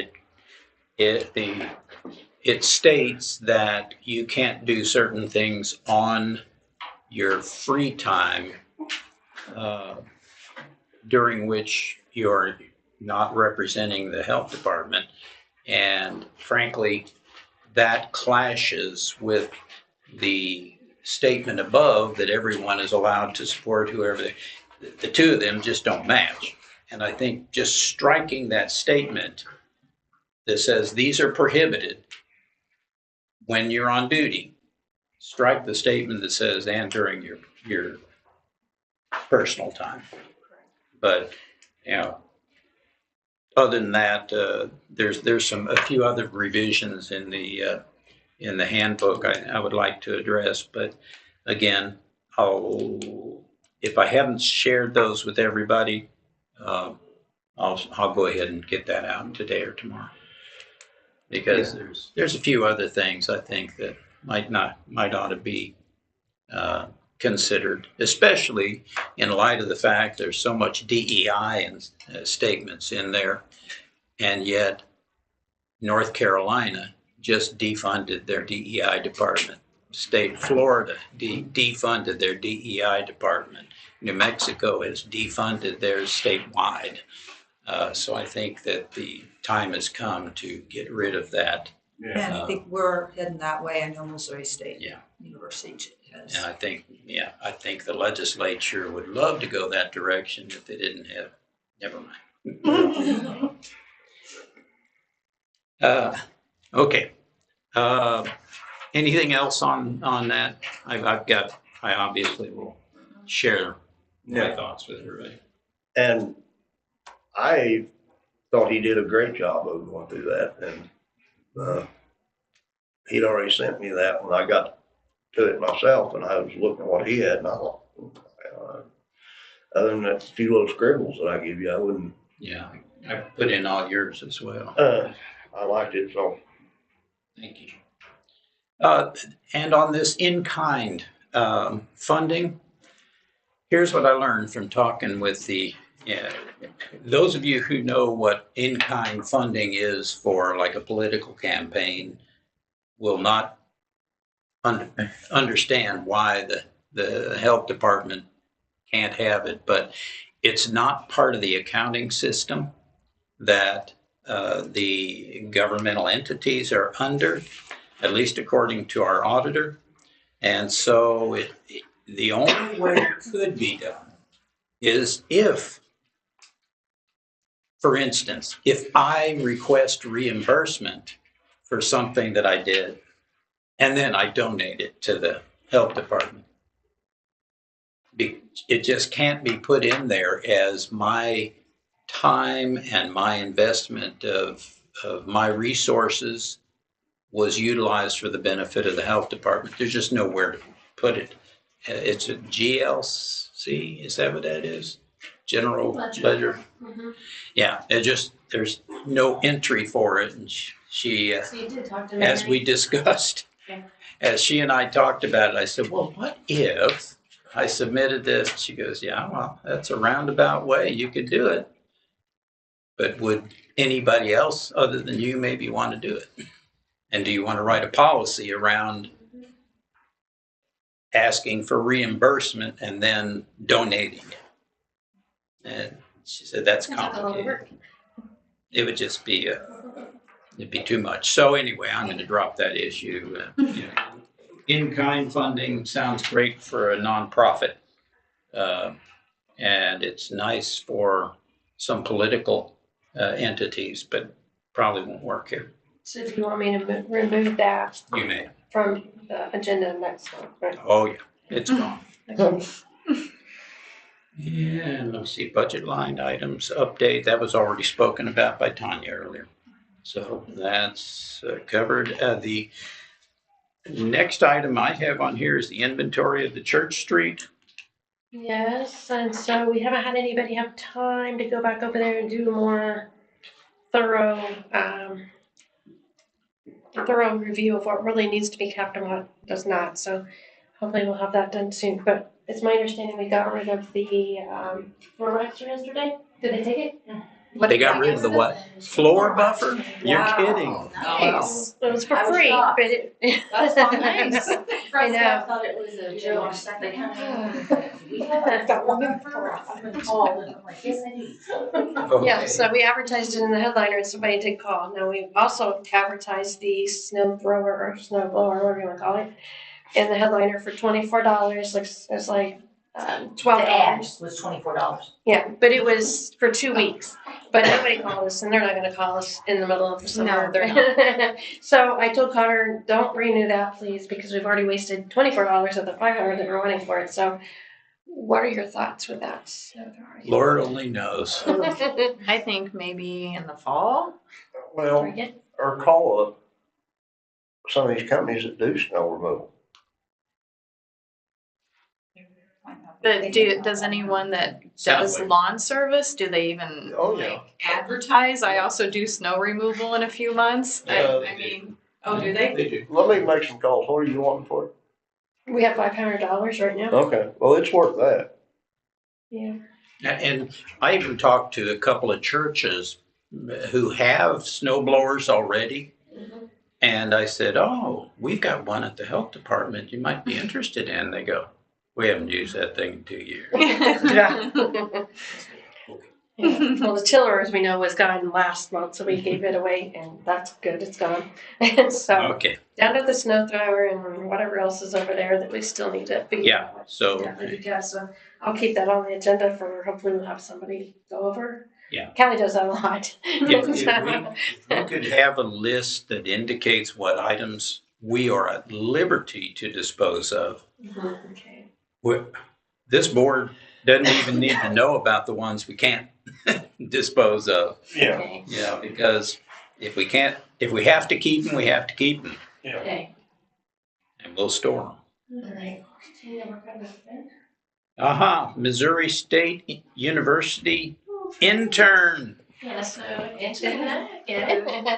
Speaker 3: it states that you can't do certain things on your free time during which you're not representing the health department. And frankly, that clashes with the statement above that everyone is allowed to support whoever the two of them just don't match. And I think just striking that statement that says these are prohibited when you're on duty, strike the statement that says and during your personal time. But other than that, there's a few other revisions in the handbook I would like to address. But again, if I haven't shared those with everybody, I'll go ahead and get that out today or tomorrow. Because there's a few other things I think that might ought to be considered, especially in light of the fact there's so much DEI and statements in there, and yet North Carolina just defunded their DEI department. State Florida defunded their DEI department. New Mexico has defunded theirs statewide. So I think that the time has come to get rid of that.
Speaker 7: And I think we're heading that way. I know Missouri State
Speaker 3: Yeah.
Speaker 7: University has.
Speaker 3: And I think the legislature would love to go that direction if they didn't have. Never mind. Okay. Anything else on that? I obviously will share my thoughts with everybody.
Speaker 11: And I thought he did a great job of going through that, and he'd already sent me that when I got to it myself, and I was looking at what he had, and I thought, other than that few little scribbles that I give you, I wouldn't.
Speaker 3: Yeah, I put in all yours as well.
Speaker 11: I liked it, so.
Speaker 3: Thank you. And on this in-kind funding, here's what I learned from talking with those of you who know what in-kind funding is for like a political campaign will not understand why the health department can't have it, but it's not part of the accounting system that the governmental entities are under, at least according to our auditor. And so the only way it could be done is if, for instance, if I request reimbursement for something that I did, and then I donate it to the health department. It just can't be put in there as my time and my investment of my resources was utilized for the benefit of the health department. There's just nowhere to put it. It's a GLC, is that what that is? General Ledger.
Speaker 1: Mm-hmm.
Speaker 3: Yeah, there's no entry for it. And she
Speaker 1: So you did talk to
Speaker 3: as
Speaker 1: Mary?
Speaker 3: we discussed, as she and I talked about it, I said, well, what if I submitted this? She goes, yeah, well, that's a roundabout way. You could do it. But would anybody else other than you maybe want to do it? And do you want to write a policy around asking for reimbursement and then donating? And she said, that's complicated. It would just be it'd be too much. So anyway, I'm going to drop that issue. In-kind funding sounds great for a nonprofit. And it's nice for some political entities, but probably won't work here.
Speaker 1: So do you want me to remove that
Speaker 3: You may.
Speaker 1: from the agenda next month, right?
Speaker 3: Oh, yeah, it's gone.
Speaker 1: Okay.
Speaker 3: And let's see, budget line items update. That was already spoken about by Tanya earlier. So that's covered. The next item I have on here is the inventory of the Church Street.
Speaker 1: Yes, and so we haven't had anybody have time to go back over there and do a more thorough review of what really needs to be kept and what does not. So hopefully we'll have that done soon. But it's my understanding we got rid of the floor waxer yesterday. Did they take it?
Speaker 3: They got rid of the what? Floor buffer? You're
Speaker 5: Wow.
Speaker 3: kidding.
Speaker 5: Nice.
Speaker 1: It was for
Speaker 5: I was
Speaker 1: free,
Speaker 5: shocked.
Speaker 1: but it.
Speaker 5: That's not nice.
Speaker 1: I
Speaker 5: First, I
Speaker 1: know.
Speaker 5: thought it was a joke. They kind of, we
Speaker 7: Got
Speaker 5: have
Speaker 7: one
Speaker 5: one
Speaker 7: in
Speaker 5: for call, and I'm like, yes, I do.
Speaker 3: Okay.
Speaker 1: Yeah, so we advertised it in the headliner and somebody did call. Now we also advertised the snow thrower or snow blower, whatever you want to call it, in the headliner for $24. It's like $12.
Speaker 5: The ad was $24.
Speaker 1: Yeah, but it was for 2 weeks. But nobody called us, and they're not gonna call us in the middle of the summer.
Speaker 8: No, they're not.
Speaker 1: So I told Connor, don't renew that, please, because we've already wasted $24 of the $500 that we're wanting for it. So what are your thoughts with that?
Speaker 3: Lord only knows.
Speaker 8: I think maybe in the fall.
Speaker 11: Well, or call up some of these companies that do snow removal.
Speaker 8: But does anyone that
Speaker 3: Sounds
Speaker 8: does
Speaker 3: like-
Speaker 8: lawn service, do they even
Speaker 11: Oh, yeah.
Speaker 8: advertise? I also do snow removal in a few months.
Speaker 11: Yeah,
Speaker 8: I mean, oh, do they?
Speaker 3: They do.
Speaker 11: Let me make some calls. What are you wanting for it?
Speaker 1: We have $500 right now.
Speaker 11: Okay, well, it's worth that.
Speaker 1: Yeah.
Speaker 3: And I even talked to a couple of churches who have snow blowers already. And I said, oh, we've got one at the health department you might be interested in. They go, we haven't used that thing in 2 years.
Speaker 1: Yeah. Well, the tiller, as we know, was gone last month, so we gave it away, and that's good. It's gone. And so
Speaker 3: Okay,
Speaker 1: down to the snow thrower and whatever else is over there that we still need to figure
Speaker 3: yeah,
Speaker 1: out.
Speaker 3: so,
Speaker 1: Yeah, so I'll keep that on the agenda for hopefully we'll have somebody go over.
Speaker 3: Yeah.
Speaker 1: Kelly does that a lot.
Speaker 3: if we could have a list that indicates what items we are at liberty to dispose of.
Speaker 1: Okay.
Speaker 3: This board doesn't even need to know about the ones we can't dispose of.
Speaker 11: Yeah.
Speaker 1: Okay.
Speaker 3: Yeah, because if we have to keep them, we have to keep them,
Speaker 1: Okay.
Speaker 3: and we'll store them.
Speaker 1: All right. Yeah, we're good with that.
Speaker 3: Missouri State University intern.
Speaker 1: Yeah, so into that, yeah.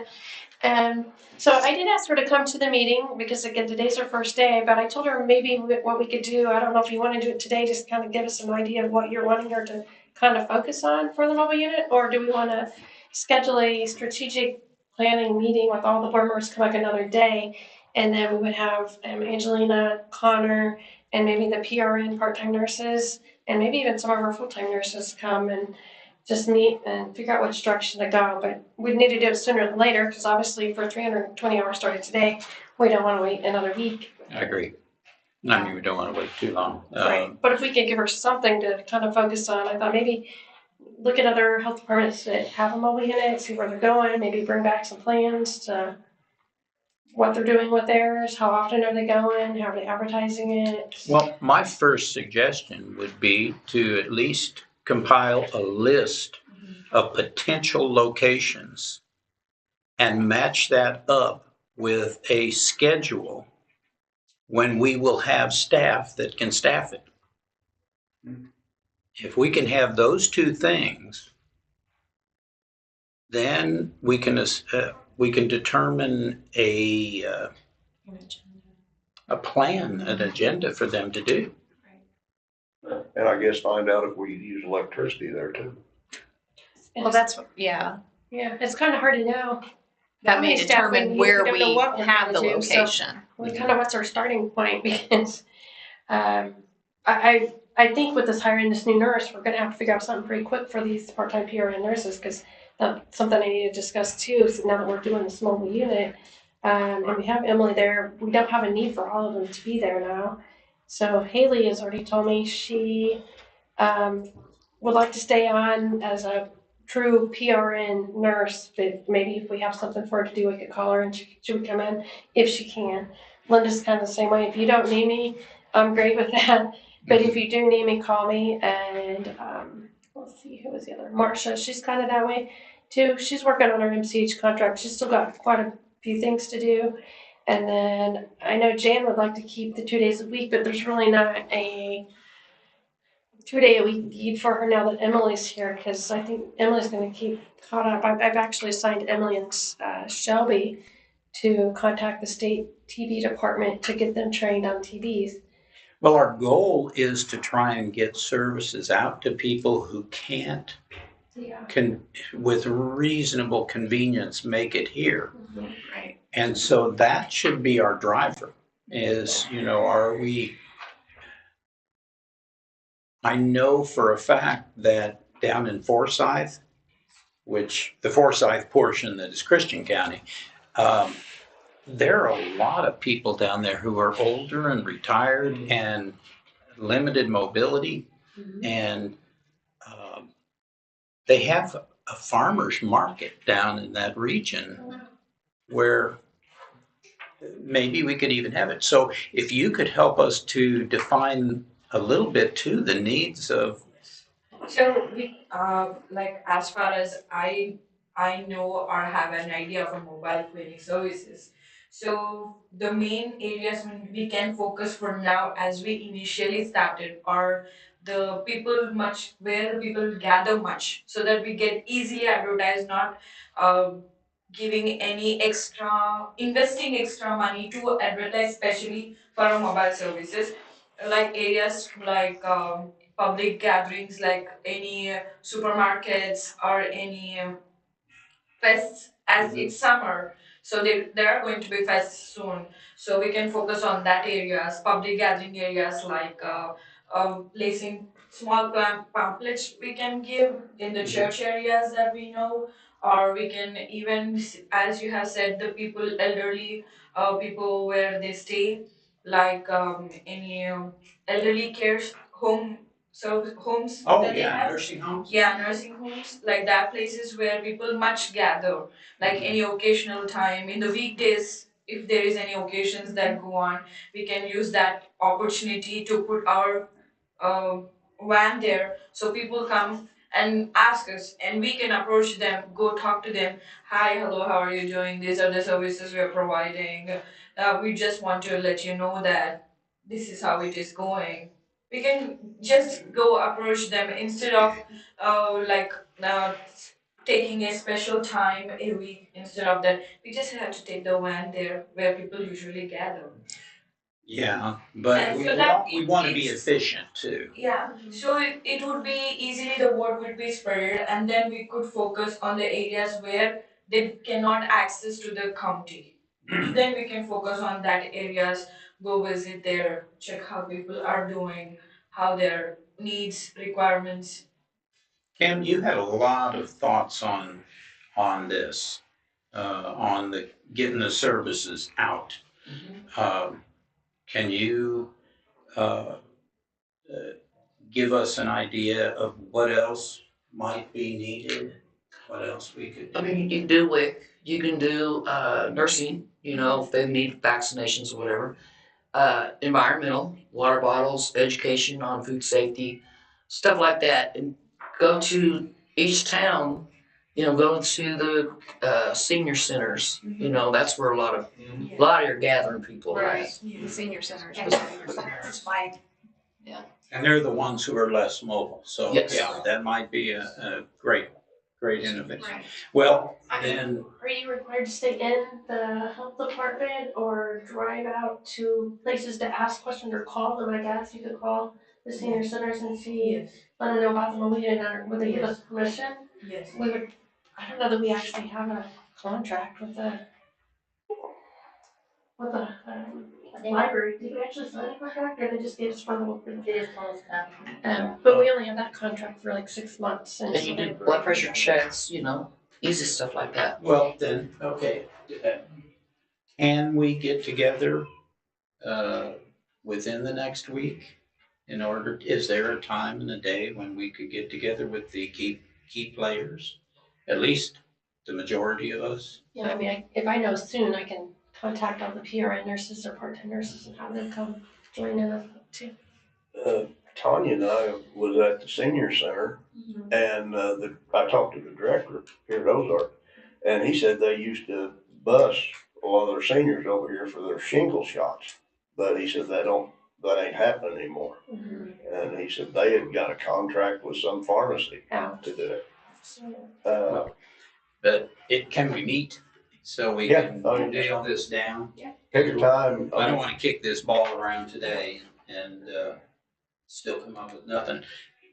Speaker 1: So I did ask her to come to the meeting because again, today's her first day, but I told her maybe what we could do, I don't know if you want to do it today, just kind of give us an idea of what you're wanting her to kind of focus on for the mobile unit, or do we want to schedule a strategic planning meeting with all the board members come back another day, and then we would have Angelina, Connor, and maybe the PRN part-time nurses, and maybe even some of our full-time nurses come and just meet and figure out which direction to go. But we need to do it sooner than later because obviously for 320 hours started today, we don't want to wait another week.
Speaker 3: I agree. I mean, we don't want to wait too long.
Speaker 1: Right. But if we could give her something to kind of focus on, I thought maybe look at other health departments that have a mobile unit, see where they're going, maybe bring back some plans to what they're doing with theirs, how often are they going, how are they advertising it.
Speaker 3: Well, my first suggestion would be to at least compile a list of potential locations and match that up with a schedule when we will have staff that can staff it. If we can have those two things, then we can determine a plan, an agenda for them to do.
Speaker 11: And I guess find out if we use electricity there too.
Speaker 8: Well, that's, yeah,
Speaker 1: Yeah, it's kind of hard to know.
Speaker 8: that
Speaker 1: How
Speaker 8: may
Speaker 1: many staff we
Speaker 8: determine
Speaker 1: need,
Speaker 8: where
Speaker 1: we don't know
Speaker 8: we
Speaker 1: what we're
Speaker 8: have the
Speaker 1: gonna do, so-
Speaker 8: location.
Speaker 1: What kind of, what's our starting point? Because I think with this hiring this new nurse, we're gonna have to figure out something pretty quick for these part-time PRN nurses, because that's something I need to discuss too, so now that we're doing this mobile unit. And we have Emily there, we don't have a need for all of them to be there now. So Haley has already told me she would like to stay on as a true PRN nurse, but maybe if we have something for her to do, we could call her and she would come in if she can. Linda's kind of the same way. If you don't need me, I'm great with that. But if you do need me, call me. And let's see, who was the other? Marcia, she's kind of that way too. She's working on her MCH contract. She's still got quite a few things to do. And then I know Jan would like to keep the 2 days a week, but there's really not a 2 day a week need for her now that Emily's here, because I think Emily's going to keep caught up. I've actually assigned Emily and Shelby to contact the state TV department to get them trained on TVs.
Speaker 3: Well, our goal is to try and get services out to people who can't,
Speaker 1: Yeah.
Speaker 3: with reasonable convenience, make it here.
Speaker 8: Right.
Speaker 3: And so that should be our driver is, are we, I know for a fact that down in Forsyth, which the Forsyth portion that is Christian County, there are a lot of people down there who are older and retired and limited mobility. And they have a farmer's market down in that region where maybe we could even have it. So if you could help us to define a little bit too the needs of.
Speaker 6: So like as far as I know or have an idea of a mobile clinic services. So the main areas we can focus for now as we initially started are the people much where the people gather much so that we get easily advertised, not giving any extra investing extra money to advertise, especially for our mobile services, like areas like public gatherings like any supermarkets or any fests as it's summer. So there are going to be fests soon. So we can focus on that areas, public gathering areas like placing small pamphlets we can give in the church areas that we know, or we can even, as you have said, the people, elderly people where they stay, like any elderly care home homes
Speaker 3: Oh,
Speaker 6: that they
Speaker 3: yeah,
Speaker 6: have.
Speaker 3: nursing homes.
Speaker 6: Yeah, nursing homes, like that places where people much gather, like any occasional time in the weekdays. If there is any occasions that go on, we can use that opportunity to put our uh, van there, so people come and ask us, and we can approach them, go talk to them. Hi, hello, how are you doing? These are the services we are providing. We just want to let you know that this is how it is going. We can just go approach them instead of like taking a special time a week. Instead of that, we just have to take the van there where people usually gather.
Speaker 3: Yeah, but
Speaker 6: And
Speaker 3: we
Speaker 6: so that
Speaker 3: want, we want to be
Speaker 6: it's-
Speaker 3: efficient too.
Speaker 6: Yeah, so it would be easily the word would be spread, and then we could focus on the areas where they cannot access to the county. Then we can focus on that areas, go visit there, check how people are doing, how their needs, requirements.
Speaker 3: Kim, you had a lot of thoughts on this, on the getting the services out. Can you uh, give us an idea of what else might be needed? What else we could do?
Speaker 4: I mean, you can do WIC, you can do nursing, if they need vaccinations or whatever. Environmental, water bottles, education on food safety, stuff like that. And go to each town, go to the senior centers. That's where a lot of your gathering people are at.
Speaker 8: The senior centers.
Speaker 7: That's my
Speaker 3: And they're the ones who are less mobile, so
Speaker 4: Yes.
Speaker 3: yeah, that might be a great great innovation.
Speaker 10: Right.
Speaker 3: Well, then,
Speaker 1: Are you required to stay in the health department or drive out to places to ask questions or call them? I guess you could call the senior centers and see,
Speaker 6: Yes,
Speaker 1: let them know about the Moline, or would they give us permission?
Speaker 6: yes.
Speaker 1: We would, I don't know that we actually have a contract with the library. Did we actually sign a contract or they just gave us one?
Speaker 5: It is closed now.
Speaker 1: But we only have that contract for like 6 months. And
Speaker 4: And you do blood pressure checks, easy stuff like that.
Speaker 3: well, then, okay. Can we get together within the next week? Is there a time in the day when we could get together with the key players? At least the majority of us?
Speaker 1: Yeah, I mean, if I know soon, I can contact all the PRN nurses or part-time nurses and have them come join in us too.
Speaker 11: Tanya and I was at the senior center and, I talked to the director here at Ozark, and he said they used to bus a lot of their seniors over here for their shingle shots. But he said that ain't happening anymore. And he said they had got a contract with some pharmacy to do it.
Speaker 3: But can we meet so we
Speaker 11: Yeah,
Speaker 3: can nail this down?
Speaker 11: Pick a time.
Speaker 3: I don't want to kick this ball around today and still come up with nothing.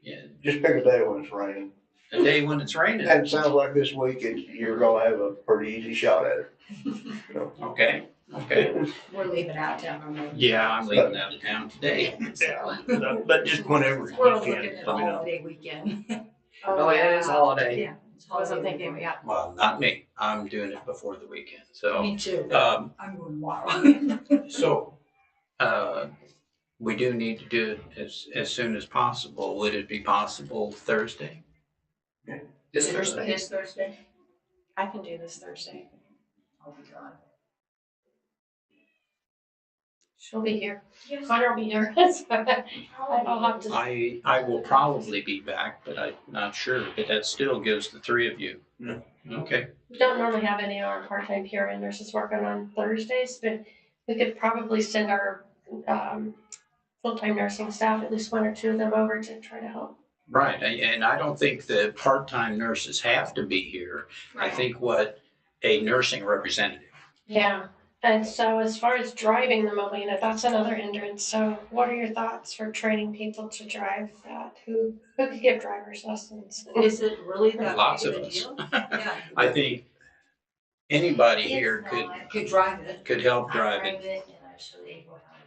Speaker 3: Yeah,
Speaker 11: Just pick a day when it's raining.
Speaker 3: a day when it's raining.
Speaker 11: And it sounds like this week you're gonna have a pretty easy shot at it.
Speaker 3: Okay.
Speaker 7: We're leaving out of town. Remember?
Speaker 3: Yeah, I'm leaving out of town today.
Speaker 11: But just whenever you
Speaker 7: We're
Speaker 11: can,
Speaker 7: looking at
Speaker 11: let me know.
Speaker 7: holiday weekend.
Speaker 4: Oh, yeah, it's a holiday.
Speaker 7: Yeah. Wasn't thinking, yeah.
Speaker 3: Well, not me. I'm doing it before the weekend. So,
Speaker 7: Me too.
Speaker 3: um,
Speaker 7: I'm going tomorrow.
Speaker 3: so, we do need to do it as soon as possible. Would it be possible Thursday?
Speaker 4: This Thursday.
Speaker 5: This Thursday.
Speaker 8: I can do this Thursday.
Speaker 4: I'll be gone.
Speaker 1: She'll be here. Connor will be here. I'll have to.
Speaker 3: I will probably be back, but I'm not sure. But that still gives the three of you. Okay.
Speaker 1: We don't normally have any of our part-time PRN nurses working on Thursdays, but we could probably send our full-time nursing staff, at least one or two of them, over to try to help.
Speaker 3: Right, and I don't think the part-time nurses have to be here. I think what a nursing representative.
Speaker 1: Yeah, and so as far as driving the Molina, that's another hindrance. So what are your thoughts for training people to drive that? Who could give driver's lessons?
Speaker 7: Is it really that
Speaker 3: Lots
Speaker 7: big
Speaker 3: of
Speaker 7: of a
Speaker 3: us.
Speaker 7: deal? Yeah.
Speaker 3: I think anybody here
Speaker 7: Could drive it.
Speaker 3: could help drive it.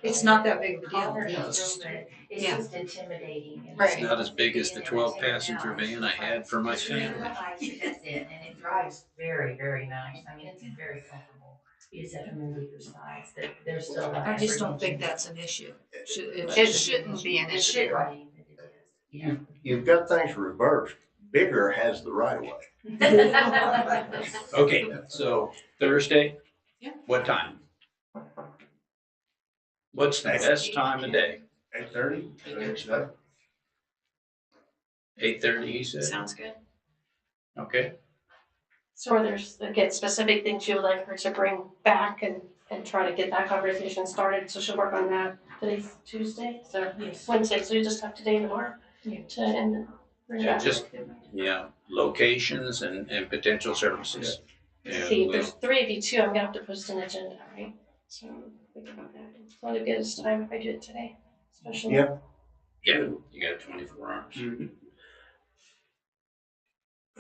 Speaker 7: It's not that big of a deal.
Speaker 5: Connor
Speaker 3: Yeah,
Speaker 5: knows, but it's
Speaker 7: Yeah.
Speaker 5: just intimidating. And
Speaker 3: It's not as big as the 12-passenger van I had for my family.
Speaker 5: That's it, and it drives very, very nice. I mean, it's very comfortable. You just have to move with your sides. There's still.
Speaker 7: I just don't think that's an issue.
Speaker 8: It shouldn't be an
Speaker 5: It
Speaker 8: issue.
Speaker 5: should, right, but it is. Yeah.
Speaker 11: You've got things reversed. Bigger has the right of way.
Speaker 3: Okay, so Thursday?
Speaker 7: Yeah.
Speaker 3: What time? What's the best time of day?
Speaker 11: 8:30?
Speaker 3: 8:30, you said?
Speaker 8: Sounds good.
Speaker 3: Okay.
Speaker 1: So there's, again, specific things you would like her to bring back and try to get that conversation started. So she'll work on that. Today's Tuesday, so
Speaker 6: Yes.
Speaker 1: Wednesday, so you just have today and tomorrow to, and bring it
Speaker 3: Yeah,
Speaker 1: back.
Speaker 3: just- Yeah, locations and potential services. And
Speaker 1: See,
Speaker 3: we'll-
Speaker 1: there's three of you too, I'm gonna have to post an agenda, right? So think about that. It's not a good as time if I do it today, especially.
Speaker 11: Yeah.
Speaker 3: Yeah, you got 24 hours.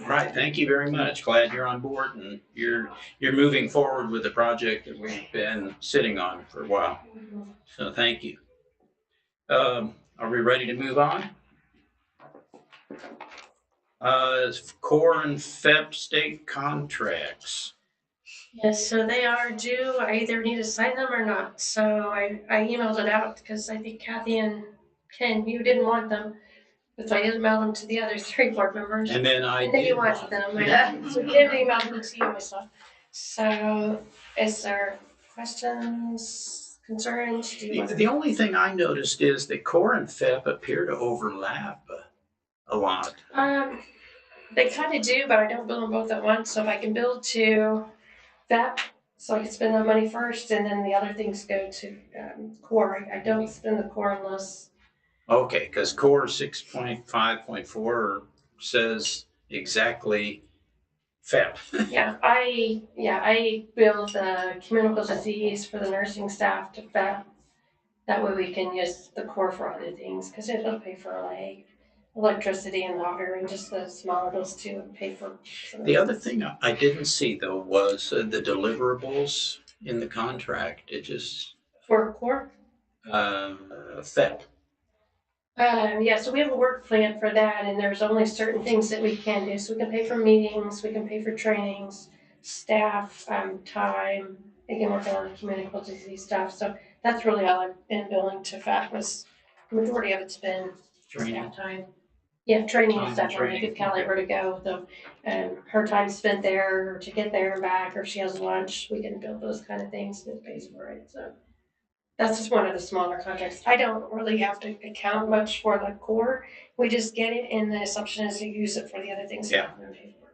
Speaker 3: All right, thank you very much. Glad you're on board and you're moving forward with the project that we've been sitting on for a while. So thank you. Are we ready to move on? Core and FEP state contracts.
Speaker 1: Yes, so they are due. I either need to sign them or not. So I emailed it out because I think Kathy and Ken, you didn't want them. But so I emailed them to the other three board members.
Speaker 3: And then I
Speaker 1: And then you
Speaker 3: did
Speaker 1: wanted them. So Kim emailed them to you myself. So is there questions, concerns? Do you want
Speaker 3: The only thing I noticed is that core and FEP appear to overlap a lot.
Speaker 1: They kind of do, but I don't bill them both at once. So if I can bill to that, so I can spend that money first, and then the other things go to core. I don't spend the core unless.
Speaker 3: Okay, because core 6.5.4 says exactly FEP.
Speaker 1: I bill the communicable disease for the nursing staff to FEP. That way we can use the core for other things, because it'll pay for like electricity and water and just the smaller bills too, and pay for.
Speaker 3: The other thing I didn't see though was the deliverables in the contract. It just,
Speaker 1: For core?
Speaker 3: FEP.
Speaker 1: So we have a work plan for that, and there's only certain things that we can do. So we can pay for meetings, we can pay for trainings, staff, time, again, working on the communicable disease stuff. So that's really all I've been billing to FAT was, the majority of it's been
Speaker 3: Training.
Speaker 1: staff time. Yeah, training
Speaker 3: Time
Speaker 1: and stuff, when I
Speaker 3: training,
Speaker 1: give Callie where to go, so, her time spent there, or to get there and back, or if she has lunch, we can bill those kind of things, that pays for it, so. That's just one of the smaller contracts. I don't really have to account much for the core. We just get it, and the assumption is to use it for the other things.
Speaker 3: Yeah.
Speaker 1: And pay for.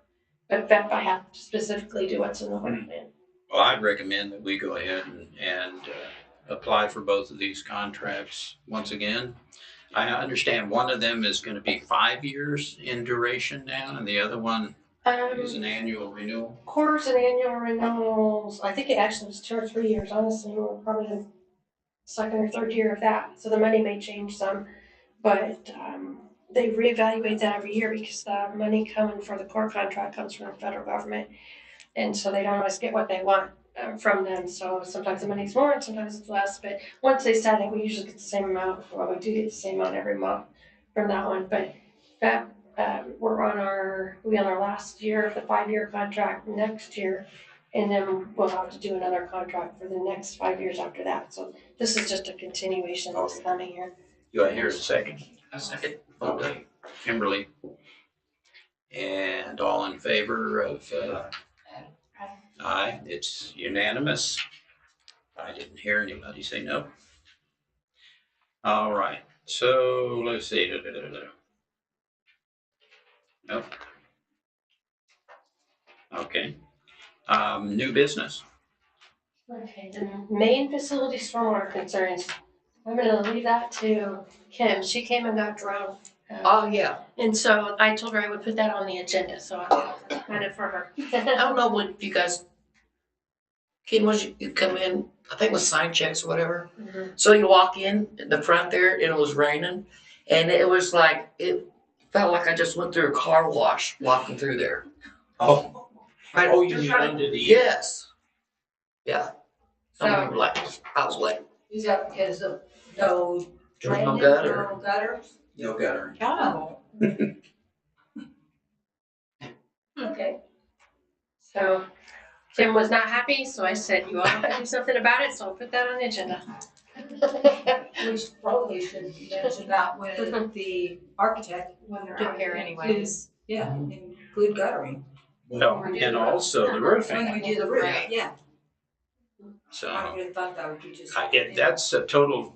Speaker 1: But FEP, I have to specifically do what's in the work plan.
Speaker 3: Well, I'd recommend that we go ahead and apply for both of these contracts once again. I understand one of them is going to be 5 years in duration now, and the other one is an annual renewal.
Speaker 1: Quarters and annual renewals, I think it actually was 2 or 3 years, honestly. We're probably in second or third year of that, so the money may change some, but they reevaluate that every year because the money coming for the core contract comes from the federal government, and so they don't always get what they want from them. So sometimes the money's more and sometimes it's less, but once they set it, we usually get the same amount. Well, we do get the same amount every month from that one, but that we're on our last year of the 5-year contract next year, and then we'll have to do another contract for the next 5 years after that. So this is just a continuation of this coming year.
Speaker 3: Do I hear a second?
Speaker 4: A second.
Speaker 3: Okay. Kimberly. And all in favor of, aye, it's unanimous. I didn't hear anybody say no. All right, so let's see. Nope. Okay. New business.
Speaker 1: Okay, the main facility stormwater concerns, I'm gonna leave that to Kim. She came and got drowned.
Speaker 4: Oh, yeah.
Speaker 1: And so I told her I would put that on the agenda, so I'll kind of for her.
Speaker 4: I don't know what you guys, Kim, you come in, I think it was sign checks or whatever.
Speaker 1: Mhm.
Speaker 4: So you walk in the front there and it was raining, and it was like, it felt like I just went through a car wash walking through there.
Speaker 3: Oh,
Speaker 4: Right.
Speaker 3: oh, you mean under the.
Speaker 4: Yes. Yeah. Some
Speaker 1: So-
Speaker 4: people like, I was like,
Speaker 7: Is that because of no
Speaker 4: there's no
Speaker 7: drainage,
Speaker 4: gutter.
Speaker 7: no gutters?
Speaker 3: No gutter.
Speaker 7: Oh.
Speaker 1: Okay. So Kim was not happy, so I said, you all have to do something about it, so I'll put that on the agenda.
Speaker 7: We probably should mention that with the architect when they're
Speaker 8: They're
Speaker 7: out
Speaker 8: here
Speaker 7: here.
Speaker 8: anyways.
Speaker 7: Yeah, include guttering.
Speaker 3: Well, and also the
Speaker 7: When
Speaker 3: roofing.
Speaker 7: we do the roof,
Speaker 8: Right.
Speaker 7: yeah. I
Speaker 3: So
Speaker 7: would have thought that would be just.
Speaker 3: that's a total,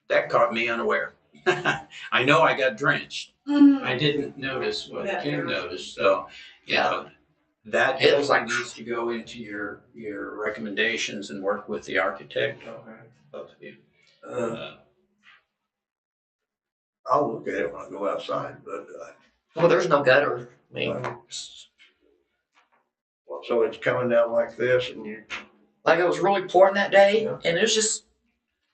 Speaker 3: that caught me unaware. I know I got drenched. I didn't notice what
Speaker 7: Yeah.
Speaker 3: Kim noticed, so, you know, that
Speaker 4: It was like-
Speaker 3: needs to go into your recommendations and work with the architect. Both of you.
Speaker 11: I'll look at it when I go outside, but,
Speaker 4: well, there's no gutter. I mean,
Speaker 11: so it's coming down like this and you,
Speaker 4: like it was really pouring that day, and it was just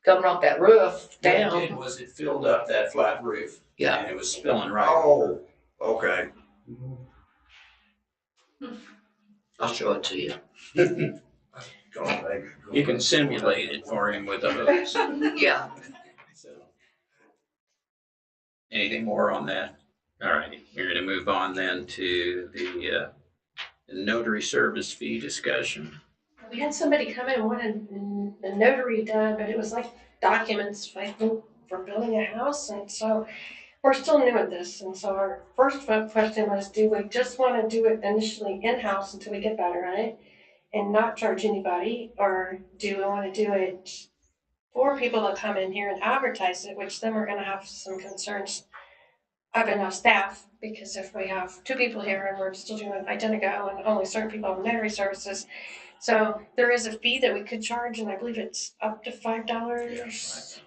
Speaker 4: coming off that roof
Speaker 3: What it did
Speaker 4: down.
Speaker 3: was it filled up that flat roof.
Speaker 4: Yeah.
Speaker 3: And it was spilling right over.
Speaker 11: oh, okay.
Speaker 4: I'll show it to you.
Speaker 11: Gonna make it.
Speaker 3: You can simulate it for him with a hose.
Speaker 4: Yeah.
Speaker 3: So, anything more on that? All right, we're gonna move on then to the notary service fee discussion.
Speaker 1: We had somebody come in and wanted the notary done, but it was like documents, I think, for building a house, and so we're still new at this, and so our first question was, do we just want to do it initially in-house until we get better at it and not charge anybody, or do we want to do it for people to come in here and advertise it, which then we're going to have some concerns of enough staff, because if we have 2 people here and we're still doing Identigo and only certain people have notary services, so there is a fee that we could charge, and I believe it's up to $5.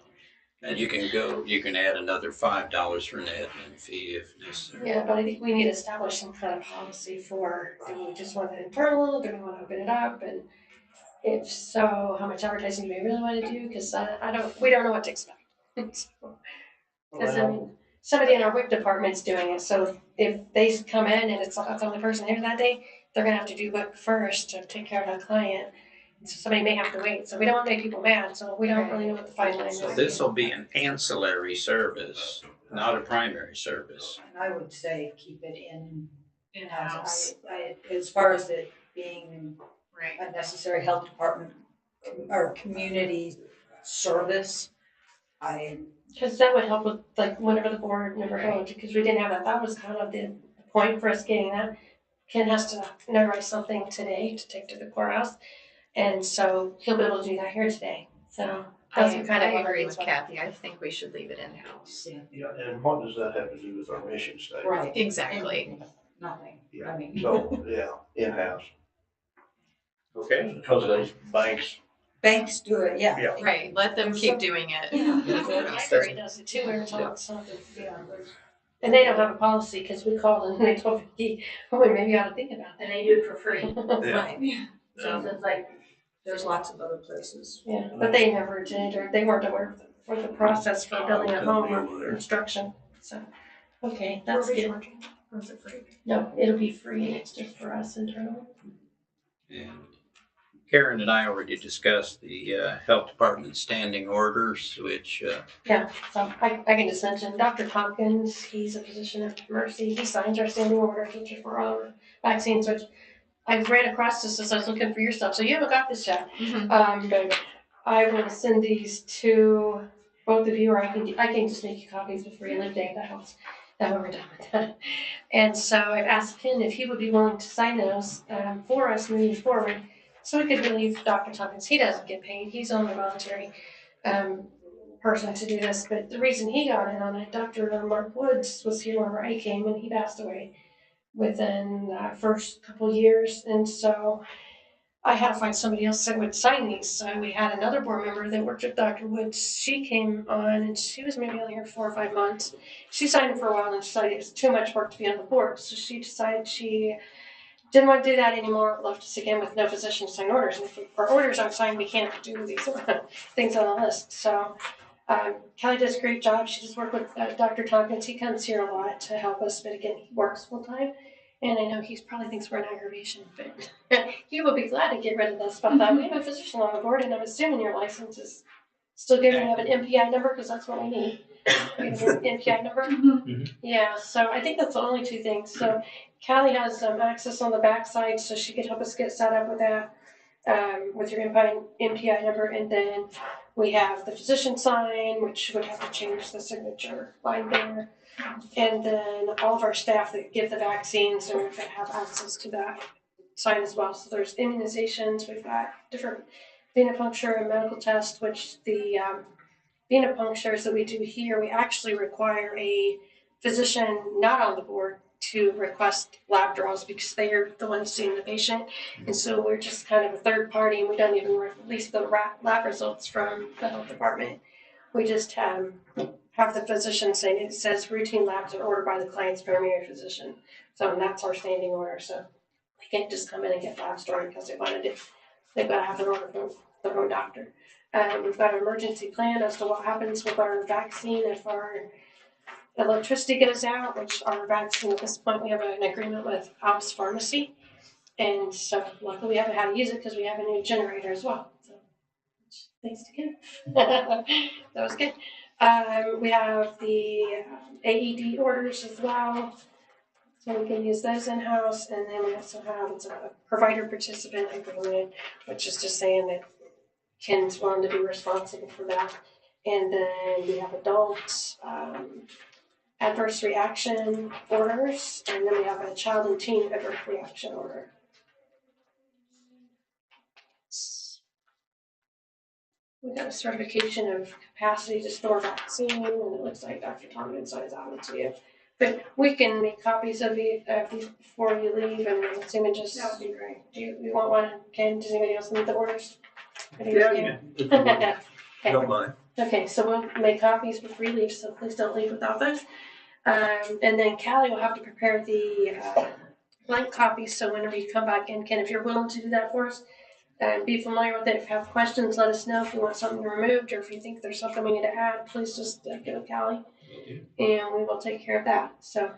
Speaker 3: And you can add another $5 for an admin fee if necessary.
Speaker 1: Yeah, but I think we need to establish some kind of policy for, do we just want it internal, do we want to open it up? And if so, how much advertising do we really want to do? Because we don't know what to expect. Because I mean, somebody in our WIC department's doing it, so if they come in and it's the only person here that day, they're gonna have to do WIC first to take care of that client. So somebody may have to wait, so we don't want to make people mad, so we don't really know what the fine line is.
Speaker 3: So this will be an ancillary service, not a primary service.
Speaker 7: And I would say keep it
Speaker 8: In-house.
Speaker 7: as far as it being
Speaker 8: Right.
Speaker 7: a necessary health department or community service,
Speaker 1: Because that would help with like whenever the board member goes, because we didn't have that, that was kind of the point for us getting that. Ken has to notarize something today to take to the courthouse, and so he'll be able to do that here today, so. That's
Speaker 8: I
Speaker 1: kind of
Speaker 8: agree with Kathy. I think we should leave it in-house.
Speaker 11: Yeah, and what does that have to do with our mission statement?
Speaker 7: right.
Speaker 8: Exactly.
Speaker 7: Nothing.
Speaker 11: Yeah.
Speaker 7: I mean.
Speaker 11: So, yeah, in-house,
Speaker 3: Okay.
Speaker 11: because those banks,
Speaker 7: Banks do it, yeah.
Speaker 11: Yeah.
Speaker 8: Right, let them keep doing it.
Speaker 1: The library does it too, every time it's something, yeah. And they don't have a policy, because we called and they told me, oh, we maybe ought to think about
Speaker 5: And
Speaker 1: that.
Speaker 5: they do it for free.
Speaker 7: Right.
Speaker 5: So it's like,
Speaker 7: There's lots of other places.
Speaker 1: Yeah, but they never did, or they weren't aware of the process for building a home or construction, so, okay, that's
Speaker 10: Were we
Speaker 1: good.
Speaker 10: charging? Or is it free?
Speaker 1: No, it'll be free, it's just for us internally.
Speaker 3: And Karen and I already discussed the health department standing orders, which
Speaker 1: Yeah, so I can just mention Dr. Tompkins, he's a physician at Mercy, he signs our standing orders, which are for all our vaccines, which I ran across this as I was looking for your stuff, so you haven't got this yet. But I will send these to both of you, or I can just make you copies before you leave day at the house. That way we're done with that. And so I've asked Ken if he would be willing to sign those for us moving forward, so we could relieve Dr. Tompkins. He doesn't get paid, he's only a voluntary person to do this, but the reason he got in on it, Dr. Mark Woods was here whenever I came, and he passed away within the first couple of years, and so I had to find somebody else that would sign these. So we had another board member that worked with Dr. Woods. She came on, and she was maybe only here 4 or 5 months. She signed it for a while and decided it was too much work to be on the board, so she decided she didn't want to do that anymore, left us again with no physician to sign orders. And if our orders aren't signed, we can't do these things on the list. So Kelly does a great job. She just worked with Dr. Tompkins. He comes here a lot to help us, but again, he works full time. And I know he probably thinks we're an aggravation, but he will be glad to get rid of this. But we have a physician on the board, and I'm assuming your license is still good. You have an MPI number, because that's what we need. We have an MPI number?
Speaker 3: Mhm.
Speaker 1: Yeah, so I think that's the only two things. So Callie has access on the backside, so she could help us get set up with that, with your MPI number. And then we have the physician sign, which would have to change the signature line there. And then all of our staff that give the vaccines are going to have access to that sign as well. So there's immunizations, we've got different venipuncture and medical tests, which the venipunctures that we do here, we actually require a physician not on the board to request lab draws, because they are the ones seeing the patient. And so we're just kind of a third party, and we don't even release the lab results from the health department. We just have the physician saying, it says routine labs are ordered by the client's primary physician. So that's our standing order. So they can't just come in and get labs drawn because they wanted it. They've got to have an order from their own doctor. We've got an emergency plan as to what happens with our vaccine if our electricity goes out, which our vaccine at this point, we have an agreement with House Pharmacy. And so luckily we haven't had to use it because we have a new generator as well. So thanks to Kim. That was good. We have the AED orders as well, so we can use those in-house. And then we also have a provider participant agreement, which is just saying that Ken's willing to be responsible for that. And then we have adult adverse reaction orders, and then we have a child and teen adverse reaction order. We got a certification of capacity to store vaccine, and it looks like Dr. Tompkins signs out to you. But we can make copies of these before you leave, and I'm assuming just. That would be great. Do you want one? Ken, does anybody else need the orders?
Speaker 3: Yeah,
Speaker 1: Okay.
Speaker 11: don't mind.
Speaker 1: Okay, so we'll make copies before you leave, so please don't leave without those. And then Callie will have to prepare the blank copies, so whenever you come back in, Ken, if you're willing to do that for us, be familiar with it. If you have questions, let us know. If you want something removed or if you think there's something we need to add, please just give it Callie, and we will take care of that. So,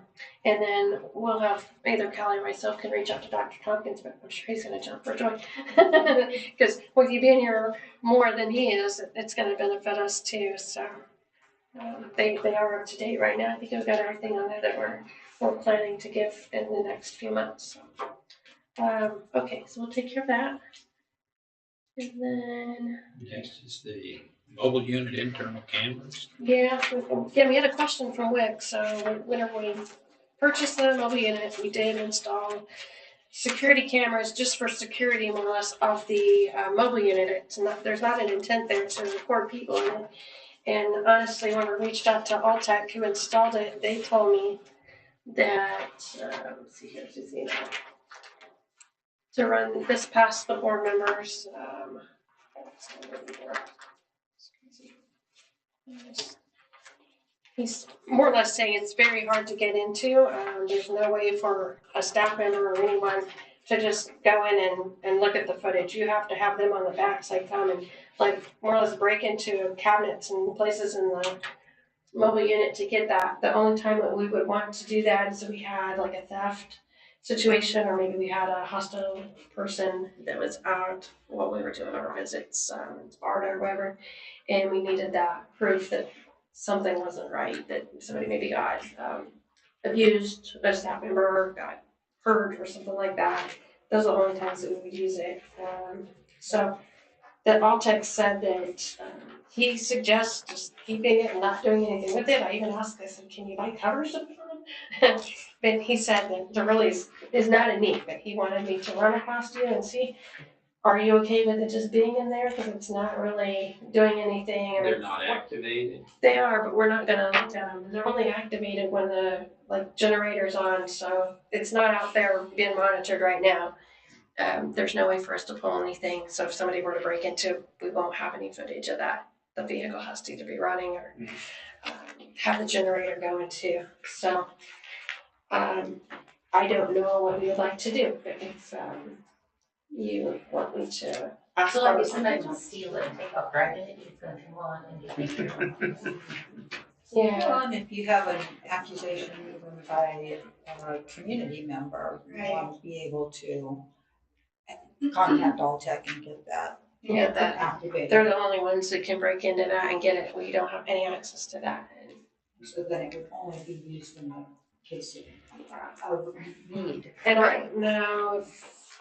Speaker 1: and then we'll have either Callie or myself can reach out to Dr. Tompkins, but I'm sure he's going to jump for joy because with you being here more than he is, it's going to benefit us too. So. They are up to date right now. I think we've got everything on there that we're planning to give in the next few months. Okay, so we'll take care of that. And then,
Speaker 3: Next is the mobile unit internal cameras.
Speaker 1: we had a question from Wick. So whenever we purchased the mobile unit, we did install security cameras just for security, more or less, of the mobile unit. There's not an intent there to record people in it. And honestly, when we reached out to Alltech, who installed it, they told me that, let's see here, just, to run this past the board members, he's more or less saying it's very hard to get into. There's no way for a staff member or anyone to just go in and look at the footage. You have to have them on the backside come and like more or less break into cabinets and places in the mobile unit to get that. The only time that we would want to do that is if we had like a theft situation, or maybe we had a hostile person that was out while we were doing our visits, barred or whatever, and we needed that proof that something wasn't right, that somebody maybe got abused, a staff member got hurt or something like that. Those are the only times that we would use it. So that Alltech said that he suggests just keeping it and not doing anything with it. I even asked, I said, can you buy covers to put on? But he said that there really is not a need, but he wanted me to run it past you and see, are you okay with it just being in there? Because it's not really doing anything.
Speaker 3: They're not activated.
Speaker 1: They are, but we're not gonna look at them. They're only activated when the generator's on, so it's not out there being monitored right now. There's no way for us to pull anything, so if somebody were to break into, we won't have any footage of that. The vehicle has to either be running or have the generator going too. So I don't know what we would like to do, but if you want me to ask
Speaker 5: So like
Speaker 1: for
Speaker 5: if somebody
Speaker 1: something.
Speaker 5: will steal it and take off driving it, it's gonna come on and get
Speaker 1: Yeah,
Speaker 7: Well, and if you have an accusation even by a community member, you want to be able to contact Alltech and get that
Speaker 1: yeah, that
Speaker 7: activated.
Speaker 1: they're the only ones that can break into that and get it. We don't have any access to that.
Speaker 7: So then it would only be used in the case of need.
Speaker 1: And right now,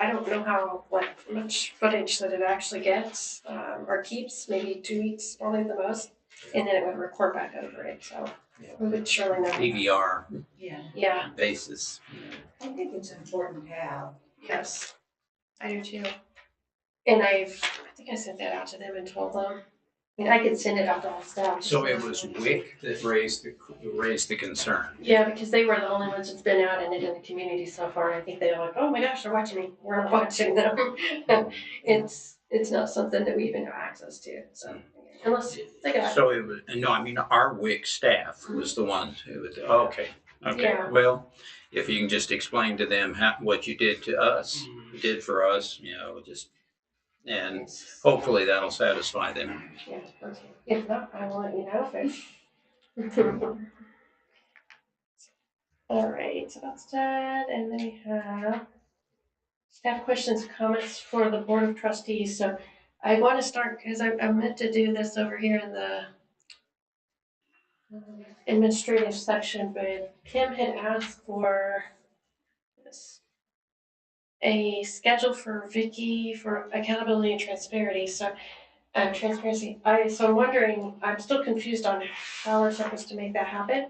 Speaker 1: I don't know how much footage that it actually gets or keeps. Maybe 2 weeks, only the most, and then it would record back over it. So we would surely know.
Speaker 3: DVR
Speaker 1: Yeah.
Speaker 3: basis.
Speaker 7: I think it's important to have.
Speaker 1: Yes, I do too. And I think I sent that out to them and told them. I mean, I could send it out to all staff.
Speaker 3: So it was WIC that raised the concern.
Speaker 1: Yeah, because they were the only ones that's been out in it in the community so far. I think they're like, oh my gosh, they're watching me. We're not watching them. It's not something that we even have access to. So unless they got.
Speaker 3: So it was, no, I mean, our WIC staff was the ones who was, okay.
Speaker 1: Yeah.
Speaker 3: Well, if you can just explain to them what you did to us, did for us, and hopefully that'll satisfy them.
Speaker 1: Yeah, okay. If not, I will let you know if all right, so that's that, and then we have staff questions, comments for the Board of Trustees. So I want to start because I meant to do this over here in the administrative section, but Kim had asked for this, a schedule for Vicky for accountability and transparency. So transparency. So I'm wondering. I'm still confused on how we're supposed to make that happen.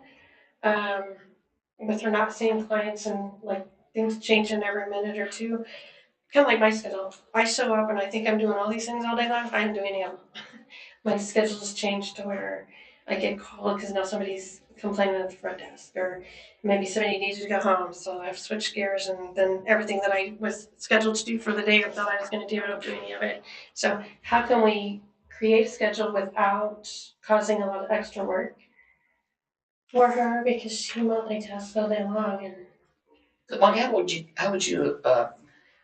Speaker 1: With her not seeing clients and things changing every minute or two. Kind of like my schedule. I show up and I think I'm doing all these things all day long. I don't do any of them. My schedule's changed to where I get called because now somebody's complaining at the front desk, or maybe somebody needs to go home. So I've switched gears, and then everything that I was scheduled to do for the day or thought I was going to do, I don't do any of it. So how can we create a schedule without causing a lot of extra work for her because she multitasks all day long and
Speaker 4: Like, how would you,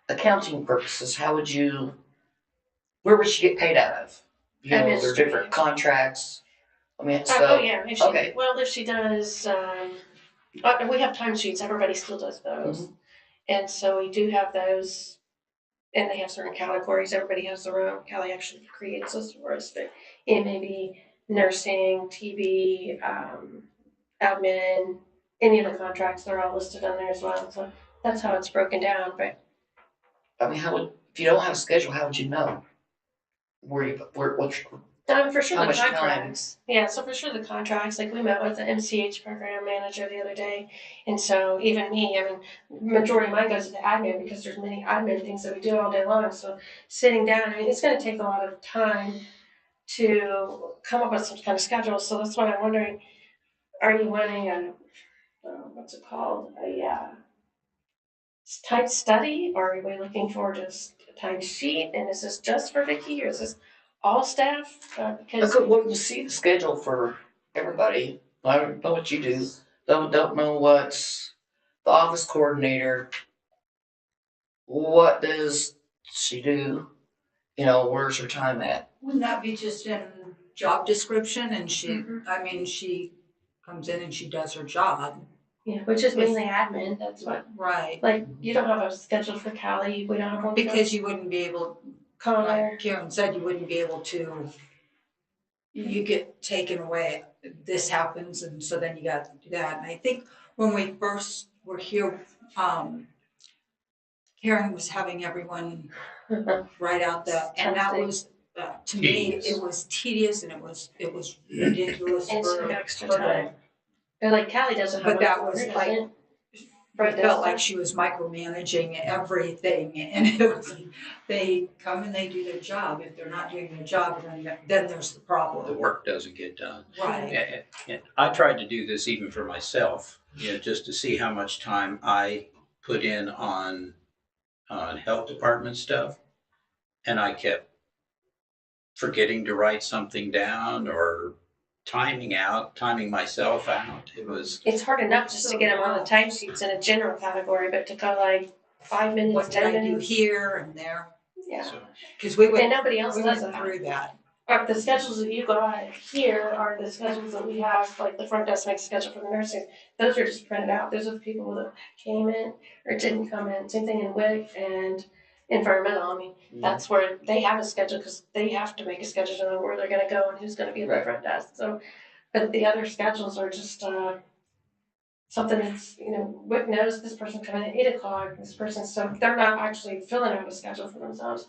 Speaker 4: accounting purposes, where would she get paid out of? You know, there's different contracts. I mean, so.
Speaker 1: oh yeah, if she,
Speaker 4: Okay.
Speaker 1: well, if she does, we have timesheets, everybody still does those. And so we do have those, and they have certain categories, everybody has their own. Callie actually creates those for us, but it may be nursing, TB, admin, any of the contracts, they're all listed on there as well, so that's how it's broken down, but.
Speaker 4: I mean, if you don't have a schedule, how would you know?
Speaker 1: For sure
Speaker 4: How
Speaker 1: the
Speaker 4: much time?
Speaker 1: contracts. Yeah, so for sure the contracts, like we met with the MCH program manager the other day. And so even me, I mean, majority of mine goes to the admin because there's many admin things that we do all day long. So sitting down, I mean, it's gonna take a lot of time to come up with some kind of schedule. So that's why I'm wondering, are you wanting a, what's it called? Type study, or are we looking for just a time sheet? And is this just for Vicky, or is this all staff? Because
Speaker 4: Okay, well, you see the schedule for everybody. I don't know what you do. Don't know what's the office coordinator. What does she do? You know, where's her time at?
Speaker 7: Wouldn't that be just in job description and she, I mean, she comes in and she does her job.
Speaker 1: yeah, which is mainly admin. That's what.
Speaker 7: Right.
Speaker 1: Like you don't have a schedule for Callie. We don't have one
Speaker 7: Because you wouldn't be able,
Speaker 1: Connor.
Speaker 7: like Karen said, you wouldn't be able to, you get taken away, this happens, and so then you got to do that. And I think when we first were here, Karen was having everyone write out and that was, to me, it was tedious and it was ridiculous
Speaker 1: And
Speaker 7: for
Speaker 1: extra time. But like Callie doesn't have.
Speaker 7: But that was like,
Speaker 1: Right,
Speaker 7: it felt like she was micromanaging everything, and it was, they come and they do their job. If they're not doing their job, then there's the
Speaker 3: The
Speaker 7: problem.
Speaker 3: work doesn't get done.
Speaker 7: Right.
Speaker 3: And I tried to do this even for myself, you know, just to see how much time I put in on health department stuff. And I kept forgetting to write something down or timing myself out.
Speaker 1: It's hard enough just to get them on the timesheets in a general category, but to go like 5 minutes,
Speaker 7: What did
Speaker 1: 10
Speaker 7: I do
Speaker 1: minutes.
Speaker 7: here and there?
Speaker 1: Yeah,
Speaker 3: So,
Speaker 7: Because we
Speaker 1: and
Speaker 7: went,
Speaker 1: nobody else
Speaker 7: we
Speaker 1: does
Speaker 7: went
Speaker 1: that.
Speaker 7: through that.
Speaker 1: The schedules that you got here are the schedules that we have, like the front desk makes a schedule for the nurses. Those are just printed out. Those are the people that came in or didn't come in. Same thing in WIC and environmental. I mean, that's where they have a schedule because they have to make a schedule to know where they're gonna go and who's gonna be at the front desk. So, but the other schedules are just, something that's, WIC knows this person coming at 8:00, this person, so they're not actually filling out a schedule for themselves.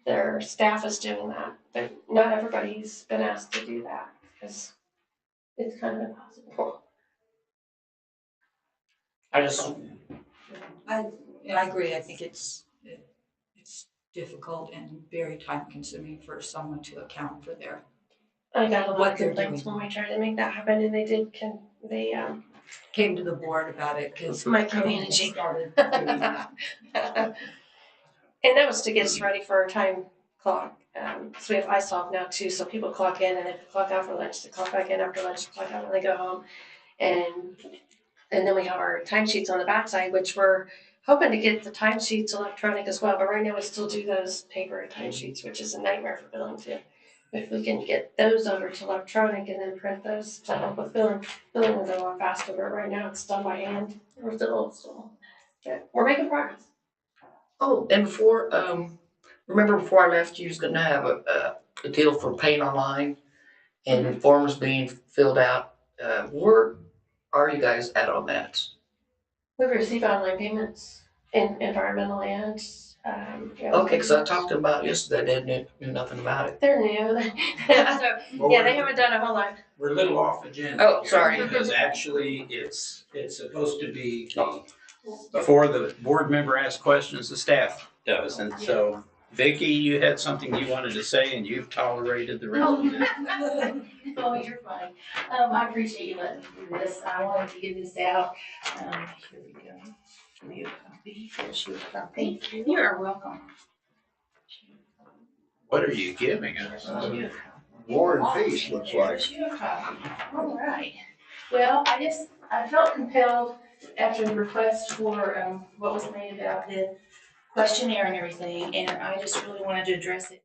Speaker 1: Their staff is doing that, but not everybody's been asked to do that because it's kind of impossible.
Speaker 7: I agree. I think it's difficult and very time consuming for someone to account for their.
Speaker 1: I got a lot
Speaker 7: What
Speaker 1: of
Speaker 7: they're
Speaker 1: complaints
Speaker 7: doing.
Speaker 1: when we tried to make that happen, and they
Speaker 7: Came to the board about it because.
Speaker 1: micromanaging.
Speaker 7: Started doing that.
Speaker 1: And that was to get us ready for our time clock. So we have ISOP now too, so people clock in and they clock out for lunch, they clock back in after lunch, clock out when they go home. And then we have our timesheets on the backside, which we're hoping to get the timesheets electronic as well, but right now we still do those paper timesheets, which is a nightmare for billing too. If we can get those over to electronic and then print those to help with billing will go on faster, but right now it's done by hand. We're still old school. But we're making progress.
Speaker 4: Oh, and remember before I left, you was gonna have a deal for paying online and forms being filled out. Where are you guys at on that?
Speaker 1: We've received online payments in environmental and,
Speaker 4: Okay, because I talked to them about it yesterday, they knew nothing about it.
Speaker 1: they're new. So, yeah, they haven't done a whole lot.
Speaker 3: we're a little off agenda.
Speaker 4: Oh,
Speaker 3: here,
Speaker 4: sorry.
Speaker 3: Because actually, it's supposed to be before the board member asks questions, the staff does. And so, Vicky, you had something you wanted to say, and you've tolerated the rest of it.
Speaker 5: Oh, you're fine. I appreciate you letting me do this. I wanted to get this out. Here we go. Give you a copy. Here's your copy. Thank you. You are welcome.
Speaker 3: What are you giving us?
Speaker 5: Here's your copy.
Speaker 11: War and Peace, looks like.
Speaker 5: There's your copy. All right. Well, I felt compelled after the request for, what was made about the questionnaire and everything, and I just really wanted to address it